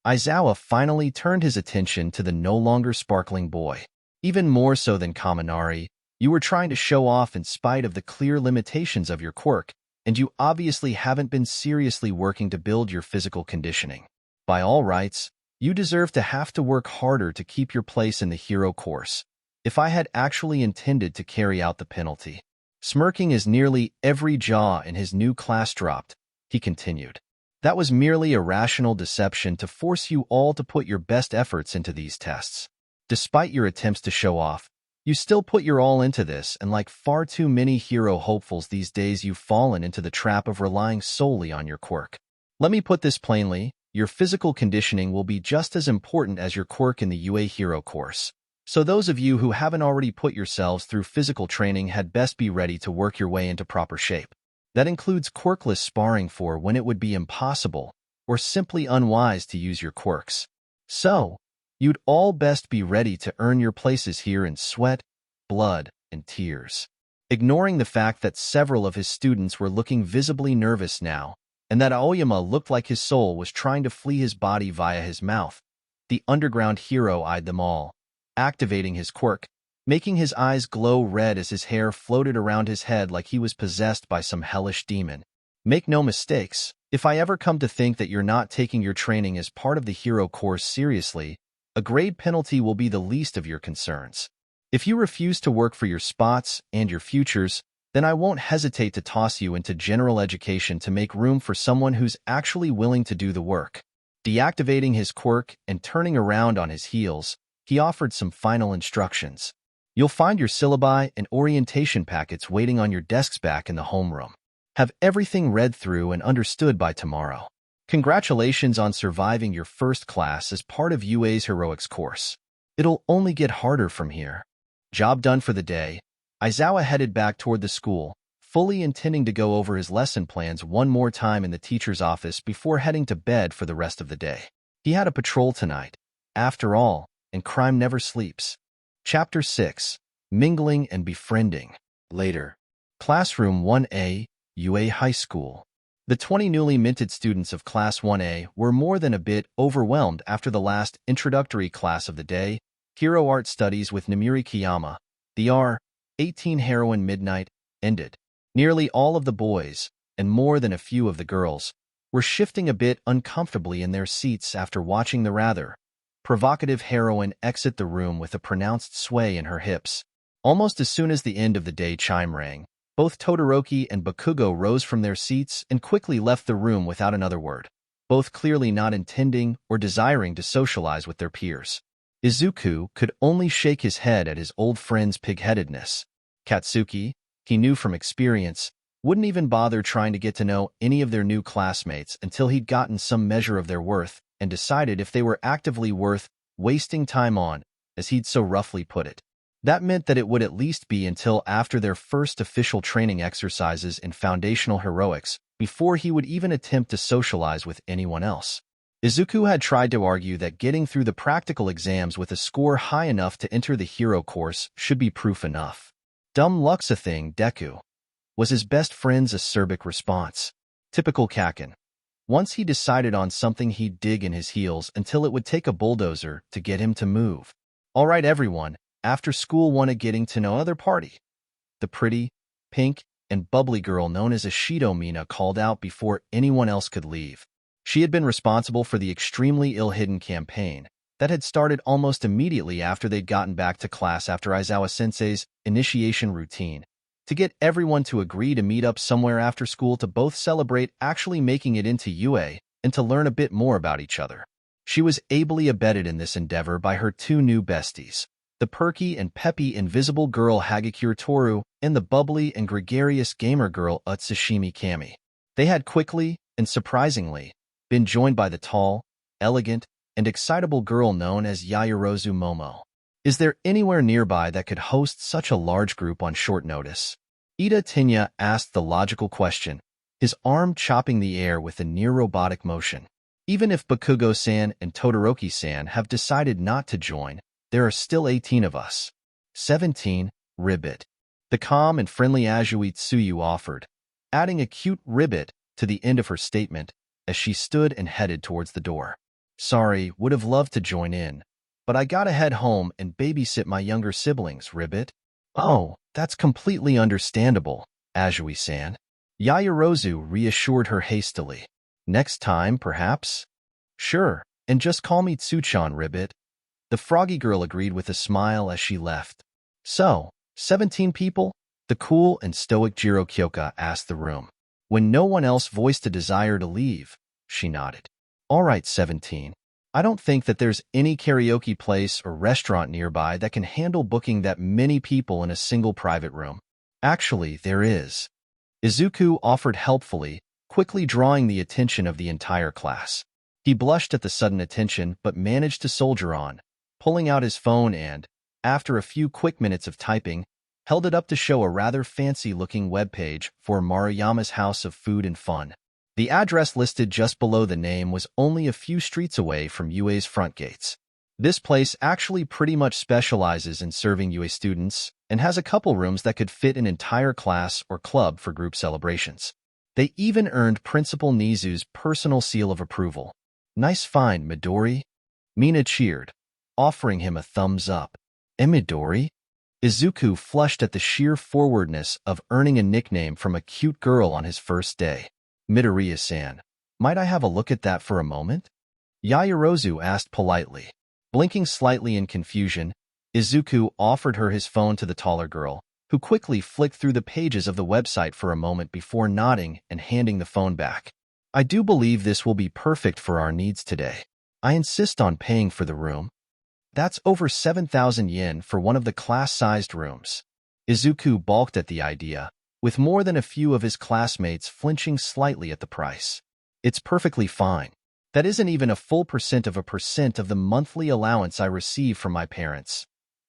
Aizawa finally turned his attention to the no longer sparkling boy. Even more so than Kaminari, you were trying to show off in spite of the clear limitations of your quirk, and you obviously haven't been seriously working to build your physical conditioning. By all rights, you deserve to have to work harder to keep your place in the hero course. If I had actually intended to carry out the penalty. Smirking as nearly every jaw in his new class dropped, he continued. That was merely a rational deception to force you all to put your best efforts into these tests. Despite your attempts to show off, you still put your all into this, and like far too many hero hopefuls these days, you've fallen into the trap of relying solely on your quirk. Let me put this plainly, your physical conditioning will be just as important as your quirk in the UA hero course. So those of you who haven't already put yourselves through physical training had best be ready to work your way into proper shape. That includes quirkless sparring for when it would be impossible or simply unwise to use your quirks. So, you'd all best be ready to earn your places here in sweat, blood, and tears. Ignoring the fact that several of his students were looking visibly nervous now, and that Aoyama looked like his soul was trying to flee his body via his mouth, the underground hero eyed them all, activating his quirk, making his eyes glow red as his hair floated around his head like he was possessed by some hellish demon. Make no mistakes, if I ever come to think that you're not taking your training as part of the hero course seriously, a grade penalty will be the least of your concerns. If you refuse to work for your spots and your futures, then I won't hesitate to toss you into general education to make room for someone who's actually willing to do the work. Deactivating his quirk and turning around on his heels, he offered some final instructions. You'll find your syllabi and orientation packets waiting on your desks back in the homeroom. Have everything read through and understood by tomorrow. Congratulations on surviving your first class as part of UA's heroics course. It'll only get harder from here. Job done for the day. Aizawa headed back toward the school, fully intending to go over his lesson plans one more time in the teacher's office before heading to bed for the rest of the day. He had a patrol tonight, after all, and crime never sleeps. Chapter 6. Mingling and Befriending. Later. Classroom 1A, UA High School. The 20 newly minted students of Class 1A were more than a bit overwhelmed after the last introductory class of the day, Hero Art Studies with Namiri Kiyama, the R18 Heroine Midnight, ended. Nearly all of the boys, and more than a few of the girls, were shifting a bit uncomfortably in their seats after watching the rather provocative heroine exit the room with a pronounced sway in her hips. Almost as soon as the end of the day chime rang, both Todoroki and Bakugo rose from their seats and quickly left the room without another word, both clearly not intending or desiring to socialize with their peers. Izuku could only shake his head at his old friend's pig-headedness. Katsuki, he knew from experience, wouldn't even bother trying to get to know any of their new classmates until he'd gotten some measure of their worth and decided if they were actively worth wasting time on, as he'd so roughly put it. That meant that it would at least be until after their first official training exercises in foundational heroics before he would even attempt to socialize with anyone else. Izuku had tried to argue that getting through the practical exams with a score high enough to enter the hero course should be proof enough. Dumb luck's a thing, Deku, was his best friend's acerbic response. Typical Kakin. Once he decided on something, he'd dig in his heels until it would take a bulldozer to get him to move. All right, everyone, after school wanna getting to know other party. The pretty, pink, and bubbly girl known as Ashido Mina called out before anyone else could leave. She had been responsible for the extremely ill-hidden campaign that had started almost immediately after they'd gotten back to class after Aizawa-sensei's initiation routine, to get everyone to agree to meet up somewhere after school to both celebrate actually making it into UA and to learn a bit more about each other. She was ably abetted in this endeavor by her two new besties, the perky and peppy invisible girl Hagakure Toru and the bubbly and gregarious gamer girl Utsushimi Kami. They had quickly, and surprisingly, been joined by the tall, elegant, and excitable girl known as Yaoyorozu Momo. Is there anywhere nearby that could host such a large group on short notice? Ida Tinya asked the logical question, his arm chopping the air with a near-robotic motion. Even if Bakugo-san and Todoroki-san have decided not to join, there are still 18 of us. 17, ribbit. The calm and friendly Azui Tsuyu offered, adding a cute ribbit to the end of her statement as she stood and headed towards the door. Sorry, would have loved to join in, but I gotta head home and babysit my younger siblings, Ribbit. Oh, that's completely understandable, Azui-san. Yaoyorozu reassured her hastily. Next time, perhaps? Sure, and just call me Tsuchan, Ribbit. The froggy girl agreed with a smile as she left. So, 17 people? The cool and stoic Jiro Kyoka asked the room. When no one else voiced a desire to leave, she nodded. All right, 17. I don't think that there's any karaoke place or restaurant nearby that can handle booking that many people in a single private room. Actually, there is. Izuku offered helpfully, quickly drawing the attention of the entire class. He blushed at the sudden attention but managed to soldier on, pulling out his phone and, after a few quick minutes of typing, held it up to show a rather fancy-looking webpage for Maruyama's House of Food and Fun. The address listed just below the name was only a few streets away from UA's front gates. This place actually pretty much specializes in serving UA students and has a couple rooms that could fit an entire class or club for group celebrations. They even earned Principal Nizu's personal seal of approval. Nice find, Midori. Mina cheered, offering him a thumbs up. Midori? Izuku flushed at the sheer forwardness of earning a nickname from a cute girl on his first day. Midoriya-san, might I have a look at that for a moment? Yaoyorozu asked politely. Blinking slightly in confusion, Izuku offered her his phone to the taller girl, who quickly flicked through the pages of the website for a moment before nodding and handing the phone back. I do believe this will be perfect for our needs today. I insist on paying for the room. That's over 7,000 yen for one of the class-sized rooms. Izuku balked at the idea, with more than a few of his classmates flinching slightly at the price. It's perfectly fine. That isn't even a full % of the monthly allowance I receive from my parents.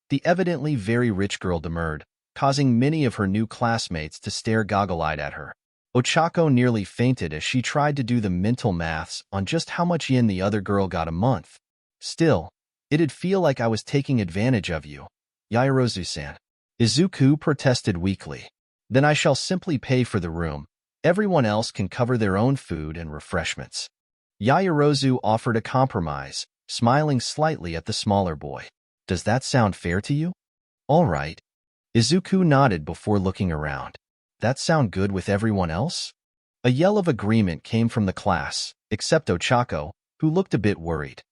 The evidently very rich girl demurred, causing many of her new classmates to stare goggle-eyed at her. Ochako nearly fainted as she tried to do the mental maths on just how much yen the other girl got a month. Still, it'd feel like I was taking advantage of you, Yaoyorozu-san. Izuku protested weakly. Then I shall simply pay for the room. Everyone else can cover their own food and refreshments. Yaoyorozu offered a compromise, smiling slightly at the smaller boy. Does that sound fair to you? All right. Izuku nodded before looking around. That sound good with everyone else? A yell of agreement came from the class, except Ochako, who looked a bit worried.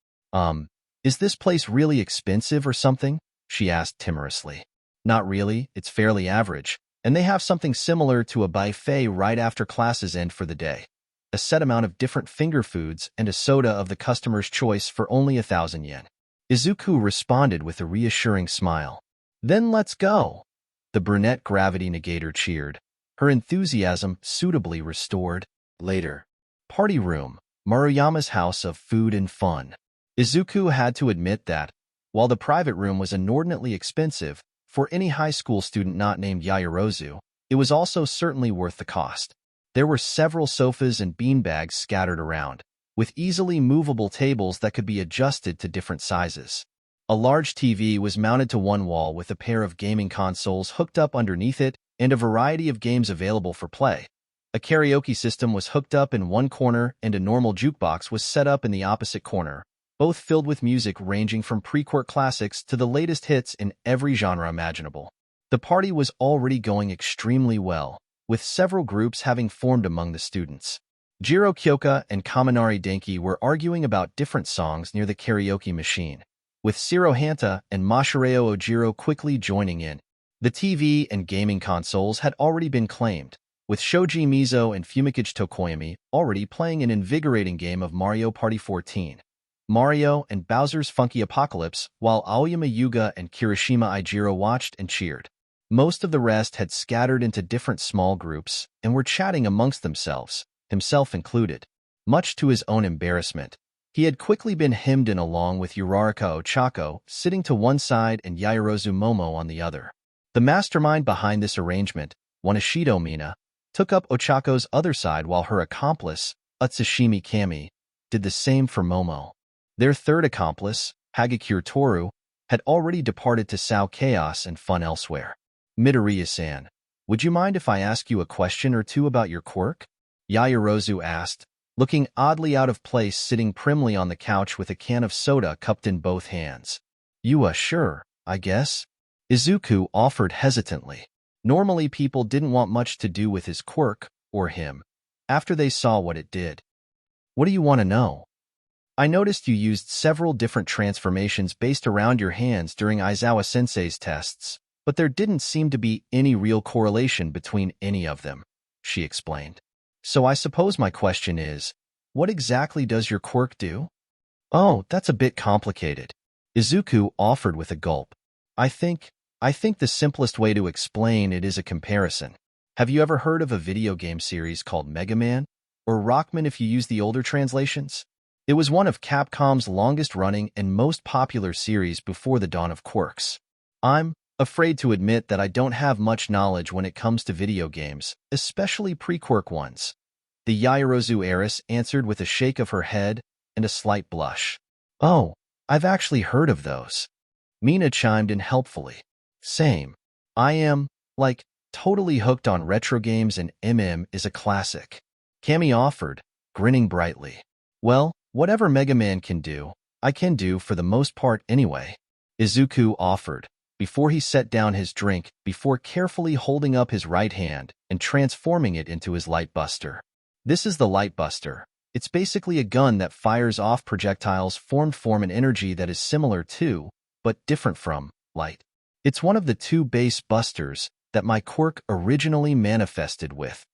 Is this place really expensive or something? She asked timorously. Not really, it's fairly average, and they have something similar to a buffet right after classes end for the day. A set amount of different finger foods and a soda of the customer's choice for only 1,000 yen. Izuku responded with a reassuring smile. Then let's go. The brunette gravity negator cheered, her enthusiasm suitably restored. Later. Party room, Maruyama's House of Food and Fun. Izuku had to admit that, while the private room was inordinately expensive, for any high school student not named Yaoyorozu, it was also certainly worth the cost. There were several sofas and beanbags scattered around, with easily movable tables that could be adjusted to different sizes. A large TV was mounted to one wall with a pair of gaming consoles hooked up underneath it and a variety of games available for play. A karaoke system was hooked up in one corner and a normal jukebox was set up in the opposite corner, both filled with music ranging from pre-Quirk classics to the latest hits in every genre imaginable. The party was already going extremely well, with several groups having formed among the students. Jiro Kyoka and Kaminari Denki were arguing about different songs near the karaoke machine, with Shiro Hanta and Mashireo Ojiro quickly joining in. The TV and gaming consoles had already been claimed, with Shoji Mizo and Fumikage Tokoyami already playing an invigorating game of Mario Party 14. Mario and Bowser's Funky Apocalypse, while Aoyama Yuga and Kirishima Ijiro watched and cheered. Most of the rest had scattered into different small groups and were chatting amongst themselves, himself included. Much to his own embarrassment, he had quickly been hemmed in along with Uraraka Ochako sitting to one side and Yaoyorozu Momo on the other. The mastermind behind this arrangement, Wanashido Mina, took up Ochako's other side while her accomplice, Utsushimi Kami, did the same for Momo. Their third accomplice, Hagakure Toru, had already departed to sow chaos and fun elsewhere. Midoriya-san, would you mind if I ask you a question or two about your quirk? Yaoyorozu asked, looking oddly out of place sitting primly on the couch with a can of soda cupped in both hands. Sure, I guess? Izuku offered hesitantly. Normally people didn't want much to do with his quirk, or him, after they saw what it did. What do you want to know? I noticed you used several different transformations based around your hands during Aizawa-sensei's tests, but there didn't seem to be any real correlation between any of them, she explained. So I suppose my question is, what exactly does your quirk do? Oh, that's a bit complicated. Izuku offered with a gulp. I think the simplest way to explain it is a comparison. Have you ever heard of a video game series called Mega Man? Or Rockman if you use the older translations? It was one of Capcom's longest-running and most popular series before the dawn of Quirks. I'm afraid to admit that I don't have much knowledge when it comes to video games, especially pre-Quirk ones. The Yaoyorozu heiress answered with a shake of her head and a slight blush. Oh, I've actually heard of those. Mina chimed in helpfully. Same. I am, totally hooked on retro games and MM is a classic. Cammy offered, grinning brightly. Well, whatever Mega Man can do, I can do for the most part anyway. Izuku offered, before he set down his drink, before carefully holding up his right hand and transforming it into his light buster. This is the light buster. It's basically a gun that fires off projectiles formed from an energy that is similar to, but different from, light. It's one of the two base busters that my quirk originally manifested with.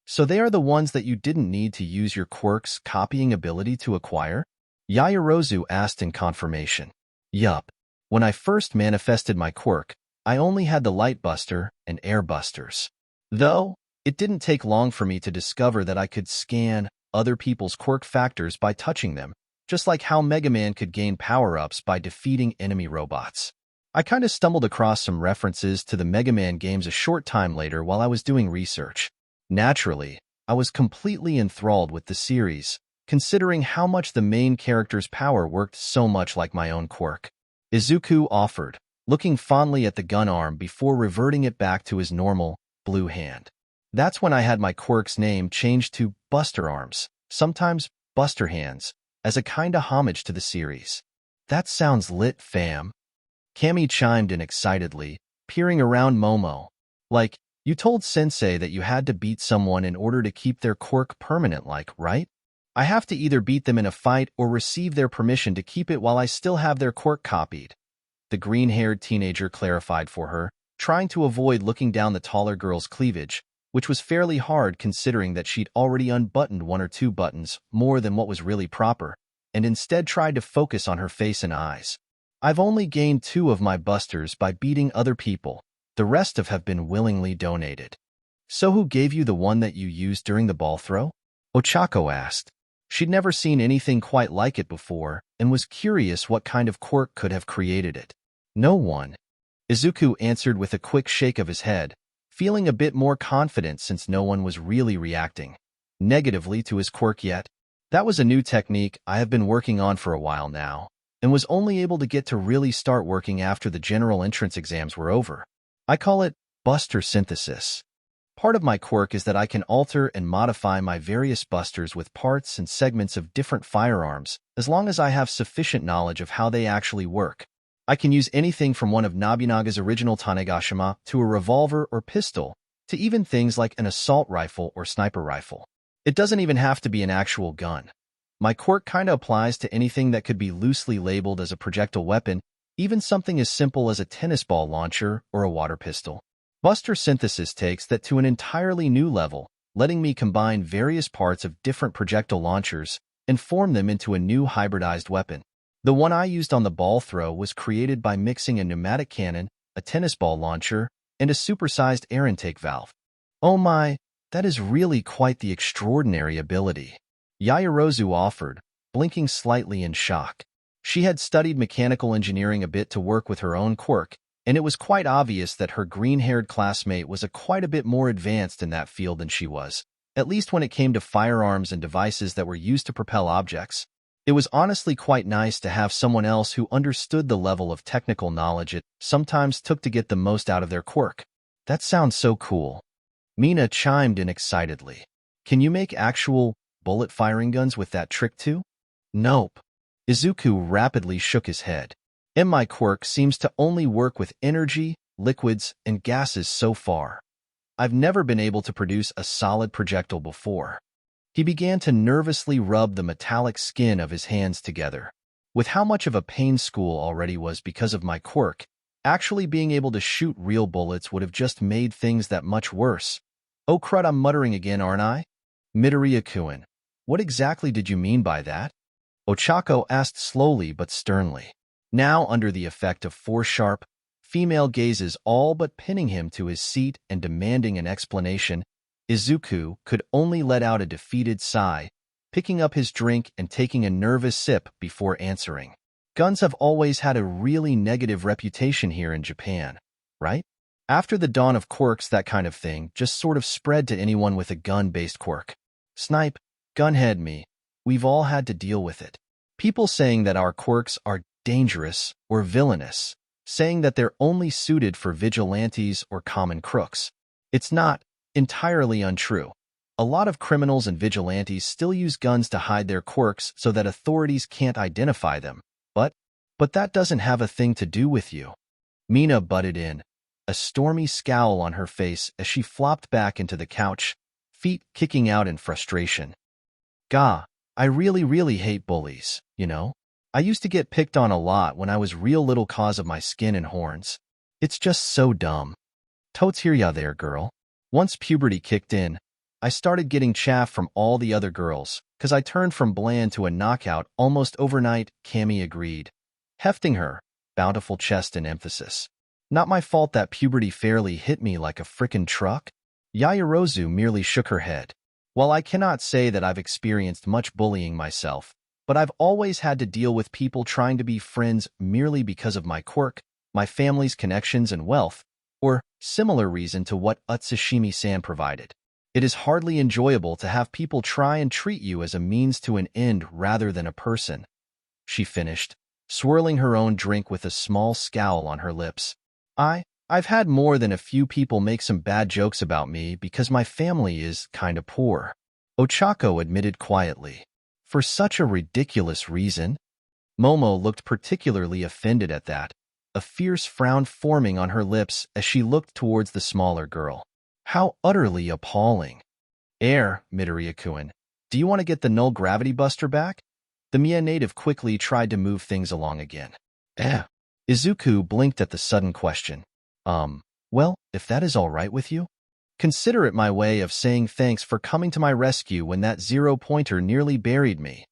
So they are the ones that you didn't need to use your quirk's copying ability to acquire? Yaoyorozu asked in confirmation. Yup. When I first manifested my quirk, I only had the light buster and air busters. Though, it didn't take long for me to discover that I could scan other people's quirk factors by touching them, just like how Mega Man could gain power-ups by defeating enemy robots. I kinda stumbled across some references to the Mega Man games a short time later while I was doing research. Naturally, I was completely enthralled with the series, considering how much the main character's power worked so much like my own quirk. Izuku offered, looking fondly at the gun arm before reverting it back to his normal, blue hand. That's when I had my quirk's name changed to Buster Arms, sometimes Buster Hands, as a kinda homage to the series. That sounds lit, fam. Cammy chimed in excitedly, peering around Momo. You told Sensei that you had to beat someone in order to keep their quirk permanent, right? I have to either beat them in a fight or receive their permission to keep it while I still have their quirk copied. The green-haired teenager clarified for her, trying to avoid looking down the taller girl's cleavage, which was fairly hard considering that she'd already unbuttoned one or two buttons more than what was really proper, and instead tried to focus on her face and eyes. I've only gained 2 of my busters by beating other people. The rest have been willingly donated. So who gave you the one that you used during the ball throw? Ochako asked. She'd never seen anything quite like it before and was curious what kind of quirk could have created it. No one. Izuku answered with a quick shake of his head, feeling a bit more confident since no one was really reacting negatively to his quirk yet. That was a new technique I have been working on for a while now, and was only able to get to really start working after the general entrance exams were over. I call it buster synthesis. Part of my quirk is that I can alter and modify my various busters with parts and segments of different firearms, as long as I have sufficient knowledge of how they actually work. I can use anything from one of Nobunaga's original Tanegashima to a revolver or pistol, to even things like an assault rifle or sniper rifle. It doesn't even have to be an actual gun. My quirk kinda applies to anything that could be loosely labeled as a projectile weapon, even something as simple as a tennis ball launcher or a water pistol. Buster synthesis takes that to an entirely new level, letting me combine various parts of different projectile launchers and form them into a new hybridized weapon. The one I used on the ball throw was created by mixing a pneumatic cannon, a tennis ball launcher, and a supersized air intake valve. Oh my, that is really quite the extraordinary ability. Yaoyorozu offered, blinking slightly in shock. She had studied mechanical engineering a bit to work with her own quirk, and it was quite obvious that her green-haired classmate was quite a bit more advanced in that field than she was, at least when it came to firearms and devices that were used to propel objects. It was honestly quite nice to have someone else who understood the level of technical knowledge it sometimes took to get the most out of their quirk. That sounds so cool. Mina chimed in excitedly. Can you make actual bullet-firing guns with that trick too? Nope. Izuku rapidly shook his head. My quirk seems to only work with energy, liquids, and gases so far. I've never been able to produce a solid projectile before. He began to nervously rub the metallic skin of his hands together. With how much of a pain school already was because of my quirk, actually being able to shoot real bullets would have just made things that much worse. Oh crud, I'm muttering again, aren't I? Midoriya-kun, what exactly did you mean by that? Ochako asked slowly but sternly. Now under the effect of four sharp, female gazes all but pinning him to his seat and demanding an explanation, Izuku could only let out a defeated sigh, picking up his drink and taking a nervous sip before answering. Guns have always had a really negative reputation here in Japan, right? After the dawn of quirks, that kind of thing just sort of spread to anyone with a gun-based quirk. Snipe, gunhead me, we've all had to deal with it. People saying that our quirks are dangerous or villainous, saying that they're only suited for vigilantes or common crooks. It's not entirely untrue. A lot of criminals and vigilantes still use guns to hide their quirks so that authorities can't identify them. But that doesn't have a thing to do with you. Mina butted in, a stormy scowl on her face as she flopped back into the couch, feet kicking out in frustration. Gah, I really hate bullies, you know? I used to get picked on a lot when I was real little cause of my skin and horns. It's just so dumb. Totes hear ya there, girl. Once puberty kicked in, I started getting chaff from all the other girls, 'cause I turned from bland to a knockout almost overnight, Cammy agreed, hefting her bountiful chest in emphasis. Not my fault that puberty fairly hit me like a frickin' truck. Yaoyorozu merely shook her head. While I cannot say that I've experienced much bullying myself, but I've always had to deal with people trying to be friends merely because of my quirk, my family's connections and wealth, or similar reason to what Utsushimi-san provided. It is hardly enjoyable to have people try and treat you as a means to an end rather than a person, she finished, swirling her own drink with a small scowl on her lips. I've had more than a few people make some bad jokes about me because my family is kinda poor, Ochako admitted quietly. For such a ridiculous reason? Momo looked particularly offended at that, a fierce frown forming on her lips as she looked towards the smaller girl. How utterly appalling. Midoriya-kun, do you want to get the null gravity buster back? The Mia native quickly tried to move things along again. Izuku blinked at the sudden question. Well, if that is all right with you? Consider it my way of saying thanks for coming to my rescue when that zero-pointer nearly buried me.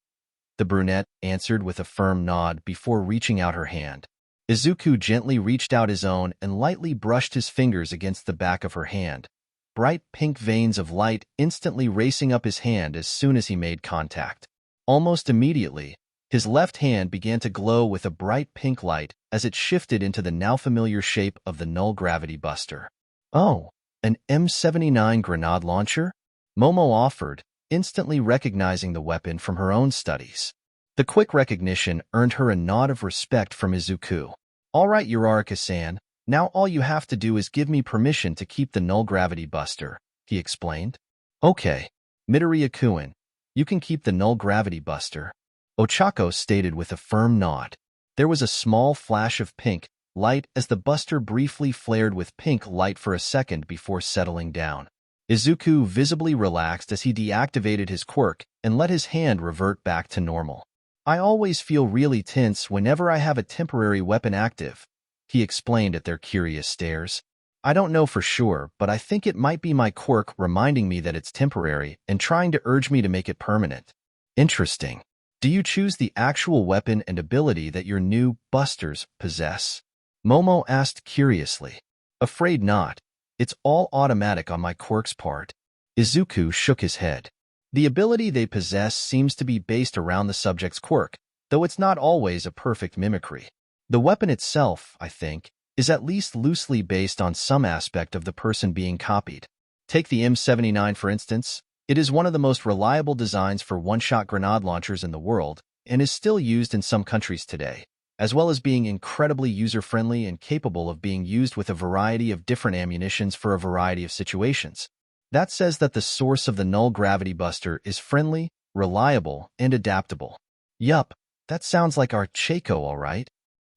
The brunette answered with a firm nod before reaching out her hand. Izuku gently reached out his own and lightly brushed his fingers against the back of her hand, bright pink veins of light instantly racing up his hand as soon as he made contact. Almost immediately, his left hand began to glow with a bright pink light as it shifted into the now familiar shape of the null gravity buster. Oh, an M79 grenade launcher? Momo offered, instantly recognizing the weapon from her own studies. The quick recognition earned her a nod of respect from Izuku. All right, Uraraka-san, now all you have to do is give me permission to keep the null gravity buster, he explained. Okay, Midoriya-kun, you can keep the null gravity buster, Ochako stated with a firm nod. There was a small flash of pink light as the buster briefly flared with pink light for a second before settling down. Izuku visibly relaxed as he deactivated his quirk and let his hand revert back to normal. I always feel really tense whenever I have a temporary weapon active, he explained at their curious stares. I don't know for sure, but I think it might be my quirk reminding me that it's temporary and trying to urge me to make it permanent. Interesting. Do you choose the actual weapon and ability that your new busters possess? Momo asked curiously. Afraid not. It's all automatic on my quirk's part. Izuku shook his head. The ability they possess seems to be based around the subject's quirk, though it's not always a perfect mimicry. The weapon itself, I think, is at least loosely based on some aspect of the person being copied. Take the M79 for instance. It is one of the most reliable designs for one-shot grenade launchers in the world and is still used in some countries today, as well as being incredibly user-friendly and capable of being used with a variety of different ammunitions for a variety of situations. That says that the source of the null gravity buster is friendly, reliable, and adaptable. Yup, that sounds like our Chaco, all right.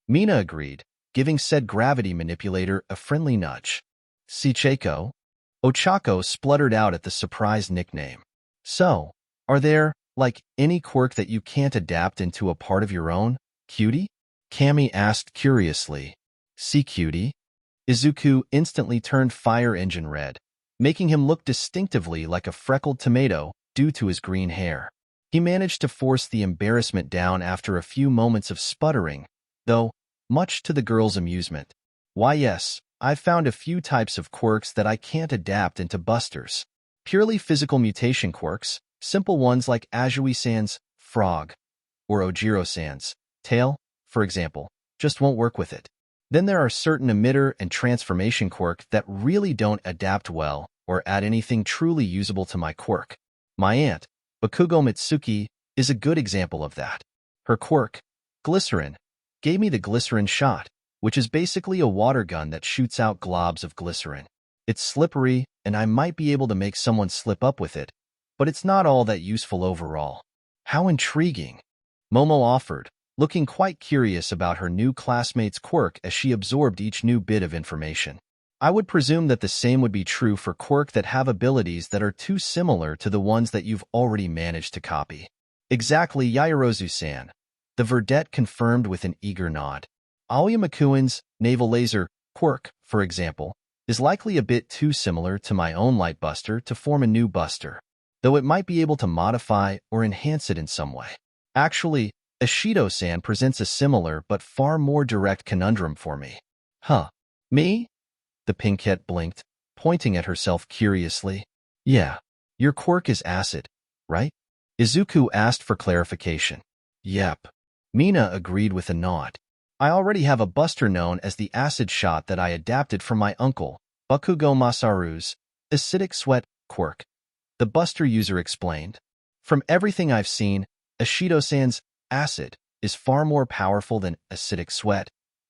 Mina agreed, giving said gravity manipulator a friendly nudge. See Chaco? Ochako spluttered out at the surprised nickname. So, are there, like, any quirk that you can't adapt into a part of your own, cutie? Cammy asked curiously. See cutie? Izuku instantly turned fire engine red, making him look distinctively like a freckled tomato due to his green hair. He managed to force the embarrassment down after a few moments of sputtering, though, much to the girl's amusement. Why yes, I've found a few types of quirks that I can't adapt into busters. Purely physical mutation quirks, simple ones like Azui-san's frog, or Ojiro-san's tail, for example, just won't work with it. Then there are certain emitter and transformation quirk that really don't adapt well or add anything truly usable to my quirk. My aunt, Bakugo Mitsuki, is a good example of that. Her quirk, Glycerin, gave me the glycerin shot, which is basically a water gun that shoots out globs of glycerin. It's slippery, and I might be able to make someone slip up with it, but it's not all that useful overall. How intriguing, Momo offered, looking quite curious about her new classmate's quirk as she absorbed each new bit of information. I would presume that the same would be true for quirk that have abilities that are too similar to the ones that you've already managed to copy. Exactly, Yaoyorozu-san. The verdette confirmed with an eager nod. Aoya Makuin's naval laser quirk, for example, is likely a bit too similar to my own light buster to form a new buster, though it might be able to modify or enhance it in some way. Actually, Ashido-san presents a similar but far more direct conundrum for me. Huh? Me? The pinkette blinked, pointing at herself curiously. Yeah, your quirk is acid, right? Izuku asked for clarification. Yep. Mina agreed with a nod. I already have a buster known as the acid shot that I adapted from my uncle, Bakugo Masaru's acidic sweat quirk. The buster user explained. From everything I've seen, Ashido-san's acid is far more powerful than acidic sweat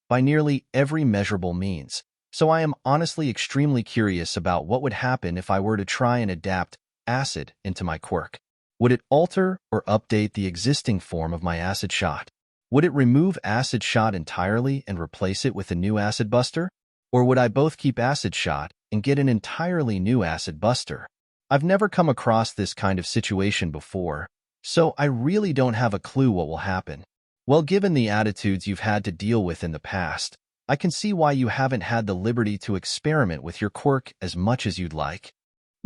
by nearly every measurable means. So I am honestly extremely curious about what would happen if I were to try and adapt acid into my quirk. Would it alter or update the existing form of my acid shot? Would it remove acid shot entirely and replace it with a new acid buster? Or would I both keep acid shot and get an entirely new acid buster? I've never come across this kind of situation before, so I really don't have a clue what will happen. Well, given the attitudes you've had to deal with in the past, I can see why you haven't had the liberty to experiment with your quirk as much as you'd like.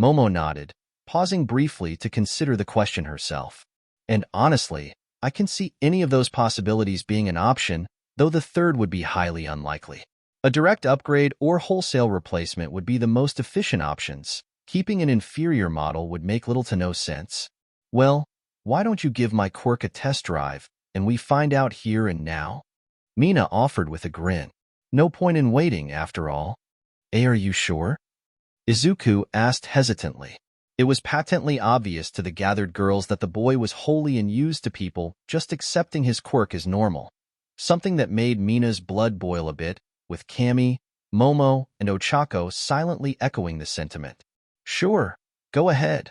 Momo nodded, pausing briefly to consider the question herself. And honestly, I can see any of those possibilities being an option, though the third would be highly unlikely. A direct upgrade or wholesale replacement would be the most efficient options. Keeping an inferior model would make little to no sense. Well, why don't you give my quirk a test drive, and we find out here and now? Mina offered with a grin. No point in waiting, after all. Are you sure? Izuku asked hesitantly. It was patently obvious to the gathered girls that the boy was wholly unused to people just accepting his quirk as normal, something that made Mina's blood boil a bit, with Cammy, Momo, and Ochako silently echoing the sentiment. Sure, go ahead,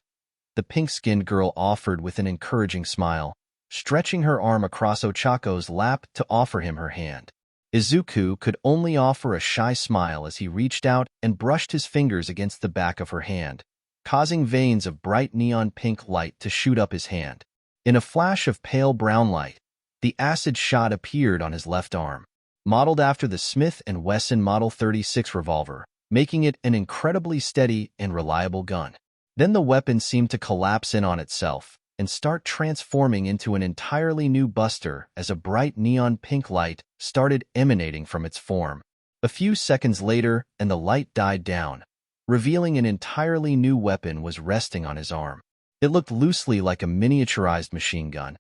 the pink-skinned girl offered with an encouraging smile, stretching her arm across Ochako's lap to offer him her hand. Izuku could only offer a shy smile as he reached out and brushed his fingers against the back of her hand, causing veins of bright neon pink light to shoot up his hand. In a flash of pale brown light, the acid shot appeared on his left arm, modeled after the Smith & Wesson Model 36 revolver, making it an incredibly steady and reliable gun. Then the weapon seemed to collapse in on itself and start transforming into an entirely new buster as a bright neon pink light started emanating from its form. A few seconds later, and the light died down, revealing an entirely new weapon was resting on his arm. It looked loosely like a miniaturized machine gun,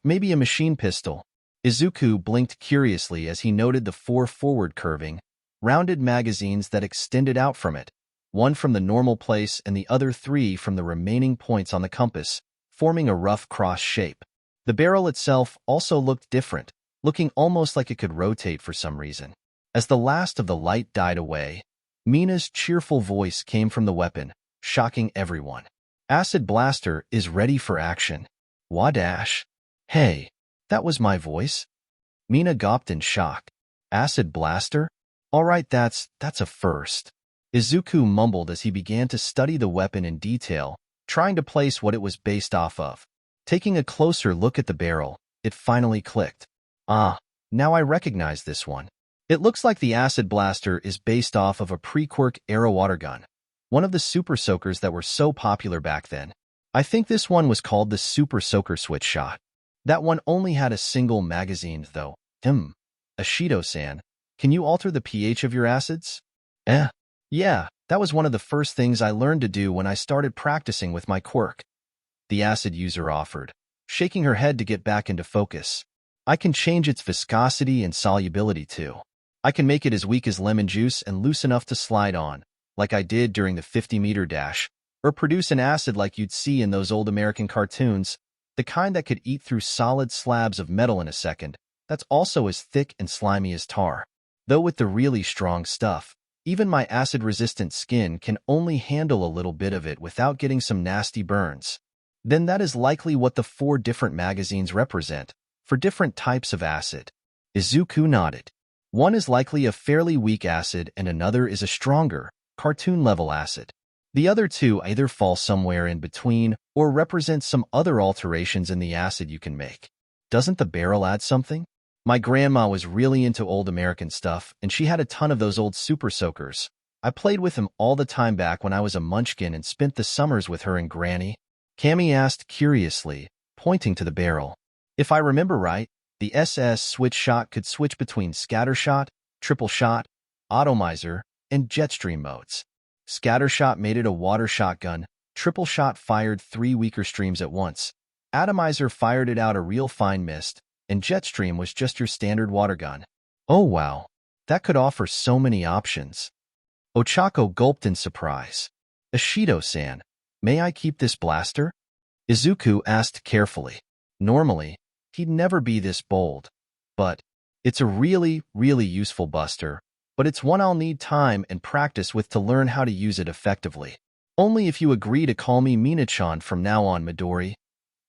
maybe a machine pistol. Izuku blinked curiously as he noted the 4 forward curving, rounded magazines that extended out from it, one from the normal place and the other 3 from the remaining points on the compass, forming a rough cross shape. The barrel itself also looked different, looking almost like it could rotate for some reason. As the last of the light died away, Mina's cheerful voice came from the weapon, shocking everyone. Acid Blaster is ready for action. Wadash. Hey, that was my voice? Mina gawped in shock. Acid blaster? Alright, that's a first. Izuku mumbled as he began to study the weapon in detail, trying to place what it was based off of. Taking a closer look at the barrel, it finally clicked. Ah, now I recognize this one. It looks like the acid blaster is based off of a pre-Quirk era water gun, one of the super soakers that were so popular back then. I think this one was called the Super Soaker Switch Shot. That one only had a single magazine, though. Ashido-san, can you alter the pH of your acids? Yeah, that was one of the first things I learned to do when I started practicing with my Quirk. The acid user offered, shaking her head to get back into focus. I can change its viscosity and solubility too. I can make it as weak as lemon juice and loose enough to slide on, like I did during the 50-meter dash, or produce an acid like you'd see in those old American cartoons, the kind that could eat through solid slabs of metal in a second, that's also as thick and slimy as tar. Though with the really strong stuff, even my acid-resistant skin can only handle a little bit of it without getting some nasty burns. Then that is likely what the 4 different magazines represent, for different types of acid. Izuku nodded. One is likely a fairly weak acid and another is a stronger, cartoon-level acid. The other 2 either fall somewhere in between or represent some other alterations in the acid you can make. Doesn't the barrel add something? My grandma was really into old American stuff, and she had a ton of those old super soakers. I played with them all the time back when I was a munchkin and spent the summers with her and Granny. Cammy asked curiously, pointing to the barrel. If I remember right, the SS switch shot could switch between scattershot, triple shot, atomizer, and jetstream modes. Scattershot made it a water shotgun, triple shot fired 3 weaker streams at once, atomizer fired it out a real fine mist, and jetstream was just your standard water gun. Oh wow, that could offer so many options. Ochako gulped in surprise. Ashido-san, may I keep this blaster? Izuku asked carefully. Normally, he'd never be this bold, but it's a really, really useful buster, but it's one I'll need time and practice with to learn how to use it effectively. Only if you agree to call me Mina-chan from now on, Midori.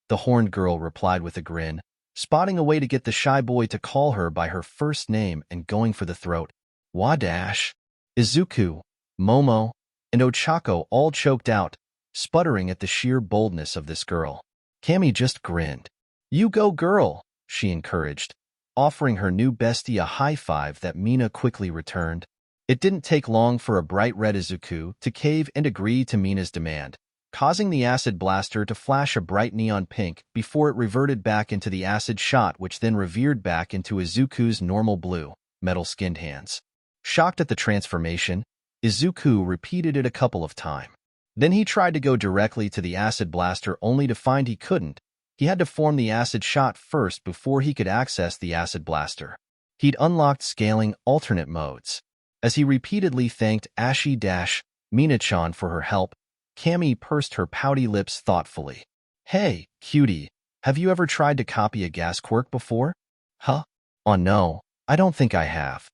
The horned girl replied with a grin, spotting a way to get the shy boy to call her by her first name and going for the throat. Wadash. Izuku, Momo, and Ochako all choked out, sputtering at the sheer boldness of this girl. Cammy just grinned. You go, girl, she encouraged, offering her new bestie a high five that Mina quickly returned. It didn't take long for a bright red Izuku to cave and agree to Mina's demand, causing the acid blaster to flash a bright neon pink before it reverted back into the acid shot, which then revered back into Izuku's normal blue, metal-skinned hands. Shocked at the transformation, Izuku repeated it a couple of times. Then he tried to go directly to the acid blaster only to find he couldn't. He had to form the acid shot first before he could access the acid blaster. He'd unlocked scaling alternate modes. As he repeatedly thanked Mina-chan for her help, Cammy pursed her pouty lips thoughtfully. Hey, cutie, have you ever tried to copy a gas quirk before? Huh? Oh no, I don't think I have.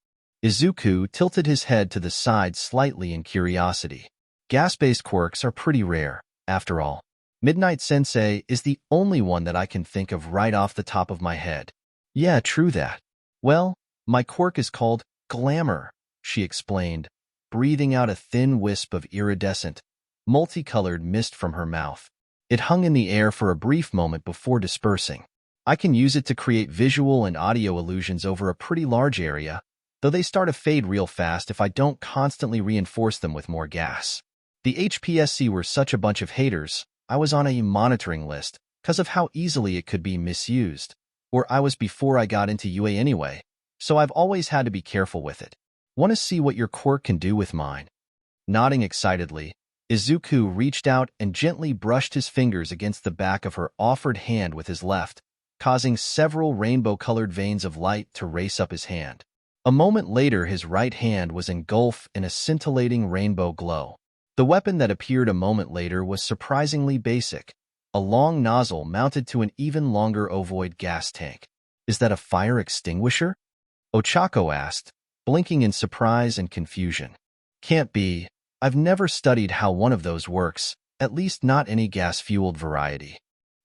Izuku tilted his head to the side slightly in curiosity. Gas-based quirks are pretty rare, after all. Midnight Sensei is the only one that I can think of right off the top of my head. Yeah, true that. Well, my quirk is called Glamour, she explained, breathing out a thin wisp of iridescent, multicolored mist from her mouth. It hung in the air for a brief moment before dispersing. I can use it to create visual and audio illusions over a pretty large area, though they start to fade real fast if I don't constantly reinforce them with more gas. The HPSC were such a bunch of haters, I was on a monitoring list because of how easily it could be misused, or I was before I got into UA anyway, so I've always had to be careful with it. Want to see what your quirk can do with mine? Nodding excitedly, Izuku reached out and gently brushed his fingers against the back of her offered hand with his left, causing several rainbow-colored veins of light to race up his hand. A moment later, his right hand was engulfed in a scintillating rainbow glow. The weapon that appeared a moment later was surprisingly basic, a long nozzle mounted to an even longer ovoid gas tank. Is that a fire extinguisher? Ochako asked, blinking in surprise and confusion. Can't be. I've never studied how one of those works, at least not any gas-fueled variety.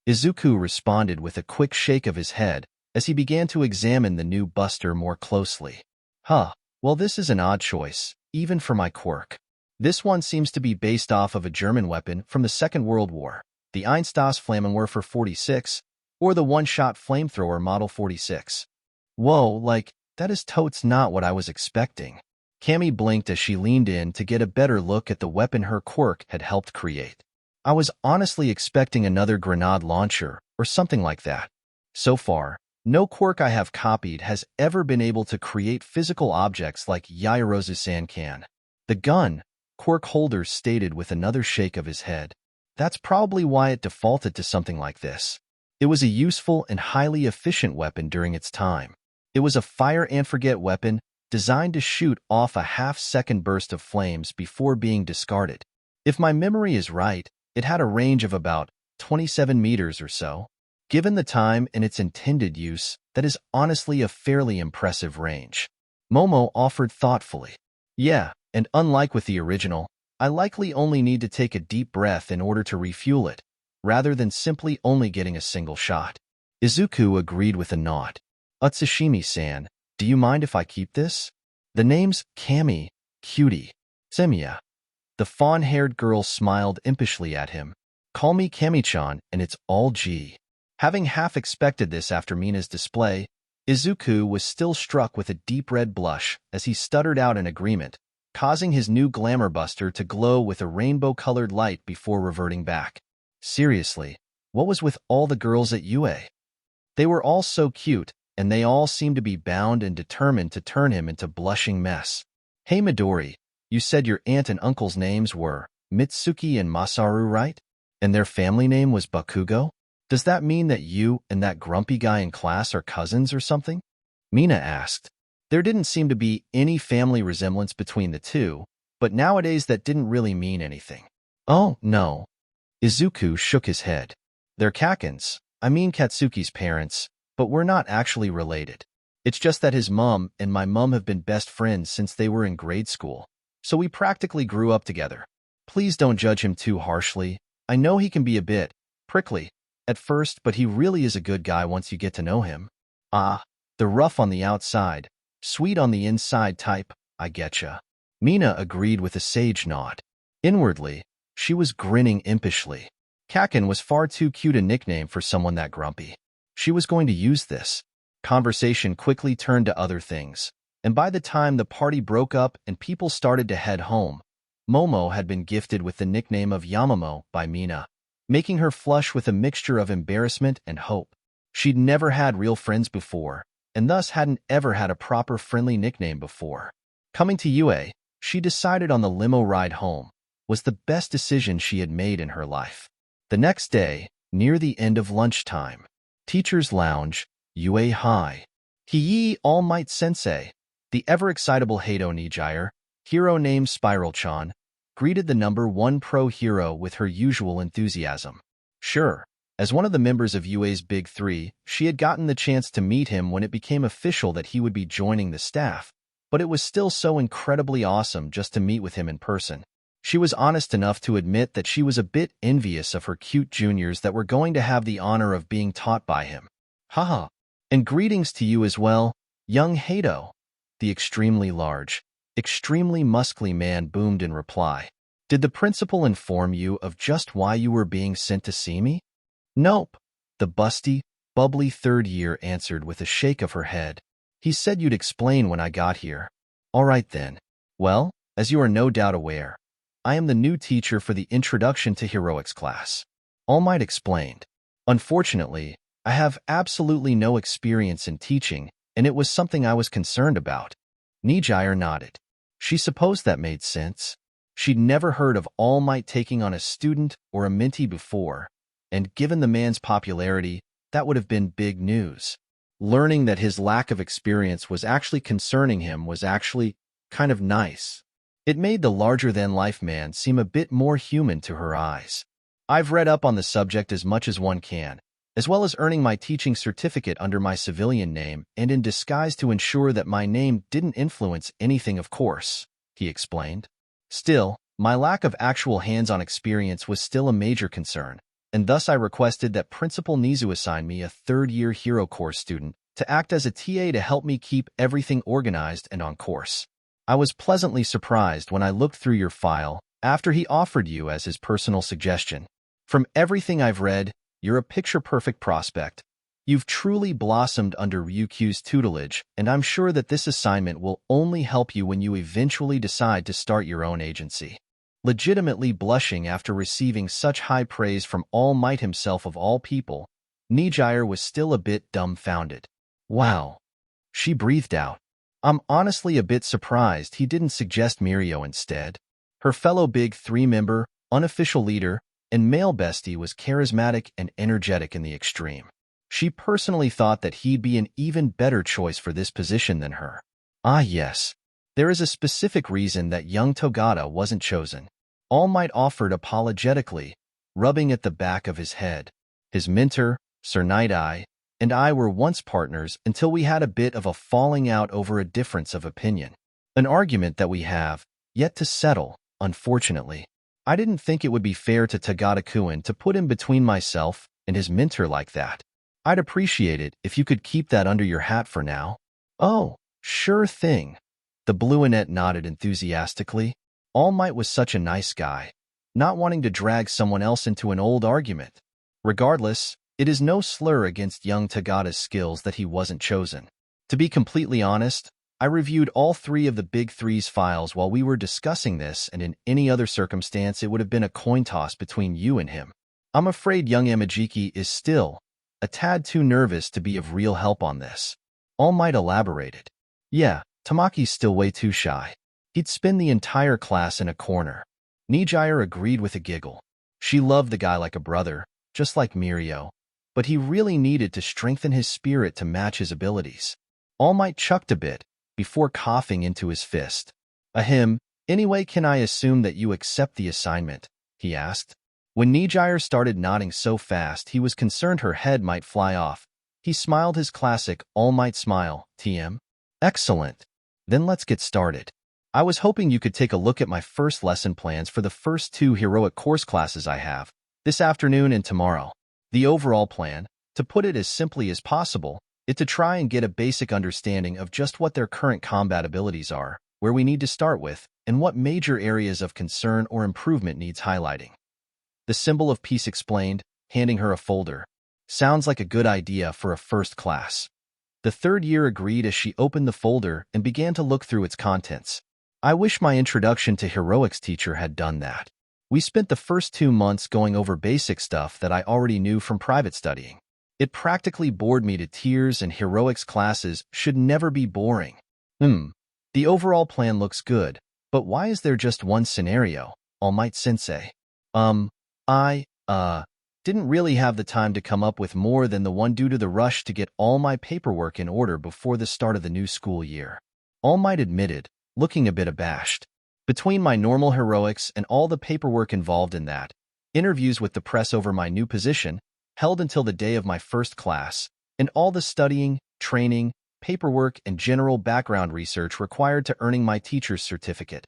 Izuku responded with a quick shake of his head as he began to examine the new buster more closely. Well, this is an odd choice, even for my quirk. This one seems to be based off of a German weapon from the Second World War, the Einsatzflammenwerfer 46, or the one-shot flamethrower Model 46. Whoa, that is totes not what I was expecting. Cammy blinked as she leaned in to get a better look at the weapon her quirk had helped create. I was honestly expecting another grenade launcher or something like that. So far, no quirk I have copied has ever been able to create physical objects like Yairozu-san can. The gun, Quirk Holder stated with another shake of his head. That's probably why it defaulted to something like this. It was a useful and highly efficient weapon during its time. It was a fire-and-forget weapon designed to shoot off a half-second burst of flames before being discarded. If my memory is right, it had a range of about 27 meters or so. Given the time and its intended use, that is honestly a fairly impressive range. Momo offered thoughtfully. Yeah, and unlike with the original, I likely only need to take a deep breath in order to refuel it, rather than simply only getting a single shot. Izuku agreed with a nod. Utsushimi-san, do you mind if I keep this? The name's Cammy, cutie. Semiya. The fawn-haired girl smiled impishly at him. Call me Cammy-chan, and it's all G. Having half expected this after Mina's display, Izuku was still struck with a deep red blush as he stuttered out an agreement, causing his new glamour buster to glow with a rainbow-colored light before reverting back. Seriously, what was with all the girls at UA? They were all so cute, and they all seemed to be bound and determined to turn him into blushing mess. Hey Midori, you said your aunt and uncle's names were Mitsuki and Masaru, right? And their family name was Bakugo? Does that mean that you and that grumpy guy in class are cousins or something? Mina asked. There didn't seem to be any family resemblance between the two, but nowadays that didn't really mean anything. Oh, no. Izuku shook his head. They're Kakens, I mean Katsuki's parents, but we're not actually related. It's just that his mom and my mom have been best friends since they were in grade school, so we practically grew up together. Please don't judge him too harshly. I know he can be a bit prickly at first, but he really is a good guy once you get to know him. Ah, the rough on the outside, sweet on the inside type, I getcha. Mina agreed with a sage nod. Inwardly, she was grinning impishly. Kaken was far too cute a nickname for someone that grumpy. She was going to use this. Conversation quickly turned to other things, and by the time the party broke up and people started to head home, Momo had been gifted with the nickname of Yamamo by Mina, making her flush with a mixture of embarrassment and hope. She'd never had real friends before, and thus hadn't ever had a proper friendly nickname before. Coming to UA, she decided on the limo ride home was the best decision she had made in her life. The next day, near the end of lunchtime, Teacher's Lounge, UA High. Hiyi All Might Sensei, the ever-excitable Heido Nijire, hero named Spiral-chan, greeted the #1 pro hero with her usual enthusiasm. Sure, as one of the members of UA's Big Three, she had gotten the chance to meet him when it became official that he would be joining the staff, but it was still so incredibly awesome just to meet with him in person. She was honest enough to admit that she was a bit envious of her cute juniors that were going to have the honor of being taught by him. Haha, and greetings to you as well, young Heido. The extremely large, extremely muscly man boomed in reply. Did the principal inform you of just why you were being sent to see me? Nope, the busty, bubbly third year answered with a shake of her head. He said you'd explain when I got here. All right then. Well, as you are no doubt aware, I am the new teacher for the Introduction to Heroics class. All Might explained. Unfortunately, I have absolutely no experience in teaching, and it was something I was concerned about. Nijire nodded. She supposed that made sense. She'd never heard of All Might taking on a student or a mentee before, and given the man's popularity, that would have been big news. Learning that his lack of experience was actually concerning him was actually kind of nice. It made the larger-than-life man seem a bit more human to her eyes. I've read up on the subject as much as one can, as well as earning my teaching certificate under my civilian name and in disguise to ensure that my name didn't influence anything, of course, he explained. Still, my lack of actual hands-on experience was still a major concern, and thus I requested that Principal Nizu assign me a third-year hero course student to act as a TA to help me keep everything organized and on course. I was pleasantly surprised when I looked through your file after he offered you as his personal suggestion. From everything I've read, you're a picture-perfect prospect. You've truly blossomed under Ryukyu's tutelage, and I'm sure that this assignment will only help you when you eventually decide to start your own agency. Legitimately blushing after receiving such high praise from All Might himself of all people, Nijire was still a bit dumbfounded. Wow. She breathed out. I'm honestly a bit surprised he didn't suggest Mirio instead. Her fellow Big Three-member, unofficial leader, and male bestie was charismatic and energetic in the extreme. She personally thought that he'd be an even better choice for this position than her. Ah yes, there is a specific reason that young Togata wasn't chosen. All Might offered apologetically, rubbing at the back of his head. His mentor, Sir Night-Eye, and I were once partners until we had a bit of a falling out over a difference of opinion. An argument that we have yet to settle, unfortunately. I didn't think it would be fair to Tagata-kun to put him between myself and his mentor like that. I'd appreciate it if you could keep that under your hat for now. Oh, sure thing. The Blueanet nodded enthusiastically. All Might was such a nice guy, not wanting to drag someone else into an old argument. Regardless, it is no slur against young Tagata's skills that he wasn't chosen. To be completely honest, I reviewed all three of the Big Three's files while we were discussing this, and in any other circumstance it would have been a coin toss between you and him. I'm afraid young Amajiki is still a tad too nervous to be of real help on this. All Might elaborated. Yeah, Tamaki's still way too shy. He'd spend the entire class in a corner. Nijire agreed with a giggle. She loved the guy like a brother, just like Mirio, but he really needed to strengthen his spirit to match his abilities. All Might chucked a bit before coughing into his fist. Ahem, anyway, can I assume that you accept the assignment? He asked. When Nijire started nodding so fast he was concerned her head might fly off. He smiled his classic All Might smile, TM. Excellent. Then let's get started. I was hoping you could take a look at my first lesson plans for the first 2 heroic course classes I have, this afternoon and tomorrow. The overall plan, to put it as simply as possible, is to try and get a basic understanding of just what their current combat abilities are, where we need to start with, and what major areas of concern or improvement needs highlighting. The symbol of peace explained, handing her a folder. Sounds like a good idea for a first class. The third year agreed as she opened the folder and began to look through its contents. I wish my introduction to heroics teacher had done that. We spent the first 2 months going over basic stuff that I already knew from private studying. It practically bored me to tears, and heroics classes should never be boring. The overall plan looks good, but why is there just one scenario? All Might Sensei. I didn't really have the time to come up with more than the one due to the rush to get all my paperwork in order before the start of the new school year. All Might admitted, looking a bit abashed. Between my normal heroics and all the paperwork involved in that, interviews with the press over my new position, held until the day of my first class, and all the studying, training, paperwork, and general background research required to earning my teacher's certificate,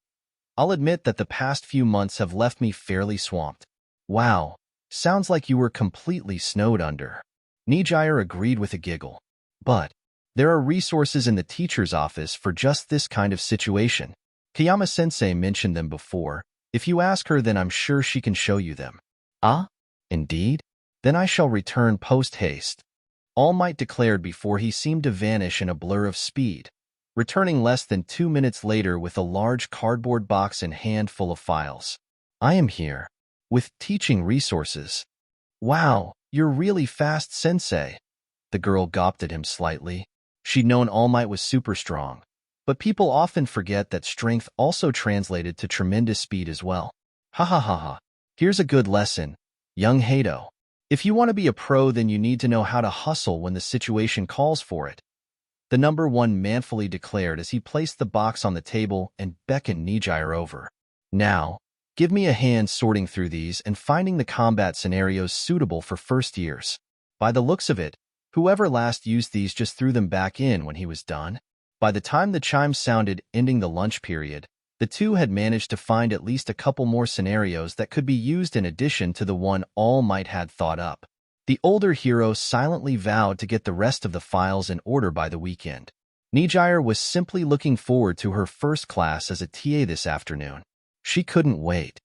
I'll admit that the past few months have left me fairly swamped. Wow, sounds like you were completely snowed under. Nijire agreed with a giggle. But there are resources in the teacher's office for just this kind of situation. Kayama-sensei mentioned them before. If you ask her, then I'm sure she can show you them. Ah, indeed? Then I shall return post-haste. All Might declared before he seemed to vanish in a blur of speed, returning less than 2 minutes later with a large cardboard box and handful of files. I am here. With teaching resources. Wow, you're really fast, sensei. The girl gawped at him slightly. She'd known All Might was super strong, but people often forget that strength also translated to tremendous speed as well. Ha ha ha ha. Here's a good lesson, young Hato. If you want to be a pro, then you need to know how to hustle when the situation calls for it. The number 1 manfully declared as he placed the box on the table and beckoned Nijire over. Now, give me a hand sorting through these and finding the combat scenarios suitable for first years. By the looks of it, whoever last used these just threw them back in when he was done. By the time the chime sounded ending the lunch period, The two had managed to find at least a couple more scenarios that could be used in addition to the one All Might had thought up. The older hero silently vowed to get the rest of the files in order by the weekend. Nijire was simply looking forward to her first class as a TA this afternoon. She couldn't wait.